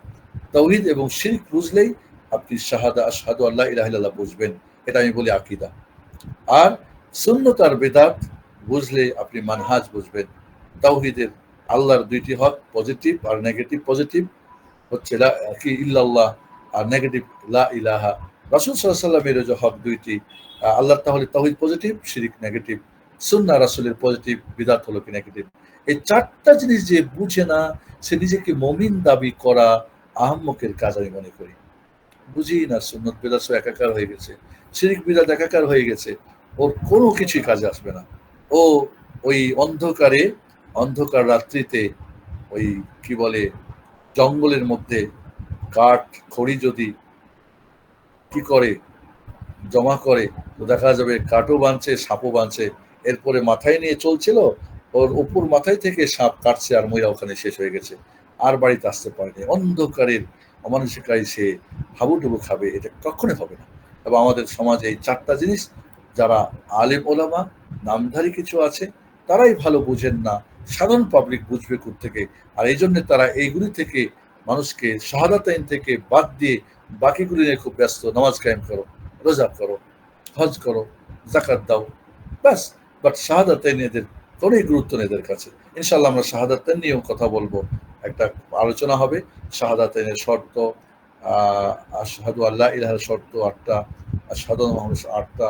তাওহীদ এবং শিরক বুঝলেই আপনি শাহাদা আশহাদু আল্লা ইলাহা ইল্লাল্লাহ বুঝবেন। এটা আমি বলি আকীদা। আর সুন্নত আর বেদাত বুঝলে আপনি মানহাজ বুঝবেন। তাওহীদের আল্লাহর দুইটি হক, পজিটিভ আর নেগেটিভ। পজিটিভ হচ্ছে লা কি ইল্লাল্লাহ, আর নেগেটিভ লা ইলাহা। রাসূল সাল্লাল্লাহু আলাইহি ওয়াসাল্লামের যে হক দুইটি, আল্লাহর তাহলে তাওহীদ পজিটিভ, শিরক নেগেটিভ, সুন্নাহ রাসূলের পজিটিভ, বিদআত হলো কি নেগেটিভ। এই চারটা জিনিস যে বুঝে না, সে নিজেকে মুমিন দাবি করা আহম্মকের কাজ আমি মনে করি। বুঝি না, সুন্নত বিদআত সব একাকার হয়ে গেছে, শিরক বিদআত একাকার হয়ে গেছে, ওর কোনো কিছুই কাজে আসবে না। ও ওই অন্ধকার রাত্রিতে ওই কি বলে জঙ্গলের মধ্যে কাঠ খড়ি যদি কি করে জমা করে, তো দেখা যাবে কাঠও বাঁধছে, সাপও বাঁধছে, এরপরে মাথায় নিয়ে চলছিল, ওর উপর মাথায় থেকে সাপ কাটছে আর ময়রা ওখানে শেষ হয়ে গেছে, আর বাড়িতে আসতে পারেনি। অন্ধকারের অমানুষিকায় সে হাবুডুবু খাবে, এটা কখনোই হবে না। এবং আমাদের সমাজে এই চারটা জিনিস যারা আলেম ওলামা নামধারী কিছু আছে তারাই ভালো বুঝেন না, সাধারণ পাবলিক বুঝবে কোত্থেকে। আর এই জন্য তারা এইগুলি থেকে মানুষকে শাহাদাতাইন থেকে বাদ দিয়ে বাকিগুলি নিয়ে খুব ব্যস্ত। নামাজ কায়েম করো, রোজা করো, হজ করো, যাকাত দাও, ব্যাস। বাট শাহাদাতাইন এদের কোনোই গুরুত্ব নেই এদের কাছে। ইনশাআল্লাহ আমরা শাহাদাতাইন নিয়েও কথা বলবো, একটা আলোচনা হবে। শাহাদাতাইনের শর্ত, আশহাদু আল্লাহ ইলাহা শর্ত 8টা, আশহাদু আন্না মুহাম্মাদুর রাসূলুল্লাহ 8টা,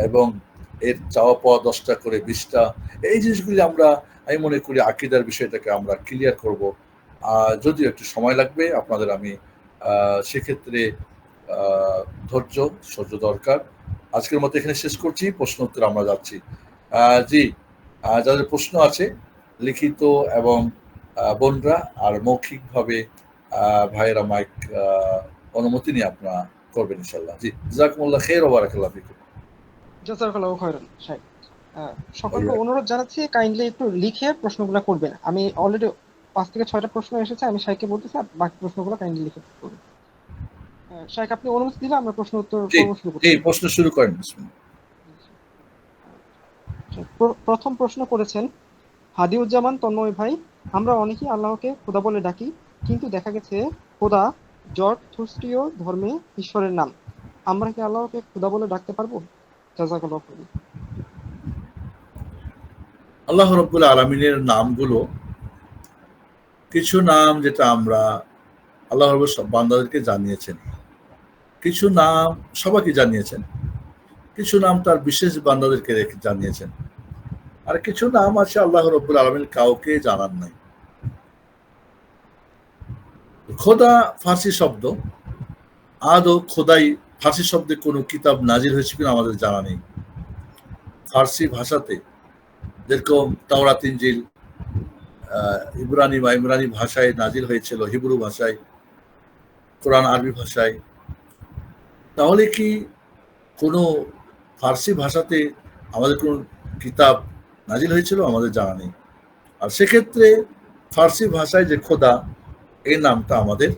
এবং এর চাওয়া পাওয়া 10টা করে 20টা। এই জিনিসগুলি আমি মনে করি আকীদার বিষয়টাকে আমরা ক্লিয়ার করব। যদিও একটু সময় লাগবে আপনাদের, আমি সেক্ষেত্রে ধৈর্য সহ্য দরকার। আজকের মতো এখানে শেষ করছি, প্রশ্ন উত্তর আমরা যাচ্ছি। জি, যাদের প্রশ্ন আছে লিখিত এবং বোনরা, আর মৌখিকভাবে ভাইয়েরা মাইক অনুমতি নিয়ে আপনারা করবেন ইনশাআল্লাহ। জি, জাযাকুমুল্লাহ খাইর ওয়া বারাকাল্লাহু ফিকুম। জাযাকাল্লাহু খাইরান। সকলকে অনুরোধ জানাচ্ছি কাইন্ডলি একটু লিখে প্রশ্নগুলো করবেন। আমি অলরেডি 5 থেকে 6টা প্রশ্ন এসেছে, আমি শাইখকে বলতেছি বাকি প্রশ্নগুলো কাইন্ডলি লিখে করবেন। শাইখ, আপনি অনুমতি দিলে আমরা প্রশ্ন উত্তর পর্ব শুরু করব। জি, প্রশ্ন শুরু করেন। প্রথম প্রশ্ন করেছেন হাদিউজ্জামান তন্ময় ভাই। আমরা অনেকেই আল্লাহকে খোদা বলে ডাকি, কিন্তু দেখা গেছে খোদা জরথুস্ট্রীয় ধর্মে ঈশ্বরের নাম। আমরা কি আল্লাহকে খোদা বলে ডাকতে পারবো? জাযাকাল্লাহু খাইরান। আল্লাহ রাব্বুল আলামিনের নামগুলো, কিছু নাম যেটা আমরা আল্লাহ রাব্বুল সব বান্দাদেরকে জানিয়েছেন, কিছু নাম সবাইকে জানিয়েছেন, কিছু নাম তার বিশেষ বান্দাদেরকে জানিয়েছেন, আর কিছু নাম আছে আল্লাহ রাব্বুল আলামিন কাউকে জানান নাই। খোদা ফার্সি শব্দ, আদৌ খোদাই ফার্সি শব্দে কোনো কিতাব নাজিল হয়েছে কিনা আমাদের জানা নেই। ফার্সি ভাষাতে যেরকম তাওরাত ইনজিল ইমরানি ভাষায় নাজিল হয়েছিল, হিব্রু ভাষায়, কোরআন আরবি ভাষায়, তাহলে কি কোনো ফার্সি ভাষাতে আমাদের কোনো কিতাব নাজিল হয়েছিল? আমাদের জানা নেই। আর সেক্ষেত্রে ফার্সি ভাষায় যে খোদা, এই নামটা আমাদের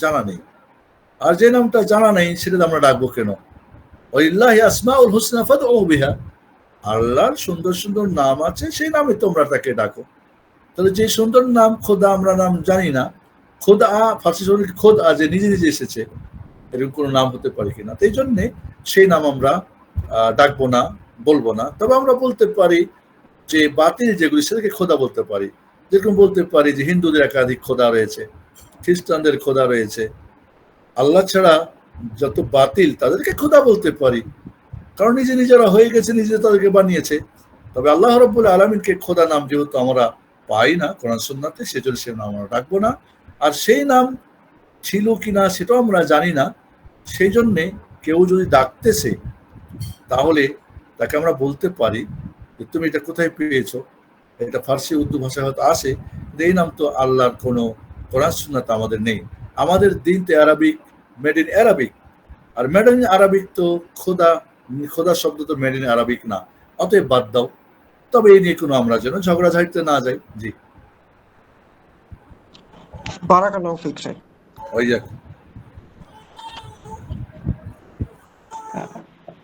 জানা নেই। আর যে নামটা জানা নেই সেটা আমরা ডাকবো কেন? ওয়ালিল্লাহি আসমাউল হুসনা ফাদউ বিহা, আল্লাহর সুন্দর সুন্দর নাম আছে, সেই নামে তোমরা তাকে ডাকো। তাহলে যে সুন্দর নাম খোদা, আমরা নাম জানি না। খোদা ফার্সি শব্দ খোদা যে নিজে নিজে এসেছে, এরকম কোনো নাম হতে পারে কিনা। তো এই জন্যে সেই নাম আমরা ডাকবো না, বলবো না। তবে আমরা বলতে পারি যে বাতিল যেগুলি সেটাকে খোদা বলতে পারি। যেরকম বলতে পারি যে হিন্দুদের একাধিক খোদা রয়েছে, খ্রিস্টানদের খোদা রয়েছে, আল্লাহ ছাড়া যত বাতিল তাদেরকে খোদা বলতে পারি, কারণ নিজেরা হয়ে গেছে, নিজে তাদেরকে বানিয়েছে। তবে আল্লাহ রাব্বুল আলামিনকে খোদা নাম যেহেতু আমরা পাই না কোরআন সুন্নাতে, সেজন্য সে নাম আমরা ডাকবো না। আর সেই নাম ছিল কিনা সেটাও আমরা জানি না। সেই জন্যে কেউ যদি ডাকতেছে, তাহলে তাকে আমরা বলতে পারি যে তুমি এটা কোথায় পেয়েছো, এটা ফার্সি উর্দু ভাষায় হয়তো আসে, এই নাম তো আল্লাহর কোনো কোরআন সুন্নাতে আমাদের নেই। আমাদের দিন তো আরবিক, মেড ইন আরবিক, আর মেড ইন আরবিক তো খোদা শব্দ তো মেড ইন আরবিক না, অতএব বাদ দাও। তবে এই নিয়ে কোনো আমরা যেন ঝগড়াঝাড়িতে না যাই। জি, বারাকাল্লাহু ফিক শাইখ। ওই যাক।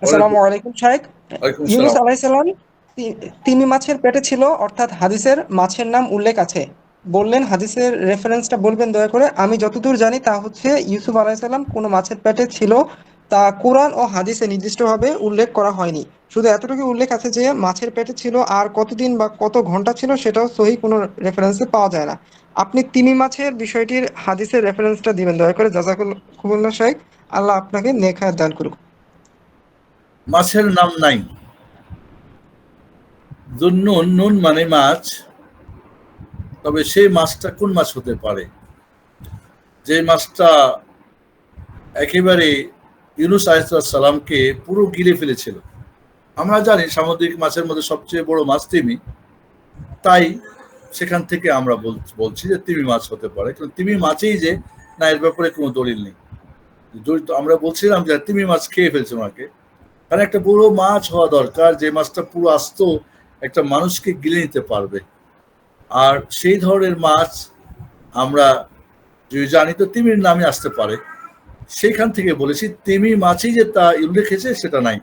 আসসালামু আলাইকুম শাইখ। ওয়ালাইকুম ইউনূস আসসালাম। আলাইহিস সালাম তিমি মাছের পেটে ছিল, অর্থাৎ হাদিসের মাছের নাম উল্লেখ আছে বললেন। হাদিসের রেফারেন্সটা বলবেন দয়া করে। আমি যতদূর জানি তা হচ্ছে ইউসুফ আলাইহিস সালাম কোনো মাছের পেটে ছিল, তা কোরআন ও হাদিসে নির্দিষ্টভাবে উল্লেখ করা হয়নি। শুধু এতটুকু উল্লেখ আছে যে মাছের পেটে ছিল, আর কতদিন বা কত ঘন্টা ছিল সেটাও সহি কোনো রেফারেন্সে পাওয়া যায় না। আপনি তিমি মাছের বিষয়টির হাদিসের রেফারেন্সটা দিবেন দয়া করে। জাযাকুল্লাহ শাইখ, আল্লাহ আপনাকে নেক হায়াত দান করুক। মাছের নাম নাই। জুন্নুন, নুন মানে মাছ, তবে সেই মাছটা কোন মাছ হতে পারে? যে মাছটা একেবারে ইউনূস আলাইহিস সালামকে পুরো গিলে ফেলেছিল। আমরা জানি সামুদ্রিক মাছের মধ্যে সবচেয়ে বড় মাছ তিমি, তাই সেখান থেকে আমরা বলছি যে তিমি মাছ হতে পারে। কিন্তু তিমি মাছেই যে না, এর ব্যাপারে কোনো দলিল নেই। আমরা বলছিলাম যে তিমি মাছ খেয়ে ফেলছে ওনাকে, কারণ একটা বড় মাছ হওয়া দরকার যে মাছটা পুরো আস্ত একটা মানুষকে গিলে নিতে পারবে। আর সেই ধরনের মাছ আমরা যদি জানি তো তিমির নামে আসতে পারে, সেইখান থেকে বলেছি। তিমি মাছই যে তা উল্লেখ হয়েছে সেটা নাই।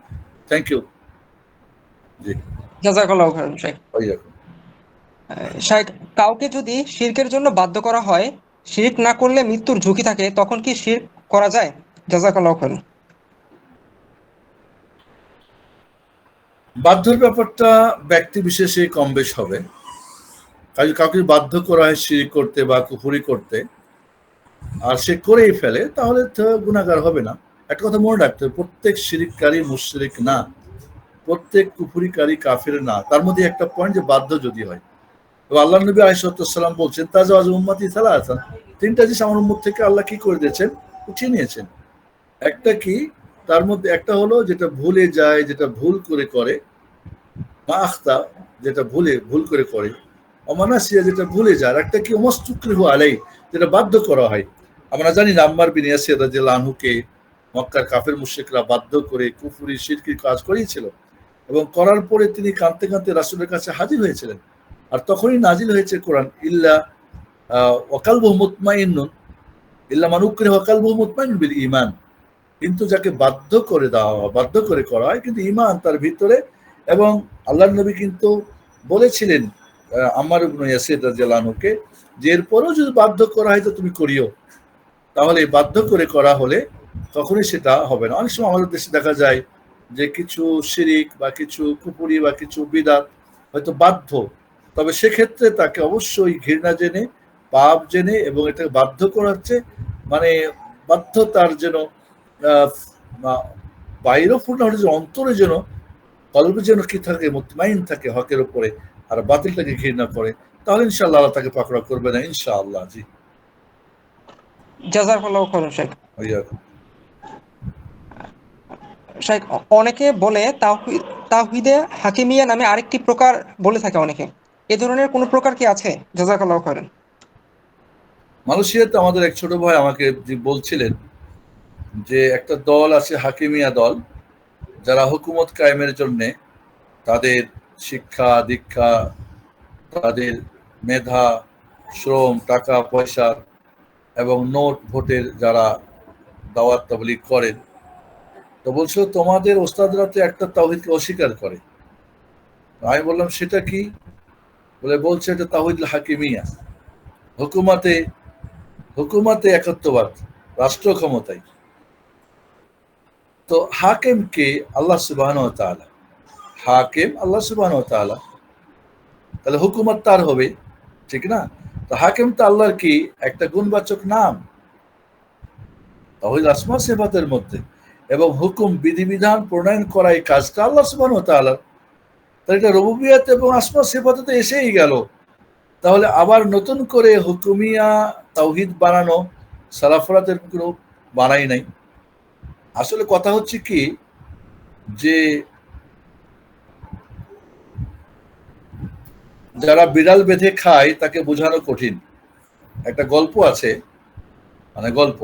Thank you. জি, জাযাকাল্লাহু খাইরান শাইখ। ওই রকম। শাইখ, কাউকে যদি শিরকের জন্য বাধ্য করা হয়, শিরক না করলে মৃত্যুর ঝুঁকি থাকে, তখন কি শিরক করা যায়? জাযাকাল্লাহু খাইরান। বাধ্যর ব্যাপারটা ব্যক্তি বিশেষে কম বেশ হবে। কাউকে বাধ্য করা হয় শিরক করতে বা কুফরি করতে, আর সে করেই ফেলে, তাহলে তো গুনাহগার হবে না। একটা কথা মনে রাখতে হবে, প্রত্যেক শিরিককারী মুশরিক না, প্রত্যেক কুফরিকারী কাফের না। তার মধ্যে একটা পয়েন্ট যে বাধ্য যদি হয়। তো আল্লাহ নবী আলাইহিস সালাম বলছেন, তাজাওয়াজ উম্মতি সালাসা, তিনটা জিনিস আমার উম্মত থেকে আল্লাহ কি করে দিয়েছেন, উঠিয়ে নিয়েছেন। একটা কি, তার মধ্যে একটা হলো যেটা ভুলে যায়, যেটা ভুল করে করে, মা আখতা, যেটা ভুল করে করে, অমানাসিয়া, যেটা ভুলে যায়। একটা কি ওমাস্তুকরিহু আলাই, যেটা বাধ্য করা হয়। আমরা জানি না আম্মার বিন ইয়াসির রাদিয়াল্লাহু আনহুকে মক্কার কাফের মুশরিকরা বাধ্য করে কুফরি শিরকি কাজ করিয়েছিল, এবং করার পরে তিনি কাঁদতে কাঁদতে রাসূলের কাছে হাজির হয়েছিলেন। আর তখনই নাজিল হয়েছে কোরআন, ইল্লা ওয়াকালবুহু মুতমাইন্নুন ইল্লা মান উকরিহা ওয়াকালবুহু মুতমাইন্নুন বিল ঈমান। কিন্তু যাকে বাধ্য করে দেওয়া হয়, বাধ্য করে করা হয়, কিন্তু ঈমান তার ভিতরে। এবং আল্লাহর নবী কিন্তু বলেছিলেন আম্মার ইবনে ইয়াসির রাদিয়াল্লাহু আনহুকে, যে এরপরও যদি বাধ্য করা হয় তো তুমি করিও। তাহলে বাধ্য করে করা হলে কখনোই সেটা হবে না। অনেক সময় আমাদের দেশে দেখা যায় যে কিছু শিরিক বা কিছু কুফরি বা কিছু বিদআত হয়তো বাধ্য, তবে সেক্ষেত্রে তাকে অবশ্যই ঘৃণা জেনে, পাপ জেনে, এবং এটাকে বাধ্য করা হচ্ছে মানে বাধ্যতার যেন বাইরেও পূর্ণ হলে যে অন্তরে যেন, কলবে যেন কি থাকে, মুতমাইন থাকে হকের উপরে, আর বাতিলটাকে ঘৃণা করে, তাহলে ইনশাআল্লাহ আল্লাহ তাকে পাকড়া করবে না ইনশাআল্লাহ। জি, জাযাকাল্লাহু খাইরান শাইখ। ভাইয়া। শাইখ, অনেকে বলে তাওহীদে হাকিমিয়া নামে আরেকটি প্রকার বলে থাকে অনেকে। এ ধরনের কোনো প্রকার কি আছে? জাযাকাল্লাহু খাইরান। মালয়েশিয়াতে আমাদের এক ছোট ভাই আমাকে বলছিলেন যে একটা দল আছে হাকিমিয়া দল, যারা হুকুমত কায়েমের জন্যে তাদের শিক্ষা দীক্ষা, তাদের মেধা, শ্রম, টাকা পয়সা এবং নোট ভোটের যারা দাওয়াত তাবলীগ করেন, তো বলছো তোমাদের ওস্তাদরা তো একটা তাওহীদকে অস্বীকার করে। আমি বললাম সেটা কি? বলছে এটা তাওহীদুল হাকিমিয়া, হুকুমাতে একত্ববাদ, রাষ্ট্র ক্ষমতায়। তো হাকিম কে? আল্লাহ সুবহানাহু ওয়া তাআলা। হাকিম আল্লাহ সুবহানাহু ওয়া তাআলা, তাহলে হুকুমত তার হবে, ঠিক না? তো হাকিম তো আল্লাহর কি একটা গুণবাচক নাম, তাওহীদ আসমা সিফাতের মধ্যে, এবং হুকুম বিধিবিধান প্রণয়ন করা এই কাজটা আল্লাহ সুবহানাহু ওয়া তাআলার। তাহলে এটা রুবুবিয়ত এবং আসমা সিফাতে তো এসেই গেল। তাহলে আবার নতুন করে হুকুমিয়া তাওহীদ বানানো সালাফরাতের কোনো বানাই নাই। আসলে কথা হচ্ছে কি, যে যারা বিড়াল বেঁধে খায় তাকে বোঝানো কঠিন। একটা গল্প আছে, মানে গল্প,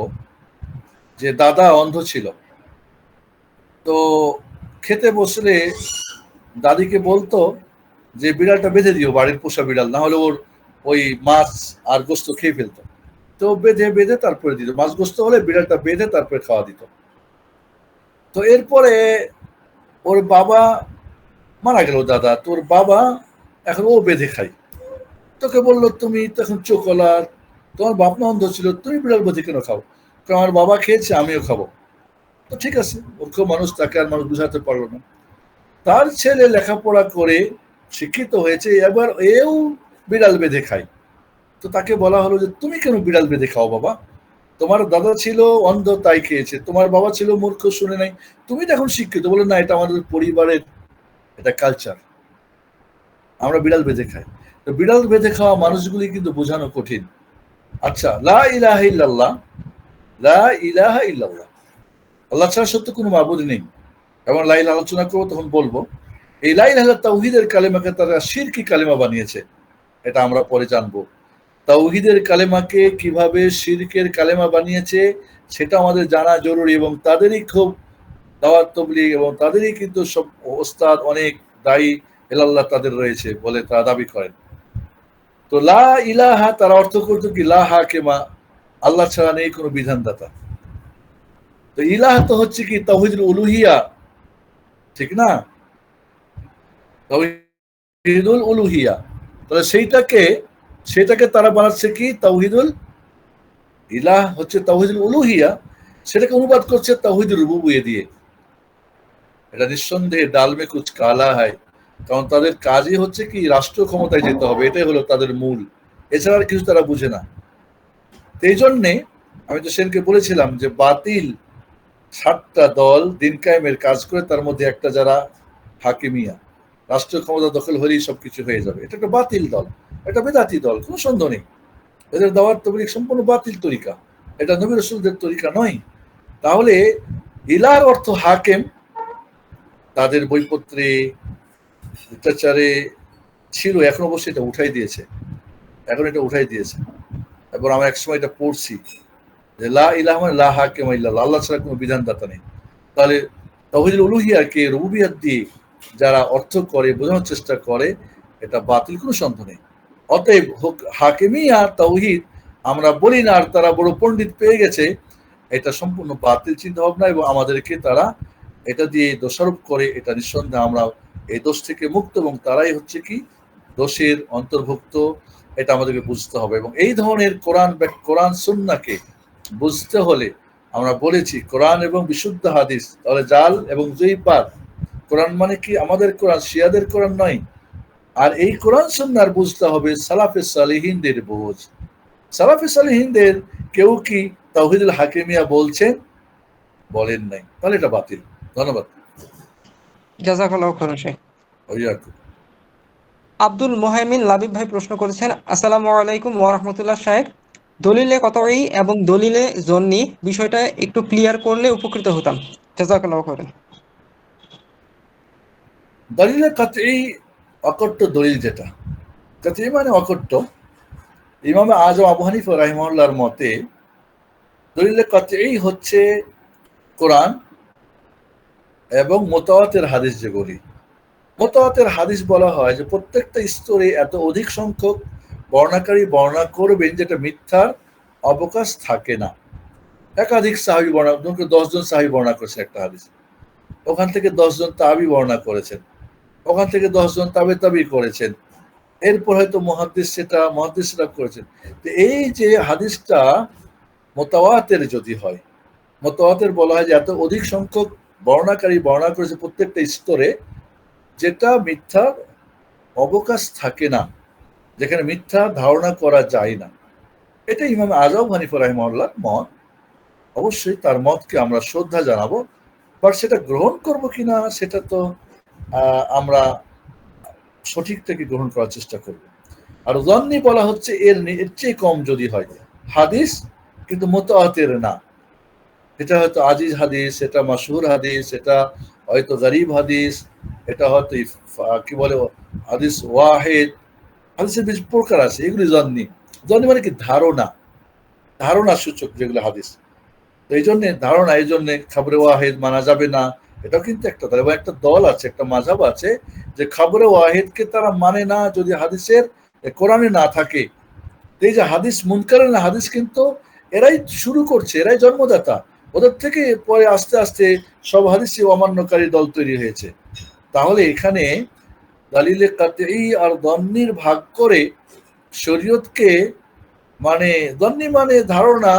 যে দাদা অন্ধ ছিল, তো খেতে বসলে দাদিকে বলতো যে বিড়ালটা বেঁধে দিও, বাড়ির পোষা বিড়াল, না হলে ওর ওই মাছ আর গোস্ত খেয়ে ফেলতো। তো বেঁধে তারপরে দিত, মাছ গোস্ত হলে বিড়ালটা বেঁধে তারপরে খাওয়া দিত। তো এরপরে ওর বাবা মারা গেল, দাদা, তোর বাবা এখন ও বেঁধে খাই। তোকে বললো তুমি তো এখন চোখলার, তোমার বাপ মা অন্ধ ছিল, তুমি বিড়াল বেঁধে কেন খাও? আমার বাবা খেয়েছে, আমিও খাবো। তো ঠিক আছে, মূর্খ মানুষ, তাকে আর মানুষ বুঝাতে পারলো না। তার ছেলে লেখাপড়া করে শিক্ষিত হয়েছে, এবার এও বিড়াল বেঁধে খায়। তো তাকে বলা হলো যে তুমি কেন বিড়াল বেঁধে খাও বাবা? তোমার দাদা ছিল অন্ধ, তাই খেয়েছে, তোমার বাবা ছিল মূর্খ, শুনে নাই, তুমি তো এখন শিক্ষিত। বলে না, এটা আমাদের পরিবারের এটা কালচার, আমরা বিড়াল বেঁধে খাই। তো বিড়াল বেঁধে খাওয়া মানুষগুলি কিন্তু বোঝানো কঠিন। আচ্ছা, লা ইলাহা ইল্লাল্লাহ, লা ইলাহা ইল্লাল্লাহ, আল্লাহ ছাড়া সত্য কোনো মাবুদ নেই, এবং লা ইলাহা আলোচনা করবো তখন বলবো। এই লা ইলাহা তাওহীদের কালেমাকে তারা শিরকি কালেমা বানিয়েছে, এটা আমরা পরে জানবো। তাওহীদের কালেমাকে কিভাবে শিরকের কালেমা বানিয়েছে সেটা আমাদের জানা জরুরি, এবং তাদেরই খুব দাওয়াত তাবলীগ, এবং তাদেরই কিন্তু সব ওস্তাদ, অনেক দায়ী ইলাল্লাহ তাদের রয়েছে বলে তারা দাবি করেন। তো লা ইলাহা তারা অর্থ করতো কি, লা হাকিমা, আল্লাহ ছাড়া নেই কোনো বিধানদাতা। তো ইলাহ তো হচ্ছে কি তাওহীদুল উলুহিয়া, ঠিক না? তাওহীদুল উলুহিয়া, তাহলে সেটাকে তারা বানাচ্ছে কি তাওহীদুল ইলাহ, হচ্ছে তাওহীদুল উলুহিয়া, সেটাকে অনুবাদ করছে তাওহীদুল রুবুবিয়্যাহ দিয়ে। এটা নিঃসন্দেহে ডাল মে কুছ কালা হয়, কারণ তাদের কাজই হচ্ছে কি রাষ্ট্র ক্ষমতায় যেতে হবে, এটাই হলো তাদের মূল, এছাড়া আর কিছু তারা বুঝে না। এই জন্যে আমি তো সেনকে বলেছিলাম যে বাতিল 7টা দল দিন কায়েমের কাজ করে, তার মধ্যে একটা যারা হাকিমিয়া, রাষ্ট্র ক্ষমতা দখল হলেই সবকিছু হয়ে যাবে, এটা একটা বাতিল দল, এটা বেদাতি দল, কোনো সন্দেহ নেই। এদের দাওয়াত তাবলীগ সম্পূর্ণ বাতিল তরিকা, এটা নবী রাসূলদের তরিকা নয়। তাহলে ইলার অর্থ হাকিম, তাদের বইপত্রে লিটারেচারে ছিল, এখন অবশ্যই এটা উঠাই দিয়েছে, এবং আমরা একসময় এটা পড়ছি যে লা ইলাহা মানে লা হাকিমা ইল্লাল্লাহ, আল্লাহ ছাড়া কোনো বিধানদাতা নেই। তাহলে তাওহীদুল উলুহিয়াকে রুবুবিয়্যাত দিয়ে যারা অর্থ করে, বোঝানোর চেষ্টা করে, এটা বাতিল, কোনো সন্দেহ নেই। অতএব হাকিমিয়া তাওহীদ আমরা বলি না, আর তারা বড় পণ্ডিত পেয়ে গেছে, এটা সম্পূর্ণ বাতিল চিন্তা ভাবনা, এবং আমাদেরকে তারা এটা দিয়ে দোষারোপ করে, এটা নিঃসন্দেহে আমরা এই দোষ থেকে মুক্ত, এবং তারাই হচ্ছে কি দোষের অন্তর্ভুক্ত, এটা আমাদেরকে বুঝতে হবে। এবং এই ধরনের কোরআন সুন্নাহকে বুঝতে হলে আমরা বলেছি কোরআন এবং বিশুদ্ধ হাদিস, তাহলে জাল এবং জয়ীপাত। কোরআন মানে কি আমাদের কোরআন, শিয়াদের কোরআন নয়। আর এই কোরআন সুন্নাহর বুঝতে হবে সালাফে সালিহিনদের বুঝ। সালাফে সালিহিনদের কেউ কি তাওহীদুল হাকিমিয়া বলছেন? বলেন নাই, তাহলে এটা বাতিল। ধন্যবাদ। জাযাকাল্লাহু খাইরান শেখ। ওয়াইয়াকুম। আব্দুল মোহাইমিন লাবিব ভাই প্রশ্ন করেছেন, আসসালামু আলাইকুম ওয়া রাহমাতুল্লাহ শেখ, দলিলে কতই এবং দলিলে জন্নি বিষয়টা একটু ক্লিয়ার করলে উপকৃত হতাম, জাযাকাল্লাহু খাইরান। দলিলে কাতঈ অকট্ট দলিল, যেটা কাতঈ মানে অকট্ট, ইমাম আযম আবু হানিফা রাহিমাহুল্লাহর মতে দলিলে কাতঈ হচ্ছে কোরআন এবং মুতাওয়াতির হাদিস। যেগুলি মুতাওয়াতির হাদিস বলা হয় যে প্রত্যেকটা স্তরে এত অধিক সংখ্যক বর্ণাকারী বর্ণনা করবেন যেটা মিথ্যার অবকাশ থাকে না। একাধিক সাহাবী বর্ণনা, 10 জন সাহাবী বর্ণনা করেছে একটা হাদিস, ওখান থেকে 10 জন তাবী বর্ণনা করেছেন, ওখান থেকে 10 জন তাবী করেছেন, এরপর হয়তো মুহাদ্দিস সেটা করেছেন। তো এই যে হাদিসটা মুতাওয়াতির যদি হয়, মুতাওয়াতির বলা হয় যে এত অধিক সংখ্যক বর্ণাকারী বর্ণনা করেছে প্রত্যেকটা স্তরে, যেটা মিথ্যার অবকাশ থাকে না, যেখানে মিথ্যা ধারণা করা যায় না। এটা ইমাম আযম হানিফা রাহিমাহুল্লাহর মত। অবশ্যই তার মতকে আমরা শ্রদ্ধা জানাবো, বাট সেটা গ্রহণ করব কিনা সেটা তো আমরা সঠিকটাকে গ্রহণ করার চেষ্টা করব। আর যন্নি বলা হচ্ছে এর চেয়ে কম যদি হয় হাদিস, কিন্তু মুতাওয়াতির না, এটা হয়তো আজিজ হাদিস, এটা মাশহুর হাদিস, এটা হয়তো গরীব হাদিস, এটা হয়তো কি বলে হাদিস ওয়াহিদ, হাদিসের বেশ প্রকার আছে, এগুলি জন্নি মানে কি ধারণা সূচক যেগুলো হাদিস। তো এই জন্য ধারণা, এই জন্য খবরে ওয়াহিদ মানা যাবে না, এটাও কিন্তু একটা দল, এবং একটা দল আছে, একটা মাযহাব আছে যে খবরে ওয়াহিদকে তারা মানে না যদি হাদিসের কোরআনে না থাকে। এই যে হাদিস মুনকারের না হাদিস, কিন্তু এরাই শুরু করছে, এরাই জন্মদাতা, ওদের থেকে পরে আস্তে আস্তে সব হাদিসই অমান্যকারী দল তৈরি হয়েছে। তাহলে এখানে দলিলে কাতঈ আর দন্নির ভাগ করে শরীয়তকে, মানে দন্নি মানে ধারণা,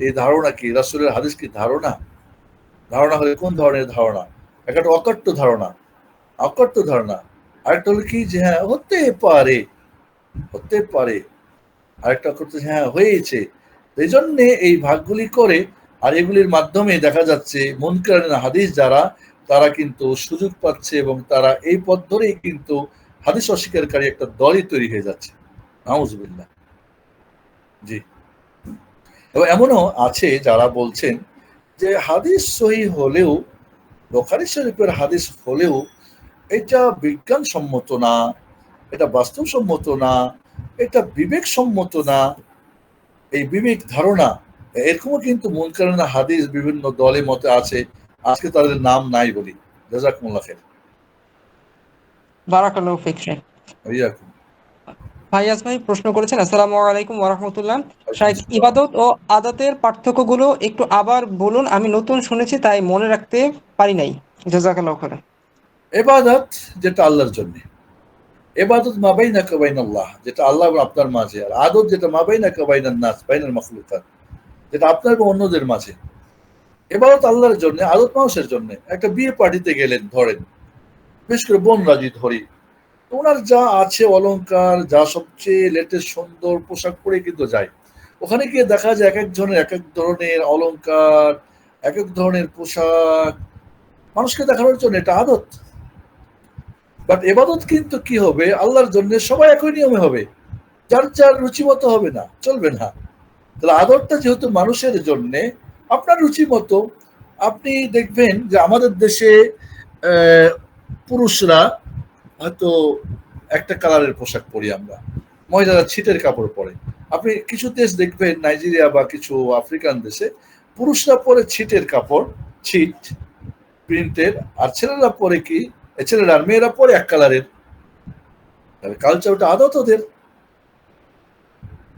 এই ধারণা কি রাসূলের হাদিস কি ধারণা? ধারণা হলে কোন ধরনের ধারণা? একটা অকট্য ধারণা, অকট্য ধারণা। আরেকটা হলো কি যে হ্যাঁ হতে পারে, হতে পারে। আরেকটা করতে হ্যাঁ হয়েছে। এই জন্যে এই ভাগগুলি করে, আর এগুলির মাধ্যমে দেখা যাচ্ছে মুনকার হাদিস যারা, তারা কিন্তু সুযোগ পাচ্ছে এবং তারা এই পথ ধরেই কিন্তু হাদিস অস্বীকারী একটা দলই তৈরি হয়ে যাচ্ছে। নাউজুবিল্লাহ। জি। এবং এমনও আছে যারা বলছেন যে হাদিস সহিহ হলেও, বুখারী শরীফের হাদিস হলেও এটা বিজ্ঞানসম্মত না, এটা বাস্তবসম্মত না, এটা বিবেকসম্মত না, এই বিবেক ধারণা, এরকমও কিন্তু মুনকারিনা হাদিস বিভিন্ন দলে মতে আছে। আজকে তাদের নাম নাই বলি। জাযাকুমুল্লাহ খাইর। বারাকাল্লাহু ফিক শেখ। ওয়াইয়াকুম। ফাইয়াজ ভাই প্রশ্ন করেছেন, আসসালামু আলাইকুম ওয়া রাহমাতুল্লাহ। শাইখ, ইবাদত ও আদাতের পার্থক্যগুলো একটু আবার বলুন, আমি নতুন শুনেছি তাই মনে রাখতে পারি নাই। জাযাকাল্লাহু খাইরান। ইবাদত যেটা আল্লাহর জন্য, ইবাদত মা বাইনাকা ওয়া বাইনাল্লাহ, যেটা আল্লাহ এবং আপনার মাঝে, আর আদত যেটা মা বাইনাকা ওয়া বাইনান নাস, বাইনাল মাখলুকাত, যেটা আপনার এবং অন্যদের মাঝে। ইবাদত আল্লাহর জন্য, আদত মানুষের জন্য। একটা বিয়ে পার্টিতে গেলেন ধরেন, বিশেষ করে বোন রাজি ধরি, ওনার যা আছে অলংকার, যা সবচেয়ে লেটেস্ট সুন্দর পোশাক পরে কিন্তু যায়। ওখানে গিয়ে দেখা যায় এক একজনের এক এক ধরনের অলংকার, এক এক ধরনের পোশাক, মানুষকে দেখানোর জন্য। এটা আদত। বাট এবাদত কিন্তু কি হবে, আল্লাহর জন্য সবাই একই নিয়মে হবে, যার যার রুচি মতো হবে না, চলবে না। তাহলে আদতটা যেহেতু মানুষের জন্যে, আপনার রুচি মতো। আপনি দেখবেন যে আমাদের দেশে পুরুষরা হয়তো একটা কালারের পোশাক পরি আমরা, মহিলারা ছিটের কাপড় পরে। আপনি কিছু দেশ দেখবেন, নাইজেরিয়া বা কিছু আফ্রিকান দেশে পুরুষরা পরে ছিটের কাপড়, ছিট প্রিন্টের, আর ছেলেরা পরে কি, ছেলেরা আর মেয়েরা পরে এক কালারের। কালচার, ওটা আদত ওদের।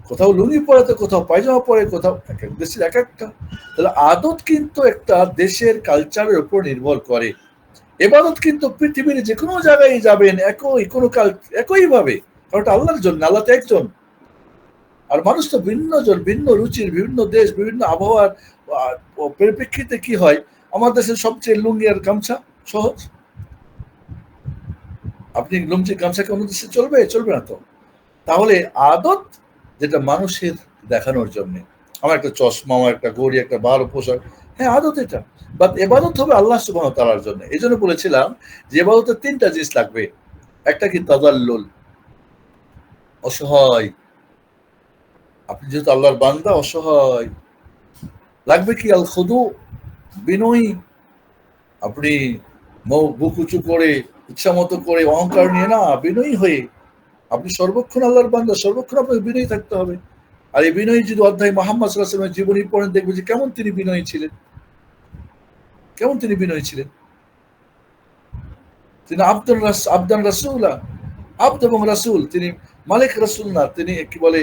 কোথাও লুঙ্গি পরে, তো কোথাও পায়জামা পরে, কোথাও এক এক দেশের এক একটা। তাহলে আদত কিন্তু একটা দেশের কালচারের উপর নির্ভর করে। এবাদত কিন্তু পৃথিবীর যে কোনো জায়গায় যাবেন একই ভাবে, কারণ এটা আল্লাহর জন্য, আল্লাহ তো একজন। আর মানুষ তো ভিন্ন জন, ভিন্ন রুচির, বিভিন্ন দেশ, বিভিন্ন আবহাওয়ার পরিপ্রেক্ষিতে কি হয়, আমার দেশের সবচেয়ে লুঙ্গি আর গামছা সহজ। আপনি লুঙ্গি গামছাকে অন্য দেশে চলবে? চলবে না তো। তাহলে আদত যেটা মানুষের দেখানোর জন্য, আমার একটা চশমা, আমার একটা ঘড়ি, একটা ভালো পোশাক, হ্যাঁ আদত এটা। বাট এবাদত হবে আল্লাহ সুবহানাহু ওয়া তাআলার জন্য। এই জন্য বলেছিলাম যে এবাদতে তিনটা জিনিস লাগবে। একটা কি তাযাল্লুল, অসহায়। আপনি যেহেতু আল্লাহর বান্দা, অসহায়। লাগবে কি আল খুদু, বিনয়ী। আপনি বুক উঁচু করে, ইচ্ছা মতো করে, অহংকার নিয়ে না, বিনয়ী হয়ে। আপনি সর্বক্ষণ আল্লাহর বান্দা, সর্বক্ষণ আপনাকে বিনয়ী থাকতে হবে। আর এই বিনয়ী যদি অধ্যায় মুহাম্মদ সাল্লাল্লাহু আলাইহি ওয়াসাল্লামের জীবনী পড়েন, দেখবে যে কেমন তিনি বিনয়ী ছিলেন, কেমন তিনি বিনয়ী ছিলেন। তিনি আবদান রাসূলা, আব্দ এবং রাসূল। তিনি মালিক রাসূল না, তিনি কি বলে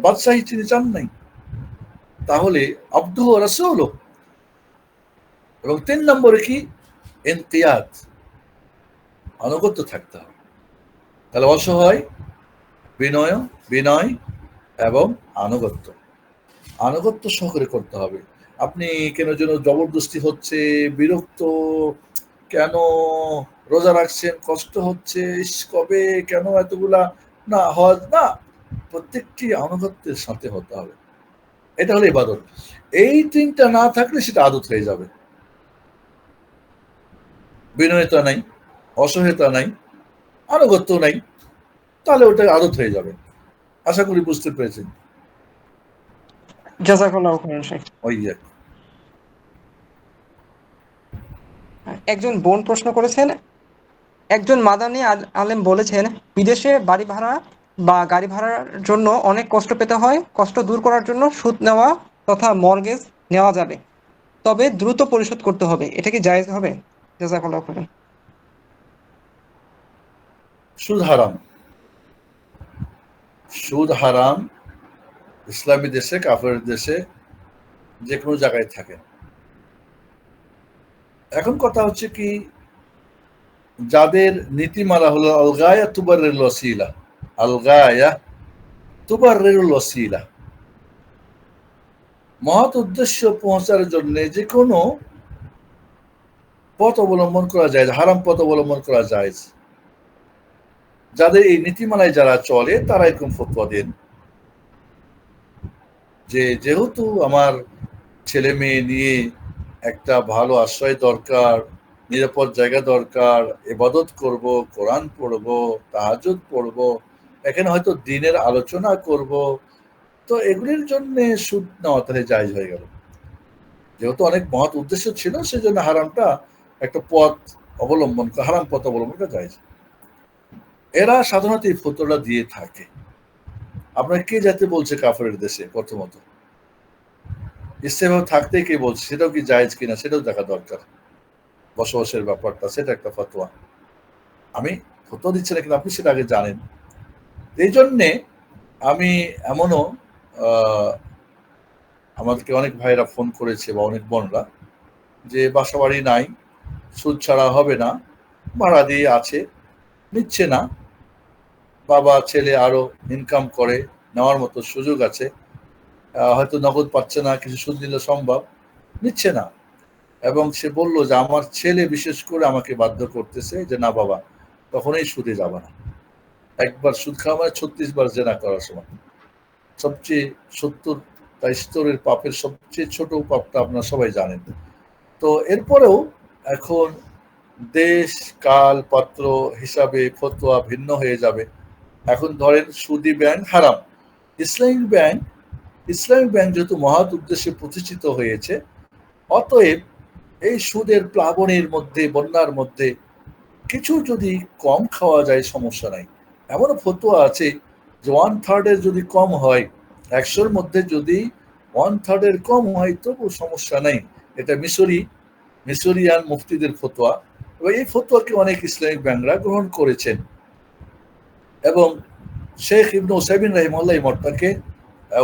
বাদশাহী তিনি চান নাই। তাহলে আব্দু ও রাসূল। এবং ৩ নম্বরে কি, ইনকিয়াদ, আনুগত্য থাকতে হবে। তাহলে অসহায়, বিনয় এবং আনুগত্য, আনুগত্য সহকারে করতে হবে। আপনি কেন যেন জবরদস্তি হচ্ছে, বিরক্ত, কেন রোজা রাখছেন, কষ্ট হচ্ছে, কবে, কেন এতগুলা, না হজ না, প্রত্যেকটি আনুগত্যের সাথে হতে হবে। এটা হলো ইবাদত। এই তিনটা না থাকলে সেটা আদত হয়ে যাবে। বিনয়তা নাই, অসহায়তা নাই, আনুগত্য নাই, তাহলে ওটা আদত হয়ে যাবে। আশা করি বুঝতে পেরেছেন। জাযাকাল্লাহু খাইরান শেখ। ওইয়াক। একজন বোন প্রশ্ন করেছেন, একজন মাদানী আলেম বলেছেন, বিদেশে বাড়ি ভাড়া বা গাড়ি ভাড়ার জন্য অনেক কষ্ট পেতে হয়, কষ্ট দূর করার জন্য সুদ নেওয়া তথা মর্গেজ নেওয়া যাবে, তবে দ্রুত পরিশোধ করতে হবে। এটা কি জায়েজ হবে? জাযাকাল্লাহু খাইরান। সুদ হারাম, সুদ হারাম। ইসলামী দেশে, কাফের দেশে, যে কোনো জায়গায় থাকে। এখন কথা হচ্ছে কি, যাদের নীতিমালা হলো আলগায়া তুবাররিল ওয়াসিলা, আলগায়া তুবাররিল ওয়াসিলা, মহৎ উদ্দেশ্য পৌঁছার জন্য যে কোনো পথ অবলম্বন করা যায়, হারাম পথ অবলম্বন করা যায়। যাদের এই নীতিমালায় যারা চলে তারা এরকম ফতোয়া দেন যে যেহেতু আমার ছেলে মেয়ে নিয়ে একটা ভালো আশ্রয় দরকার, নিরাপদ জায়গা দরকার, ইবাদত করব, কোরআন পড়ব, তাহাজ্জুদ পড়ব, এখানে হয়তো দ্বীনের আলোচনা করব, তো এগুলির জন্য সুদ নেওয়া তাহলে জায়েজ হয়ে গেল। যেহেতু অনেক মহৎ উদ্দেশ্য ছিল, সেজন্য হারামটা একটা পথ অবলম্বন, হারাম পথ অবলম্বন করা জায়েজ। এরা সাধারণত এই ফতোয়াটা দিয়ে থাকে। আপনার কে যাতে বলছে কাফেরের দেশে? প্রথমত ইসলামে থাকতে কে বলছে, সেটাও কি জায়েজ কিনা সেটাও দেখা দরকার। বসবাসের ব্যাপারটা, সেটা একটা ফতোয়া। আমি ফতোয়া দিচ্ছি না, কিন্তু আপনি সেটা আগে জানেন। এই জন্যে আমি এমনও আমাদেরকে অনেক ভাইরা ফোন করেছে বা অনেক বোনরা যে বাসা বাড়ি নাই, সুদ ছাড়া হবে না, ভাড়া দিয়ে আছে, নিচ্ছে না, বাবা ছেলে আরো ইনকাম করে, নেওয়ার মতো সুযোগ আছে, হয়তো নগদ পাচ্ছে না, কিছু সুদ নিলে সম্ভব, নিচ্ছে না। এবং সে বলল যে আমার ছেলে বিশেষ করে আমাকে বাধ্য করতেছে যে না বাবা, কখনোই সুদে যাবে না। একবার সুদ খাওয়া মানে 36 বার জেনা করার সময়। সবচেয়ে 70টা স্তরের পাপের সবচেয়ে ছোট পাপটা আপনারা সবাই জানেন। তো এরপরেও এখন দেশ কাল পাত্র হিসাবে ফতোয়া ভিন্ন হয়ে যাবে। এখন ধরেন সুদী ব্যাংক হারাম, ইসলামিক ব্যাংক যেহেতু মহৎ উদ্দেশ্যে প্রতিষ্ঠিত হয়েছে, অতএব এই সুদের প্লাবনের মধ্যে, বন্যার মধ্যে কিছু যদি কম খাওয়া যায় সমস্যা নাই। এমনও ফতোয়া আছে যে 1/3 যদি কম হয়, 100-র মধ্যে যদি 1/3 কম হয় তবু সমস্যা নাই। এটা মিশরিয়ান মুফতিদের ফতোয়া, এবং এই ফতোয়াকে অনেক ইসলামিক ব্যাংকরা গ্রহণ করেছেন। এবং শেখ ইবনে উসাইমিন রাহিমাহুল্লাহ এই মতটাকে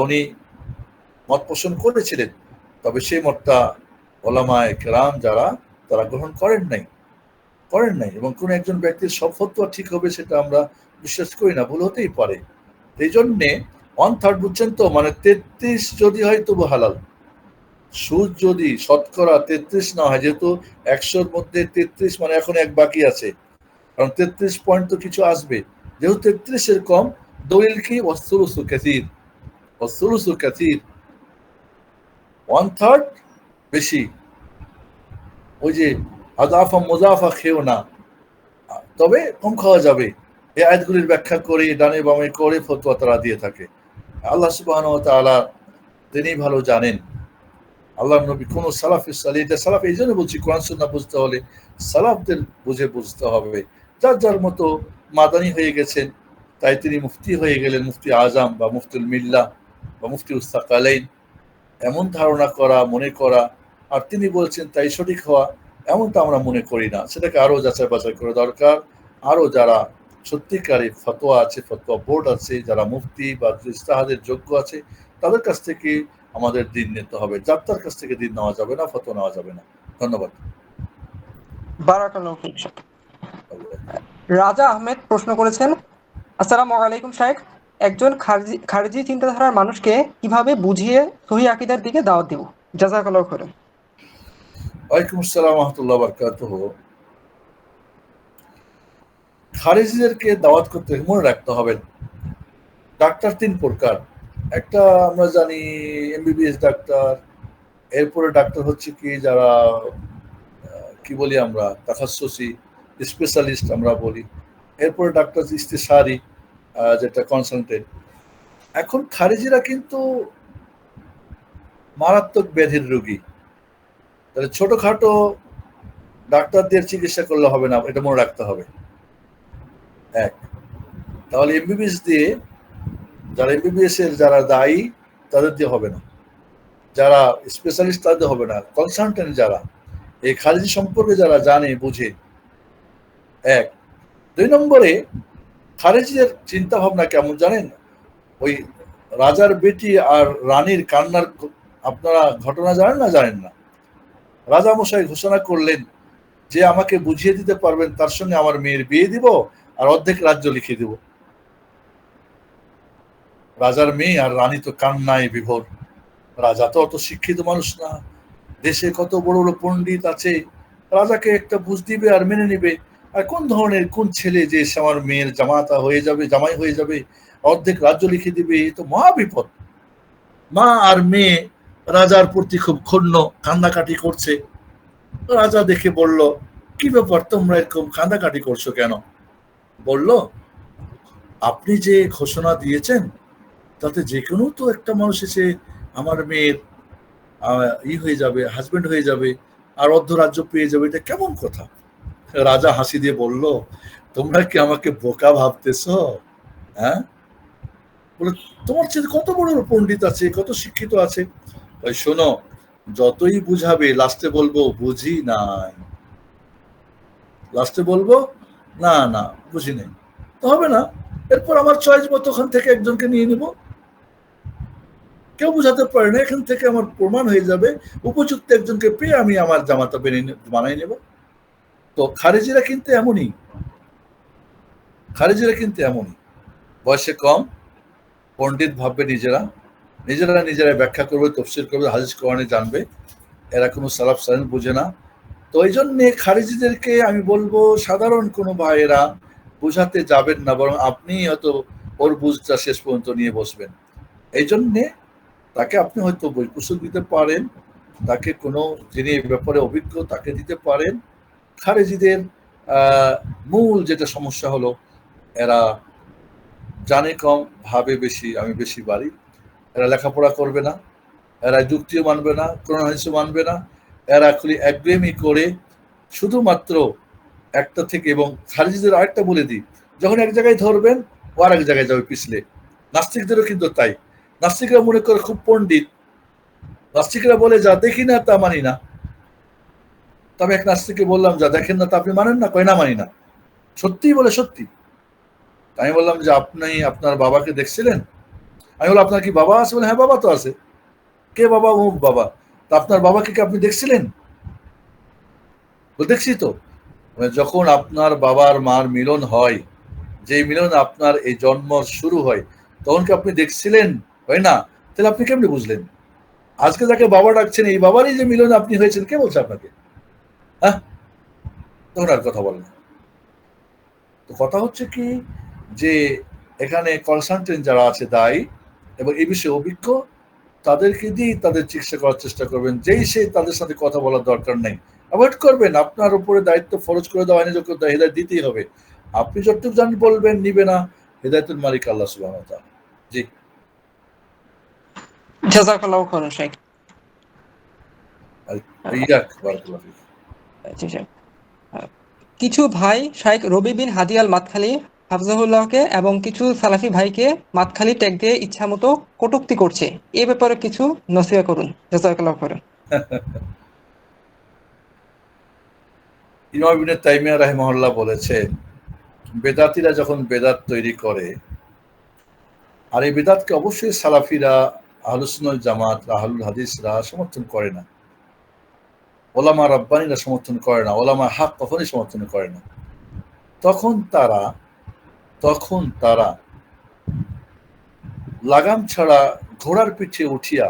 উনি মত পোষণ করেছিলেন, তবে সেই মতটা ওলামায়ে কেরাম যারা তারা গ্রহণ করেন নাই, এবং কোন একজন ব্যক্তির সব ফতোয়া ঠিক হবে সেটা আমরা বিশ্বাস করি না, ভুল হতেই পারে। এই জন্যে 1/3 বুঝছেন তো, মানে 33 যদি হয় তবু হালাল। সুদ যদি শতকরা 33 না হয়, যেহেতু 100-র মধ্যে 33 মানে এখন এক বাকি আছে, কারণ 33 পয়েন্ট তো কিছু আসবে, যেহেতু 33-এর কম, দলিল কি? ওয়াসসুলুসু কাসীর, 1/3 বেশি। ওই যে আদাফা মুজাফা খেও না, তবে কম খাওয়া যাবে। এই আয়াতগুলির ব্যাখ্যা করে ডানে বামে করে ফতোয়া তারা দিয়ে থাকে। আল্লাহ সুবহানাহু ওয়া তাআলা তিনি ভালো জানেন। আল্লাহর নবী কোন সালাফের সালে, এটা সালাফ এই জন্য বলছি, কোরআন সুন্নাহ বুঝতে হলে সালাফদের বুঝতে হবে। যার যার মতো মাদানী হয়ে গেছেন, তাই তিনি মুফতি হয়ে গেলেন, মুফতি আজম বা মুফতুল মিল্লাহ বা মুফতি উস্তাকালাইন, এমন ধারণা করা, মনে করা, আর তিনি বলছেন তাই সঠিক হওয়া, এমনটা আমরা মনে করি না। সেটাকে আরো যাচাই বাছাই করা দরকার। আরো যারা সত্যিকারী ফতোয়া আছে, ফতোয়া বোর্ড আছে, যারা মুফতি বা ইজতিহাদের যোগ্য আছে, তাদের কাছ থেকে আমাদের দিন নিতে হবে। যাত্রার কাছ থেকে দিন নেওয়া যাবে না, ফতোয়া নেওয়া যাবে না। ধন্যবাদ। বারাকাল্লাহু ফিক। রাজা আহমেদ প্রশ্ন করেছেন, আসসালামু আলাইকুম শাইখ, একজন খারিজি চিন্তাধারার মানুষকে কিভাবে বুঝিয়ে সহিহ আকীদার দিকে দাওয়াত দেব? জাযাকাল্লাহু খাইরান। ওয়ালাইকুম আসসালাম ওয়া রাহমাতুল্লাহি ওয়া বারাকাতুহু। খারিজিদেরকে দাওয়াত করতে মনে রাখতে হবে, ডাক্তার 3 প্রকার। একটা আমরা জানি এমবিবিএস ডাক্তার, এরপরে ডাক্তার হচ্ছে কি যারা কি বলি আমরা তাখাসসুসি স্পেশালিস্ট আমরা বলি, এরপরে ডাক্তার ইস্তিশারি যেটা কনসালটেন্ট। এখন খারিজিরা কিন্তু মারাত্মক ব্যাধির রোগী, তাহলে ছোটখাটো ডাক্তারদের চিকিৎসা করলে হবে না, এটা মনে রাখতে হবে। এক, তাহলে এমবিবিএস দিয়ে, যারা এমবিবিএস এর যারা দায়ী তাদের দিয়ে হবে না, যারা স্পেশালিস্ট তাদের হবে না, কনসালটেন্ট যারা এই খারিজি সম্পর্কে যারা জানে বুঝে। এক, 2 নম্বরে খারিজিদের চিন্তা ভাবনা কেমন জানেন? ওই রাজার বেটি আর রানীর কান্নার আপনারা ঘটনা জানেন না? রাজা মশাই ঘোষণা করলেন যে আমাকে বুঝিয়ে দিতে পারবেন তার সঙ্গে আমার মেয়ের বিয়ে দিব আর অর্ধেক রাজ্য লিখে দিব। রাজার মেয়ে আর রানী তো কান্নায় বিভোর। রাজা তো অত শিক্ষিত মানুষ না, দেশে কত বড় বড় পণ্ডিত আছে, রাজাকে একটা বুঝ দিবে আর মেনে নিবে। আর কোন ধরনের কোন ছেলে যে সে আমার মেয়ের জামাতা হয়ে যাবে, জামাই হয়ে যাবে, অর্ধেক রাজ্য লিখে দিবে, এ তো মহা বিপদ। মা আর মেয়ে রাজার প্রতি খুব ক্ষুণ্ণ, কান্নাকাটি করছে। রাজা দেখে বলল, কি ব্যাপার, তোমরা এরকম কান্নাকাটি করছো কেন? বলল, আপনি যে ঘোষণা দিয়েছেন তাতে যে কোনো তো একটা মানুষ এসে আমার মেয়ের হয়ে যাবে, হাজবেন্ড হয়ে যাবে, আর অর্ধ রাজ্য পেয়ে যাবে, এটা কেমন কথা? রাজা হাসি দিয়ে বলল, তোমরা কি আমাকে বোকা ভাবতেছ? হ্যাঁ, বলে তোমার চেয়ে কত বড় পণ্ডিত আছে, কত শিক্ষিত আছে। ওই শোনো, যতই বুঝাবে লাস্টে বলবো বুঝি নাই, লাস্টে বলবো না না বুঝি নাই, তো হবে না। এরপর আমার চয়েস মতো ওখান থেকে একজনকে নিয়ে নিব। কেউ বুঝাতে পারে না, এখান থেকে আমার প্রমাণ হয়ে যাবে, উপযুক্ত একজনকে পেয়ে আমি আমার জামাতা বানাই নেব। তো খারেজিরা কিন্তু এমনই, খারেজিরা কিন্তু এমনই, বয়সে কম, পণ্ডিত ভাববে নিজেরা, নিজেরা ব্যাখ্যা করবে, তফসির করবে, হাদিস কোরআনে জানবে, এরা কোনো সালাফ সালাম বুঝে না। তো এই জন্যে খারিজিদেরকে আমি বলবো, সাধারণ কোনো ভাইয়েরা বুঝাতে যাবেন না, বরং আপনি হয়তো ওর বুঝটা শেষ পর্যন্ত নিয়ে বসবেন। এই জন্যে তাকে আপনি হয়তো বই কুশল দিতে পারেন, তাকে কোনো যিনি এই ব্যাপারে অভিজ্ঞ তাকে দিতে পারেন। খারেজিদের মূল যেটা সমস্যা হলো, এরা জানে কম, ভাবে বেশি, আমি বেশি বাড়ি। এরা লেখাপড়া করবে না, এরা যুক্তিও মানবে না, কোরআন হাদিসও মানবে না, এরা খালি একগুয়েমি করে শুধুমাত্র একটা থেকে। এবং খারিজিদের আরেকটা বলে দিই, যখন এক জায়গায় ধরবেন ও আর এক জায়গায় যাবে পিছলে। নাস্তিকদেরও কিন্তু তাই, নাস্তিকরা মনে করে খুব পণ্ডিত, নাস্তিকরা বলে যা দেখি না তা মানি না। তবে এক নাস্তিককে বললাম, যা দেখেন না তা আপনি মানেন না? কয় না, মানি না। সত্যিই বলে সত্যি। আমি বললাম যে আপনি আপনার বাবাকে দেখছিলেন? আমি বললাম, আপনার কি বাবা আছে? বলে, হ্যাঁ বাবা তো আছে। কে বাবা? ও বাবা। তা আপনার বাবাকে কি আপনি দেখছিলেন? দেখছি তো। যখন আপনার বাবার মার মিলন হয়, যে মিলন আপনার এই জন্ম শুরু হয়, তখন কি আপনি দেখছিলেন? হয় না। তাহলে আপনি কেমনি বুঝলেন? আজকে যাকে বাবা ডাকছেন, এই বাবারই যে মিলন আপনি হয়েছেন, কে বলছে আপনাকে? হ্যাঁ, তখন আর কথা বলেন। তো কথা হচ্ছে কি, যে এখানে কনসালটেন্ট যারা আছে দায়ী এবং এই বিষয়ে অভিজ্ঞ, তাদেরকে দিয়ে তাদের চিকিৎসা করার চেষ্টা করবেন। যেই সে তাদের সাথে কথা বলার দরকার নেই, অ্যাভয়েড করবেন। আপনার উপরে দায়িত্ব ফরজ করে দেওয়া হয়নি, যখন হেদায়েত দিতেই হবে। আপনি যতটুকু জানেন বলবেন, নিবে না, হেদায়েতের মালিক আল্লাহ সুবহানাহু ওয়া তাআলা। জি, জাযাকাল্লাহু খাইরান শেখ। ইয়াক বারাকাল্লাহু ফিক। জি শেখ। কিছু ভাই শাইখ রবি বিন হাদি আল মাদখালি হাফিজাহুল্লাহকে এবং কিছু সালাফি ভাইকে মাদখালি ট্যাগ দিয়ে ইচ্ছামতো কটূক্তি করছে, এ ব্যাপারে কিছু নসিহত করুন। জাযাকাল্লাহু খাইরান। ইমাম ইবনে তাইমিয়া রাহিমাহুল্লাহ বলেছেন, বেদাতীরা যখন বেদাত তৈরি করে, আর এই বেদাতকে অবশ্যই সালাফিরা, আহলুস সুন্নাহ জামাত, আহলুল হাদিসরা সমর্থন করে না, ওলামা রাব্বানীরা সমর্থন করে না, ওলামা হক কখনোই সমর্থন করে না। তখন তারা লাগাম ছাড়া ঘোড়ার পিঠে উঠিয়া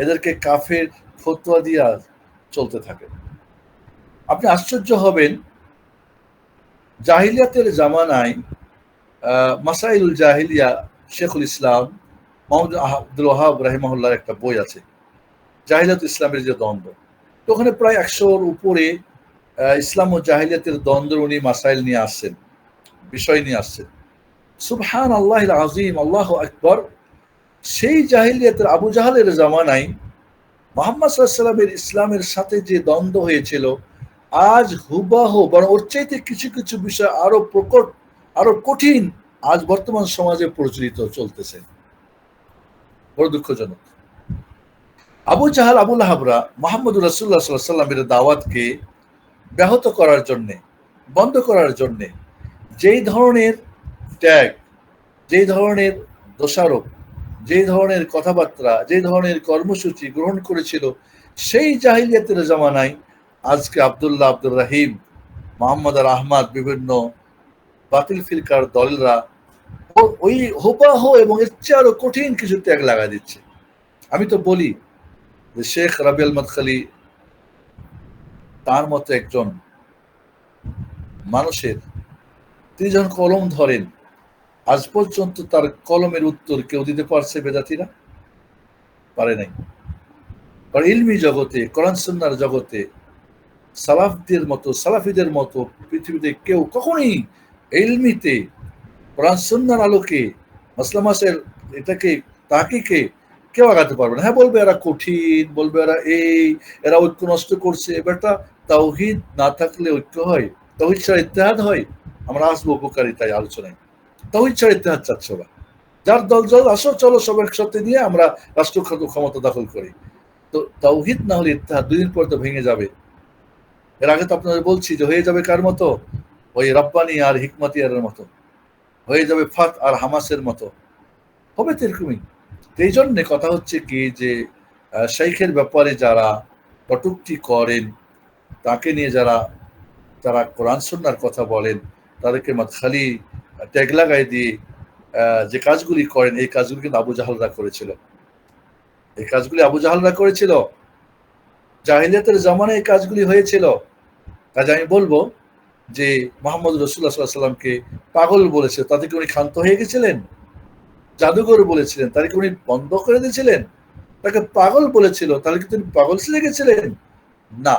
এদেরকে কাফের ফতোয়া দিয়া চলতে থাকে। আপনি আশ্চর্য হবেন, জাহিলিয়াতের জামানায় মাসাইলুল জাহিলিয়া, শেখুল ইসলাম মোহাম্মদ আব্দুল ওয়াহাব রাহিমাহুল্লাহর একটা বই আছে, জাহিলিয়াত ইসলামের যে দ্বন্দ্ব। তো ওখানে প্রায় 100-র উপরে ইসলাম ও জাহিলিয়াতের দ্বন্দ্ব উনি মাসাইল নিয়ে আসছেন, বিষয় নিয়ে আসছেন। সুবহান আল্লাহিল আযীম, আল্লাহু আকবার। সেই জাহিলিয়াতের আবু জাহালের জামানায় মুহাম্মদ সাল্লাল্লাহু আলাইহি ওয়াসাল্লামের ইসলামের সাথে যে দ্বন্দ্ব হয়েছিল, আজ হুবাহু, বরং ওর চাইতে কিছু কিছু বিষয় আরো প্রকট, আরো কঠিন আজ বর্তমান সমাজে প্রচলিত চলতেছে। বড় দুঃখজনক। আবু জাহাল, আবু লাহাবরা মুহাম্মদুর রাসূলুল্লাহ সাল্লাল্লাহু আলাইহি ওয়াসাল্লামের দাওয়াতকে ব্যাহত করার জন্য, বন্ধ করার জন্য যেই ধরনের ট্যাগ, যেই ধরনের দোষারোপ, যেই ধরনের কথাবার্তা, যেই ধরনের কর্মসূচি গ্রহণ করেছিল, সেই জাহিলিয়াতের জামানায় আজকে আব্দুল্লাহ, আব্দুর রাহিম, মোহাম্মদ আর আহমদ, বিভিন্ন বাতিল ফিরকার দলরা ওই হুবাহ এবং এর চেয়ে আরো কঠিন কিছু ত্যাগ লাগা দিচ্ছে। আমি তো বলি যে শেখ রাবি আল মাদখালি তার মতো একজন মানুষের, তিনি যখন কলম ধরেন, আজ পর্যন্ত তার কলমের উত্তর কেউ দিতে পারছে? বেদাতিরা পারে নাই। কারণ ইলমি জগতে, কোরআন সুন্নাহর জগতে সালাফিদের মতো পৃথিবীতে কেউ কখনোই ইলমিতে কোরআন সুন্নাহর আলোকে মাসলা মাসাইল এটাকে তাহকিকে কেউ আগাতে পারবে না। হ্যাঁ, বলবে এরা কঠিন, বলবে এরা ঐক্য নষ্ট করছে। বেটা, তাওহীদ না থাকলে ঐক্য হয়? তাওহীদ ছাড়া ইত্তেহাদ হয়? আমরা আসবো উপকারিতায় আলোচনায়। তাওহীদ ছাড়া ইত্তেহাদ চাচ্ছ না, যার দল আসো, চলো সব একসাথে নিয়ে আমরা রাষ্ট্র ক্ষমতা দখল করি। তো তাওহীদ না হলে ইত্তেহাদ 2 দিন পর তো ভেঙে যাবে। এর আগে তো আপনাদের বলছি যে হয়ে যাবে কার মতো? ওই রব্বানি আর হিকমাতিয়ারের মতো, হয়ে যাবে ফাত আর হামাসের মতো, হবে তো এরকমই। এই জন্যে কথা হচ্ছে কি যে শাইখের ব্যাপারে যারা কটূক্তি করেন, তাকে নিয়ে যারা কোরআন সুন্নাহর কথা বলেন, তাদেরকে খালি ট্যাগ লাগাই দিয়ে যে কাজগুলি করেন, এই কাজগুলি কিন্তু আবু জাহলরা করেছিল। এই কাজগুলি আবু জাহলরা করেছিল, জাহিলিয়াতের জামানায় এই কাজগুলি হয়েছিল। কাজে আমি বলবো যে মুহাম্মদ রাসূলুল্লাহ সাল্লাল্লাহু আলাইহি ওয়াসাল্লামকে পাগল বলেছে, তাতে কি উনি ক্ষান্ত হয়ে গেছিলেন? জাদুঘর বলেছিলেন, তাহলে কি উনি বন্ধ করে দিয়েছিলেন? তাকে পাগল বলেছিল, তাহলে কি তিনি পাগল ছেড়ে গেছিলেন? না,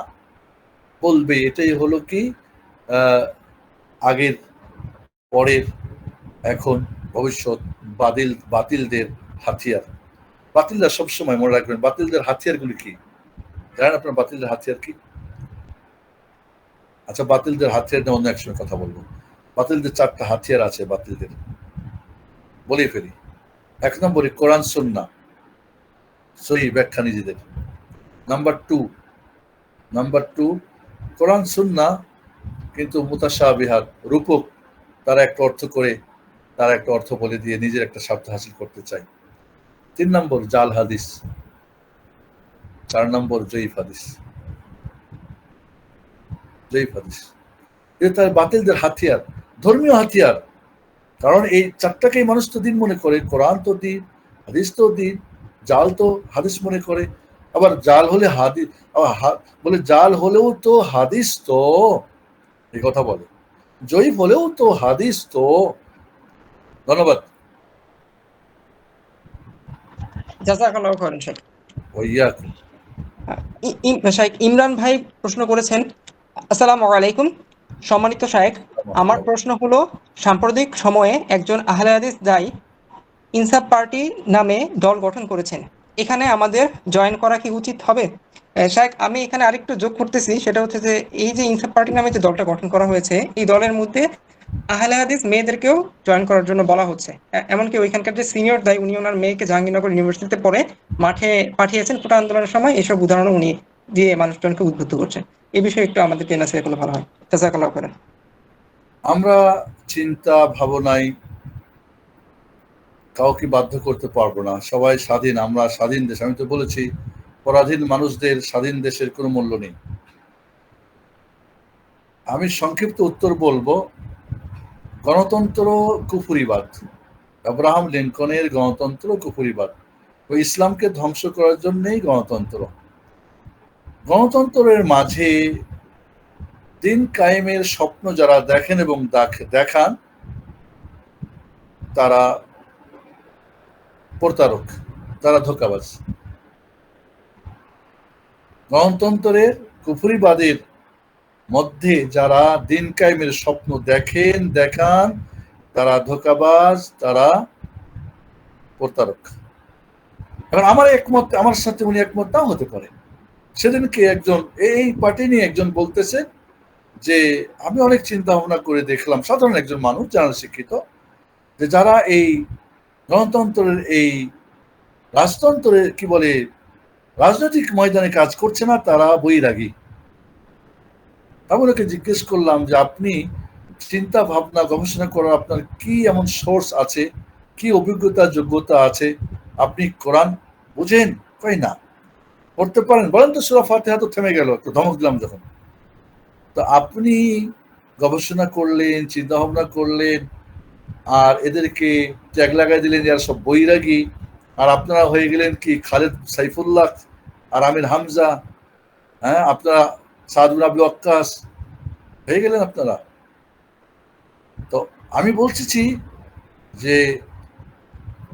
বলবে এটাই হলো কি আগের, পরের, এখন, ভবিষ্যৎ বাতিলদের হাতিয়ার। বাতিলরা সবসময় মনে রাখবেন, বাতিলদের হাতিয়ারগুলি কি জানেন আপনার? বাতিলদের হাতিয়ার কি? আচ্ছা, বাতিলদের হাতিয়ার নিয়ে অন্য একসময় কথা বলবো। বাতিলদের 4টা হাতিয়ার আছে বাতিলদের, বলে ফেলি। 1 নম্বরে কোরআন সুন্নাহ, সহিহ ব্যাখ্যা নিজেদের। নাম্বার 2 কোরআন সুন্নাহ কিন্তু মুতাশাবিহাত, রূপক, তারা একটা অর্থ করে, তারা একটা অর্থ বলে দিয়ে নিজের একটা স্বার্থ হাসিল করতে চায়। 3 নম্বর জাল হাদিস। 4 নম্বর জয়ীফ হাদিস। এটা তার বাতিলদের হাতিয়ার, ধর্মীয় হাতিয়ার। কারণ এই 4টাকেই মানুষ তো দিন মনে করে। কোরআন তো দিন, হাদিস তো দিন, জাল তো হাদিস মনে করে। আবার জাল হলে হাদিস, বলে জাল হলেও তো হাদিস তো, এই কথা বলে। জয়ীফ হলেও তো হাদিস তো। ধন্যবাদ। জাযাকাল্লাহু খাইরান শেখ। ওয়াইয়াকুম। শাইখ ইমরান ভাই প্রশ্ন করেছেন, আসসালামু আলাইকুম সম্মানিত শাইখ, আমার প্রশ্ন হলো, সাম্প্রতিক সময়ে একজন আহলে হাদিস দায়ী ইনসাফ পার্টি নামে দল গঠন করেছেন, এখানে আমাদের জয়েন করা কি উচিত হবে? শাইখ, আমি এখানে আরেকটু যোগ করতেছি, সেটা হচ্ছে যে এই যে ইনসাফ পার্টি নামে যে দলটা গঠন করা হয়েছে, এই দলের মধ্যে আহলে হাদিস মেয়েদেরকেও জয়েন করার জন্য বলা হচ্ছে। এমনকি ওইখানকার যে সিনিয়র দায়ী, উনি ওনার মেয়েকে জাহাঙ্গীরনগর ইউনিভার্সিটিতে পড়ে মাঠে পাঠিয়েছেন কোটা আন্দোলনের সময়। এসব উদাহরণ উনি দিয়ে মানুষজনকে উদ্বুদ্ধ করছেন। এই বিষয়ে একটু আমাদেরকে নাসিহত করলে ভালো হয়। জাযাকাল্লাহু খাইরান। আমরা চিন্তা ভাবনায় কাউকে বাধ্য করতে পারবো না, সবাই স্বাধীন, আমরা স্বাধীন দেশ। আমি তো বলেছি, পরাধীন মানুষদের স্বাধীন দেশের কোনো মূল্য নেই। আমি সংক্ষিপ্ত উত্তর বলবো, গণতন্ত্র কুফরিবাদ। আব্রাহাম লিঙ্কনের গণতন্ত্র কুফরিবাদ। ওই ইসলামকে ধ্বংস করার জন্যই গণতন্ত্র। গণতন্ত্রের মাঝে দিন কায়েমের স্বপ্ন যারা দেখেন এবং দেখান, তারা প্রতারক, তারা ধোঁকাবাজ। গণতন্ত্রের কুফরিবাদের মধ্যে যারা দিন কায়েমের স্বপ্ন দেখান, তারা ধোঁকাবাজ, তারা প্রতারক। এখন আমার সাথে উনি একমত নাও হতে পারে। সেদিনকে একজন এই পার্টি নিয়ে একজন বলতেছে যে আমি অনেক চিন্তা ভাবনা করে দেখলাম, সাধারণ একজন মানুষ, যারা শিক্ষিত, যে যারা এই গণতন্ত্রের এই রাজতন্ত্রের কি বলে রাজনৈতিক ময়দানে কাজ করছে না, তারা বৈরাগী। আমি ওনাকে জিজ্ঞেস করলাম যে আপনি চিন্তা ভাবনা গবেষণা করার আপনার কি এমন সোর্স আছে, কি অভিজ্ঞতা যোগ্যতা আছে, আপনি কোরআন বুঝেন? কই না। পড়তে পারেন? বলেন তো সূরা ফাতিহা। তো থেমে গেল, একটু ধমক দিলাম যখন। তো আপনি গবেষণা করলেন, চিন্তা ভাবনা করলেন, আর এদেরকে ট্যাগ লাগাই দিলেন যারা সব বৈরাগী, আর আপনারা হয়ে গেলেন কি খালেদ সাইফুল্লাহ আর আমির হামজা। হ্যাঁ, আপনারা সাদ বিন আবি ওয়াক্কাস হয়ে গেলেন আপনারা। তো আমি বলছি যে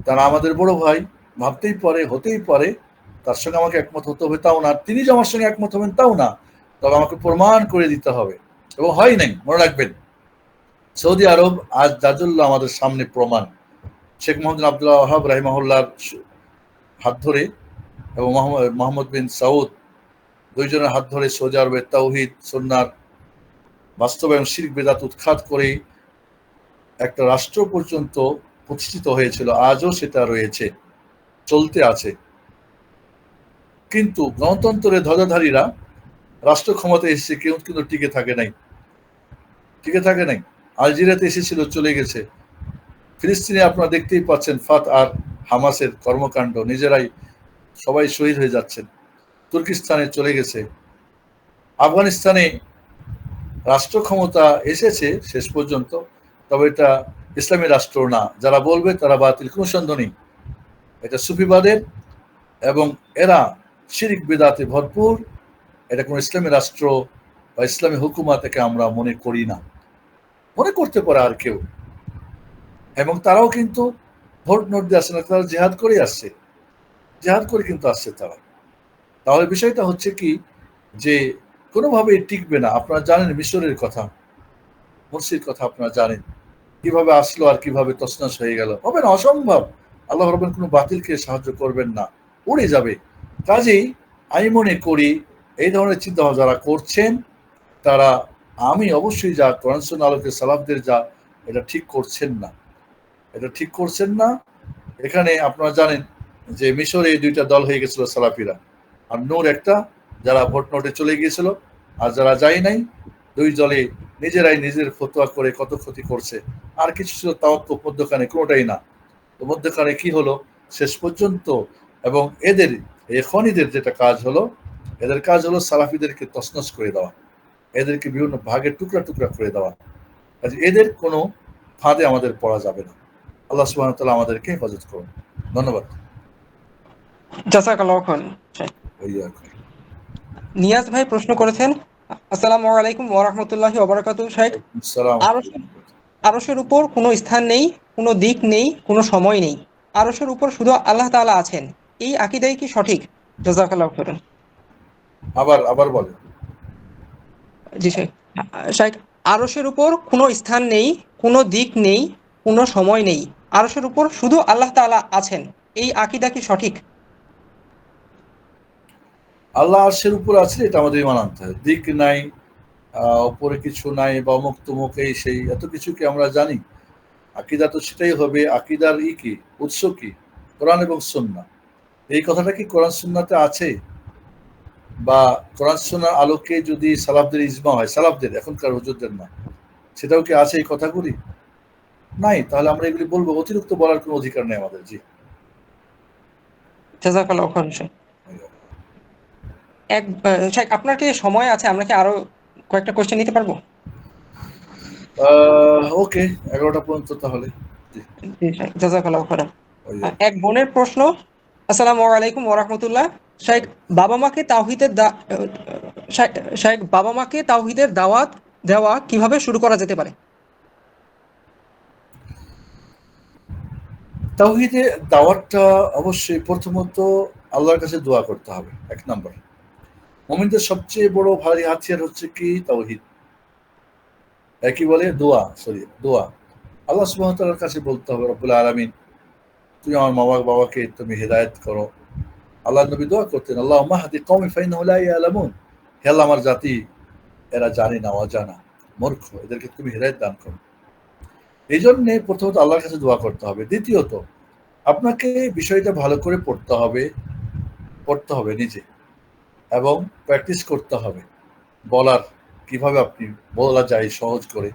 তারা আমাদের বড় ভাই, ভাবতেই পারে, হতেই পারে তার সঙ্গে আমাকে একমত হতে হবে তাও না, তিনি যে আমার সঙ্গে একমত হবেন তাও না, তবে আমাকে প্রমাণ করে দিতে হবে। এবং হয় নাই, মনে রাখবেন, সৌদি আরব আজ জাজুল্লাহ আমাদের সামনে প্রমাণ। শেখ মোহাম্মদ আব্দুল্লাহ ওয়াহাব রাহিমাহুল্লাহর হাত ধরে এবং মোহাম্মদ বিন সাউদ, দুইজনের হাত ধরে সৌদি আরবের তাওহীদ সুন্নাহর বাস্তবায়ন, শিরক বিদআত উৎখাত করে একটা রাষ্ট্র পর্যন্ত প্রতিষ্ঠিত হয়েছিল, আজও সেটা রয়েছে, চলতে আছে। কিন্তু গণতন্ত্রের ধ্বজাধারীরা রাষ্ট্র ক্ষমতায় এসেছে, কেউ কিন্তু টিকে থাকে নাই। আলজেরিয়াতে এসেছিল, চলে গেছে। ফিলিস্তিনে আপনারা দেখতেই পাচ্ছেন ফাত আর হামাসের কর্মকাণ্ড, নিজেরাই সবাই শহীদ হয়ে যাচ্ছেন। তুর্কিস্তানে চলে গেছে। আফগানিস্তানে রাষ্ট্র ক্ষমতা এসেছে শেষ পর্যন্ত, তবে এটা ইসলামী রাষ্ট্র না। যারা বলবে তারা বাতিল, কোনো সন্দেহ নেই। এটা সুফিবাদের এবং এরা শিরিক বিদআতে ভরপুর। এটা কোনো ইসলামী রাষ্ট্র বা ইসলামী হুকুমা থেকে আমরা মনে করি না, মনে করতে পারে আর কেউ। এবং তারাও কিন্তু ভোট নোট দিয়ে আসছে না, তারা জেহাদ করে আসছে, জেহাদ করে কিন্তু আসছে তারা। তাহলে বিষয়টা হচ্ছে কি, যে কোনোভাবেই টিকবে না। আপনারা জানেন মিশরের কথা, মুরসির কথা আপনারা জানেন, কিভাবে আসলো আর কিভাবে তছনছ হয়ে গেল। হবে না, অসম্ভব। আল্লাহ রাব্বুল কোনো বাতিলকে সাহায্য করবেন না, উড়ে যাবে। কাজেই আমি মনে করি এই ধরনের চিন্তা ভাবনা যারা করছেন তারা, আমি অবশ্যই যা কোরআন সুন্নাহ আলোকে সালাফদের যা, এটা ঠিক করছেন না, এটা ঠিক করছেন না। এখানে আপনারা জানেন যে মিশরে দুইটা দল হয়ে গেছিল, সালাফিরা আর নূর একটা, যারা ভোট নোটে চলে গিয়েছিল, আর যারা যায় নাই, দুই দলে নিজেরাই নিজের ফতোয়া করে কত ক্ষতি করছে। আর কিছু ছিল তাওয়াক্কুফ, মধ্যখানে কোনোটাই না। তো মধ্যখানে কি হলো শেষ পর্যন্ত? এবং এদের এখনইদের যেটা কাজ হলো, এদের কাজ হলো সালাফিদেরকে তছনছ করে দেওয়া, এদেরকে বিভিন্ন ভাগে টুকরা টুকরা করে দেওয়া। কাজে এদের কোনো ফাঁদে আমাদের পড়া যাবে না। আল্লাহ সুবহানাহু ওয়া তাআলা আমাদেরকে হেফাজত করুন। ধন্যবাদ। জাযাকাল্লাহু খাইরান। ওয়াইয়াকুম। নিয়াজ ভাই প্রশ্ন করেছেন, আসসালামু আলাইকুম ওয়া রাহমাতুল্লাহি ওয়া বারাকাতুহু। শেখ, আসসালাম। আরশের উপর কোনো স্থান নেই, কোনো দিক নেই, কোনো সময় নেই, আরশের উপর শুধু আল্লাহ তাআলা আছেন, এই আকীদাই কি সঠিক? জাযাকাল্লাহু খাইরান। আবার বলেন। জি শেখ। শেখ, আরশের উপর কোনো স্থান নেই, কোনো দিক নেই, কোনো সময় নেই, আরশের উপর শুধু আল্লাহ তাআলা আছেন, এই আকীদা কি সঠিক? আল্লাহ আরশের উপর আছে, এটা আমাদের ঈমান আনতে হয়। দিক নাই, উপরে কিছু নাই, বা অমুক তমুক এই সেই এত কিছু কি আমরা জানি? আকীদা তো সেটাই হবে। আকীদার কি উৎস কি? কোরআন এবং সুন্নাহ। এই কথাটা কি কোরআন সুন্নাহতে আছে? বা কোরআন সুন্নাহর আলোকে যদি সালাফদের ইজমা হয়, সালাফদের, এখনকার হুজুরদের না, সেটাও কি আছে এই কথাগুলি? নাই। তাহলে আমরা এগুলি বলবো, অতিরিক্ত বলার কোনো অধিকার নেই আমাদের। জি, জাযাকাল্লাহু খাইরান শেখ। শেখ, আপনার কি সময় আছে? আমরা কি আরো কয়েকটা কোশ্চেন নিতে পারবো? ওকে, 11টা পর্যন্ত তাহলে। জি, জি শেখ, জাযাকাল্লাহু খাইরান। ওইয়াকুম। এক বোনের প্রশ্ন, আসসালামু আলাইকুম ওয়া রাহমাতুল্লাহ। শেখ, বাবা মাকে তাওহীদের শেখ, বাবা মাকে তাওহীদের দাওয়াত দেওয়া কিভাবে শুরু করা যেতে পারে? তাওহীদের দাওয়াতটা অবশ্যই প্রথমত আল্লাহর কাছে দোয়া করতে হবে, 1 নাম্বার। মুমিনদের সবচেয়ে বড় ভারী হাতিয়ার হচ্ছে কি? তাওহীদ। একই বলে দোয়া। আল্লাহ সুবহানাহু ওয়া তাআলার কাছে বলতে হবে, রব্বুল আলামিন, তুমি আমার বাবাকে তুমি হেদায়েত করো। আল্লাহ নবী দোয়া করতেন, আল্লাহুম্মা হাদি কওমি ফাইন্নাহুম লা ইয়ালামুন। হে আল্লাহ, আমার জাতি এরা জানে না, অজানা, মূর্খ, এদেরকে তুমি হেদায়েত দান করো। এই জন্য প্রথমত আল্লাহর কাছে দোয়া করতে হবে। দ্বিতীয়ত আপনাকে বিষয়টা ভালো করে পড়তে হবে নিজে, এবং প্র্যাকটিস করতে হবে বলার, কিভাবে আপনি বলা যায় সহজ করে।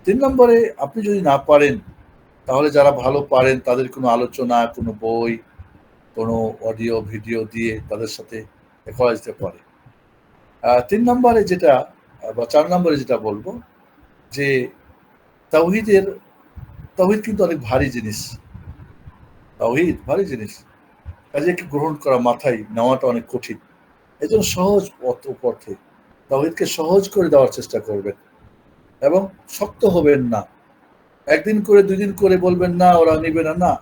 3 নম্বরে আপনি যদি না পারেন, তাহলে যারা ভালো পারেন তাদের কোনো আলোচনা, কোনো বই, কোনো অডিও ভিডিও দিয়ে তাদের সাথে করা যেতে পারে। 3 নম্বরে যেটা বা 4 নম্বরে যেটা বলবো, যে তাওহীদ কিন্তু অনেক ভারী জিনিস। তাওহীদ ভারী জিনিস, কাজে একে গ্রহণ করা, মাথায় নেওয়াটা অনেক কঠিন। এই জন্য সহজ পথে তাওহীদকে সহজ করে দেওয়ার চেষ্টা করবেন এবং শক্ত হবেন না। একদিন করে 2 দিন করে বলবেন না, ওরা নিবে না, না,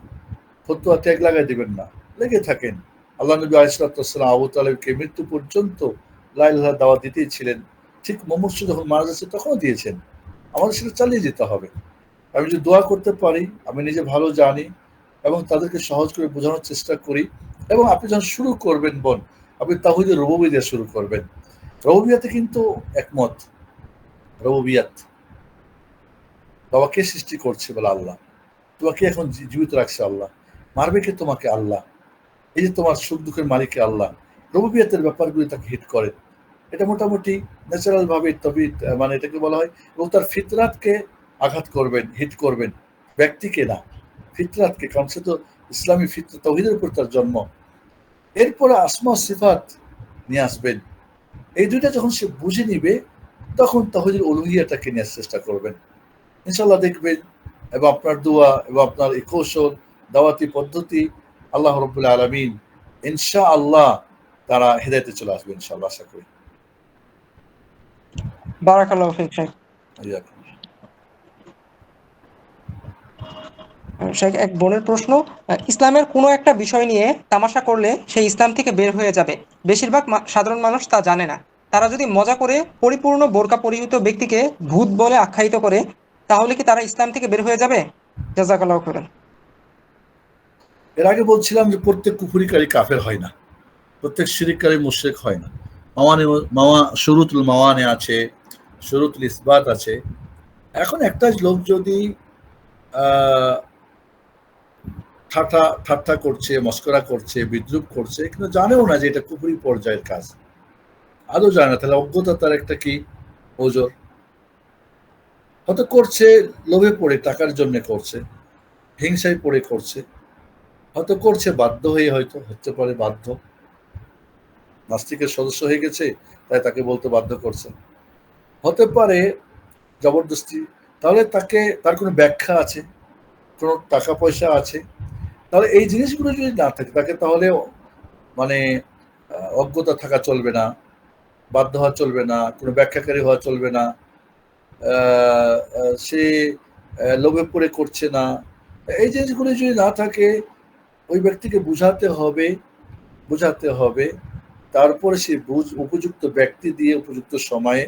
ফতোয়া ট্যাগ লাগাই দিবেন না, লেগে থাকেন। আল্লাহ নবী আলাইহিস সালাতু ওয়াসসালাম আবু তালেবকে মৃত্যু পর্যন্ত লা ইলাহা ইল্লাল্লাহ দাওয়াত দিতেই ছিলেন। ঠিক মুমূর্ষু যখন মারা যাচ্ছে তখনও দিয়েছেন। আমাদের সেটা চালিয়ে যেতে হবে। আমি যদি দোয়া করতে পারি, আমি নিজে ভালো জানি এবং তাদেরকে সহজ করে বোঝানোর চেষ্টা করি। এবং আপনি যখন শুরু করবেন বোন, আপনি তাওহীদের রুবুবিয়্যাহ দিয়ে শুরু করবেন। রুবুবিয়্যাতে কিন্তু একমত। রুবুবিয়্যাত, বাবা কে সৃষ্টি করছে? বলে আল্লাহ। তোমাকে এখন জীবিত রাখছে আল্লাহ। মারবে কে তোমাকে? আল্লাহ। এই যে তোমার সুখ দুঃখের মালিক আল্লাহ। রুবুবিয়্যাতের ব্যাপারগুলি তাকে হিট করে। এটা মোটামুটি ন্যাচারাল ভাবে তৌহিদ, মানে এটাকে বলা হয়। এবং তার ফিতরাতকে আঘাত করবেন, হিট করবেন, ব্যক্তিকে না, ফিতরাতকে। কারণ সে তো ইসলামী ফিতরাত, তাওহীদের উপর তার জন্ম। এরপরে আসমা সিফাত নিয়ে আসবেন। এই দুইটা যখন সে বুঝে নিবে, তখন তাওহীদের উলুহিয়াটাকে নিয়ে আসার চেষ্টা করবেন। ইনশাআল্লাহ দেখবেন, এবং আপনার দোয়া এবং আপনার এই কৌশল, দাওয়াতি পদ্ধতি, আল্লাহ রাব্বুল আলামিন ইনশাআল্লাহ তারা হেদায়েতে চলে আসবে ইনশাআল্লাহ, আশা করি। বারাকাল্লাহু ফিক শেখ। ইয়াকুম। শেখ, এক বোনের প্রশ্ন, ইসলামের কোনো একটা বিষয় নিয়ে তামাশা করলে সেই ইসলাম থেকে বের হয়ে যাবে, বেশিরভাগ সাধারণ মানুষ তা জানে না। তারা যদি মজা করে পরিপূর্ণ বোরকা পরিহিত ব্যক্তিকে ভূত বলে আখ্যায়িত করে, তাহলে কি তারা ইসলাম থেকে বের হয়ে যাবে? জাযাকাল্লাহু খাইরান। এর আগে বলছিলাম যে প্রত্যেক কুফরিকারী কাফের হয় না, প্রত্যেক শিরিককারী মুশরিক হয় না। শুরুতুল মাওয়ানে আছে, শুরুতুল ইসবাত আছে। এখন একটা লোক যদি ঠাট্টা করছে, মস্করা করছে, বিদ্রুপ করছে, কিন্তু জানেও না যে এটা কুফরি পর্যায়ের কাজ, আদৌ জানে না, তাহলে অজ্ঞতা তার একটা কি ওজোর। হয়তো করছে লোভে পড়ে, টাকার জন্য করছে, হিংসায় পড়ে করছে, হয়তো করছে বাধ্য হয়ে, হয়তো হতে পারে বাধ্য, নাস্তিকের সদস্য হয়ে গেছে তাই তাকে বলতে বাধ্য করছে, হতে পারে জবরদস্তি। তাহলে তার কোনো ব্যাখ্যা আছে, কোনো টাকা পয়সা আছে। তাহলে এই জিনিসগুলো যদি না থাকে, তাকে তাহলে মানে অজ্ঞতা থাকা চলবে না, বাধ্য হওয়া চলবে না, কোনো ব্যাখ্যাকারী হওয়া চলবে না, সে লোভে পড়ে করছে না। এই জিনিসগুলো যদি না থাকে, ওই ব্যক্তিকে বুঝাতে হবে। তারপরে সে উপযুক্ত ব্যক্তি দিয়ে উপযুক্ত সময়ে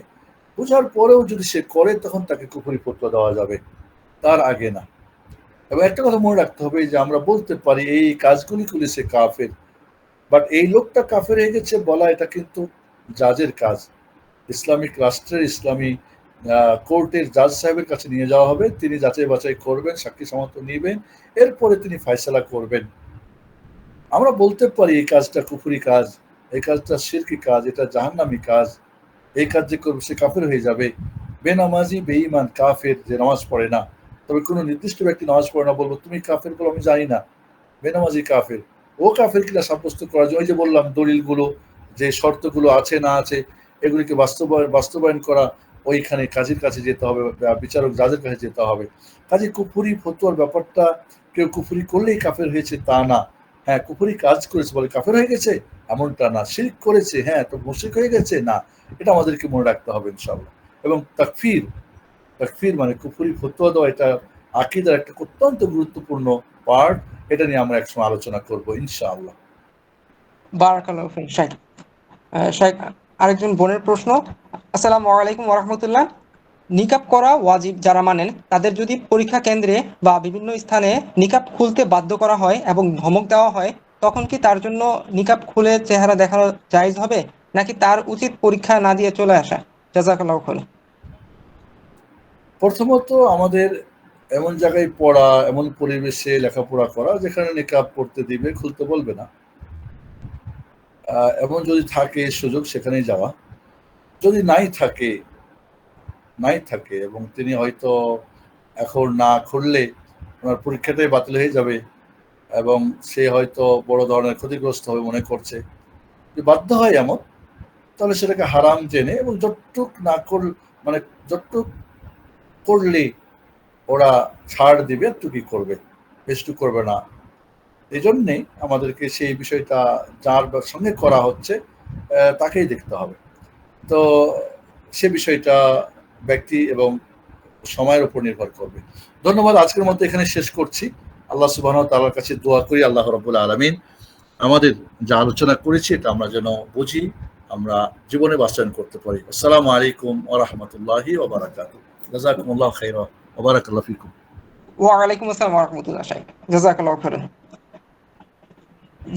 বোঝার পরেও যদি সে করে, তখন তাকে কুফরি ফতোয়া দেওয়া যাবে, তার আগে না। এবং একটা কথা মনে রাখতে হবে যে আমরা বলতে পারি এই কাজগুলি করেছে কাফের, বাট এই লোকটা কাফের হয়ে গেছে বলা, এটা কিন্তু জাজের কাজ। ইসলামিক রাষ্ট্রের, ইসলামী কোর্টের জাজ সাহেবের কাছে নিয়ে যাওয়া হবে, তিনি যাচাই বাছাই করবেন, সাক্ষী সামর্থ্য নিবেন, এরপরে তিনি ফায়সালা করবেন। আমরা বলতে পারি এই কাজটা কুফরি কাজ, এই কাজটা শিরকি কাজ, এটা জাহান্নামী কাজ, এই কাজ যে করবে সে কাফের হয়ে যাবে। বেনামাজি, বেঈমান, কাফের, যে নামাজ পড়ে না, তবে কোনো নির্দিষ্ট ব্যক্তি নামাজ পড়ে না, বলবো তুমি কাফের বলো, আমি জানি না, বেনামাজি কাফের। ও কাফের কিনা সাব্যস্ত করার জন্য, ওই যে বললাম দলিলগুলো, যে শর্তগুলো আছে না আছে, এগুলিকে বাস্তবায়ন করা, ওইখানে কাজীর কাছে যেতে হবে, বিচারক জাজের কাছে যেতে হবে। কাজী কুফরি ফতোয়ার ব্যাপারটা, কেউ কুফরি করলেই কাফের হয়েছে তা না। হ্যাঁ, কুফরি কাজ করেছে বলে কাফের হয়ে গেছে এমনটা না। শিরক করেছে, হ্যাঁ, তো মুশরিক হয়ে গেছে না। এটা আমাদেরকে মনে রাখতে হবে ইনশাআল্লাহ। এবং তাকফির মানে কুফরি ফতোয়া দেওয়া, এটা আকীদার একটা অত্যন্ত গুরুত্বপূর্ণ পার্ট। এটা নিয়ে আমরা একসময় আলোচনা করব ইনশাআল্লাহ। বারাকাল্লাহু ফিক শেখ। শেখ, আরেকজন বোনের প্রশ্ন, আসসালামু আলাইকুম ওয়া রাহমাতুল্লাহ। নিকাব করা ওয়াজিব যারা মানেন, তাদের যদি পরীক্ষা কেন্দ্রে বা বিভিন্ন স্থানে নিকাব খুলতে বাধ্য করা হয় এবং ধমক দেওয়া হয়, তখন কি তার জন্য নিকাব খুলে চেহারা দেখানো জায়েজ হবে, নাকি তার উচিত পরীক্ষা না দিয়ে চলে আসা? জাযাকাল্লাহু খাইরান। প্রথমত আমাদের এমন জায়গায় পড়া, এমন পরিবেশে লেখাপড়া করা যেখানে নিকাব পড়তে দিবে, খুলতে বলবে না। এমন যদি থাকে সুযোগ, সেখানেই যাওয়া। যদি নাই থাকে এবং তিনি হয়তো এখন না খুললে ওনার পরীক্ষাটাই বাতিল হয়ে যাবে এবং সে হয়তো বড় ধরনের ক্ষতিগ্রস্ত হবে মনে করছে, যদি বাধ্য হয় এমন, তাহলে সেটাকে হারাম জেনে, এবং যতটুক করলে ওরা ছাড় দিবে, একটুকি করবে, বেশটুক করবে না। এই জন্যে আমাদেরকে সেই বিষয়টা যার সঙ্গে করা হচ্ছে তাকেই দেখতে হবে। তো সে বিষয়টা ব্যক্তি এবং সময়ের উপর নির্ভর করবে। ধন্যবাদ, আজকের মতো এখানে শেষ করছি। আল্লাহ সুবহানাহু ওয়া তাআলার কাছে দোয়া করি আল্লাহ রাব্বুল আলামিন আমাদের যা আলোচনা করেছি এটা আমরা যেন বুঝি, আমরা জীবনে বাস্তবায়ন করতে পারি। আসসালামু আলাইকুম ওয়া রাহমাতুল্লাহি ওয়া বারাকাতুহু। জাযাকুমুল্লাহু খাইরান ওয়া বারাকাল্লাহু ফিকুম। ওয়ালাইকুম আসসালাম ওয়া রাহমাতুল্লাহ। জাযাকাল্লাহু খাইরান।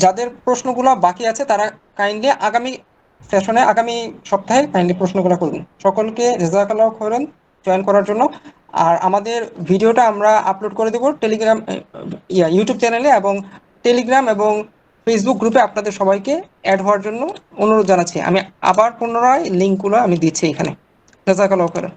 যাদের প্রশ্নগুলো বাকি আছে তারা কাইন্ডলি আগামী সেশনে, আগামী সপ্তাহে কাইন্ডলি প্রশ্নগুলো করুন। সকলকে জাযাকাল্লাহু খাইরান জয়েন করার জন্য। আর আমাদের ভিডিওটা আমরা আপলোড করে দেব টেলিগ্রাম, ইউটিউব চ্যানেলে এবং টেলিগ্রাম এবং ফেসবুক গ্রুপে। আপনাদের সবাইকে অ্যাড হওয়ার জন্য অনুরোধ জানাচ্ছি। আমি আবার পুনরায় লিঙ্কগুলো আমি দিচ্ছি এখানে। জাযাকাল্লাহু খাইরান।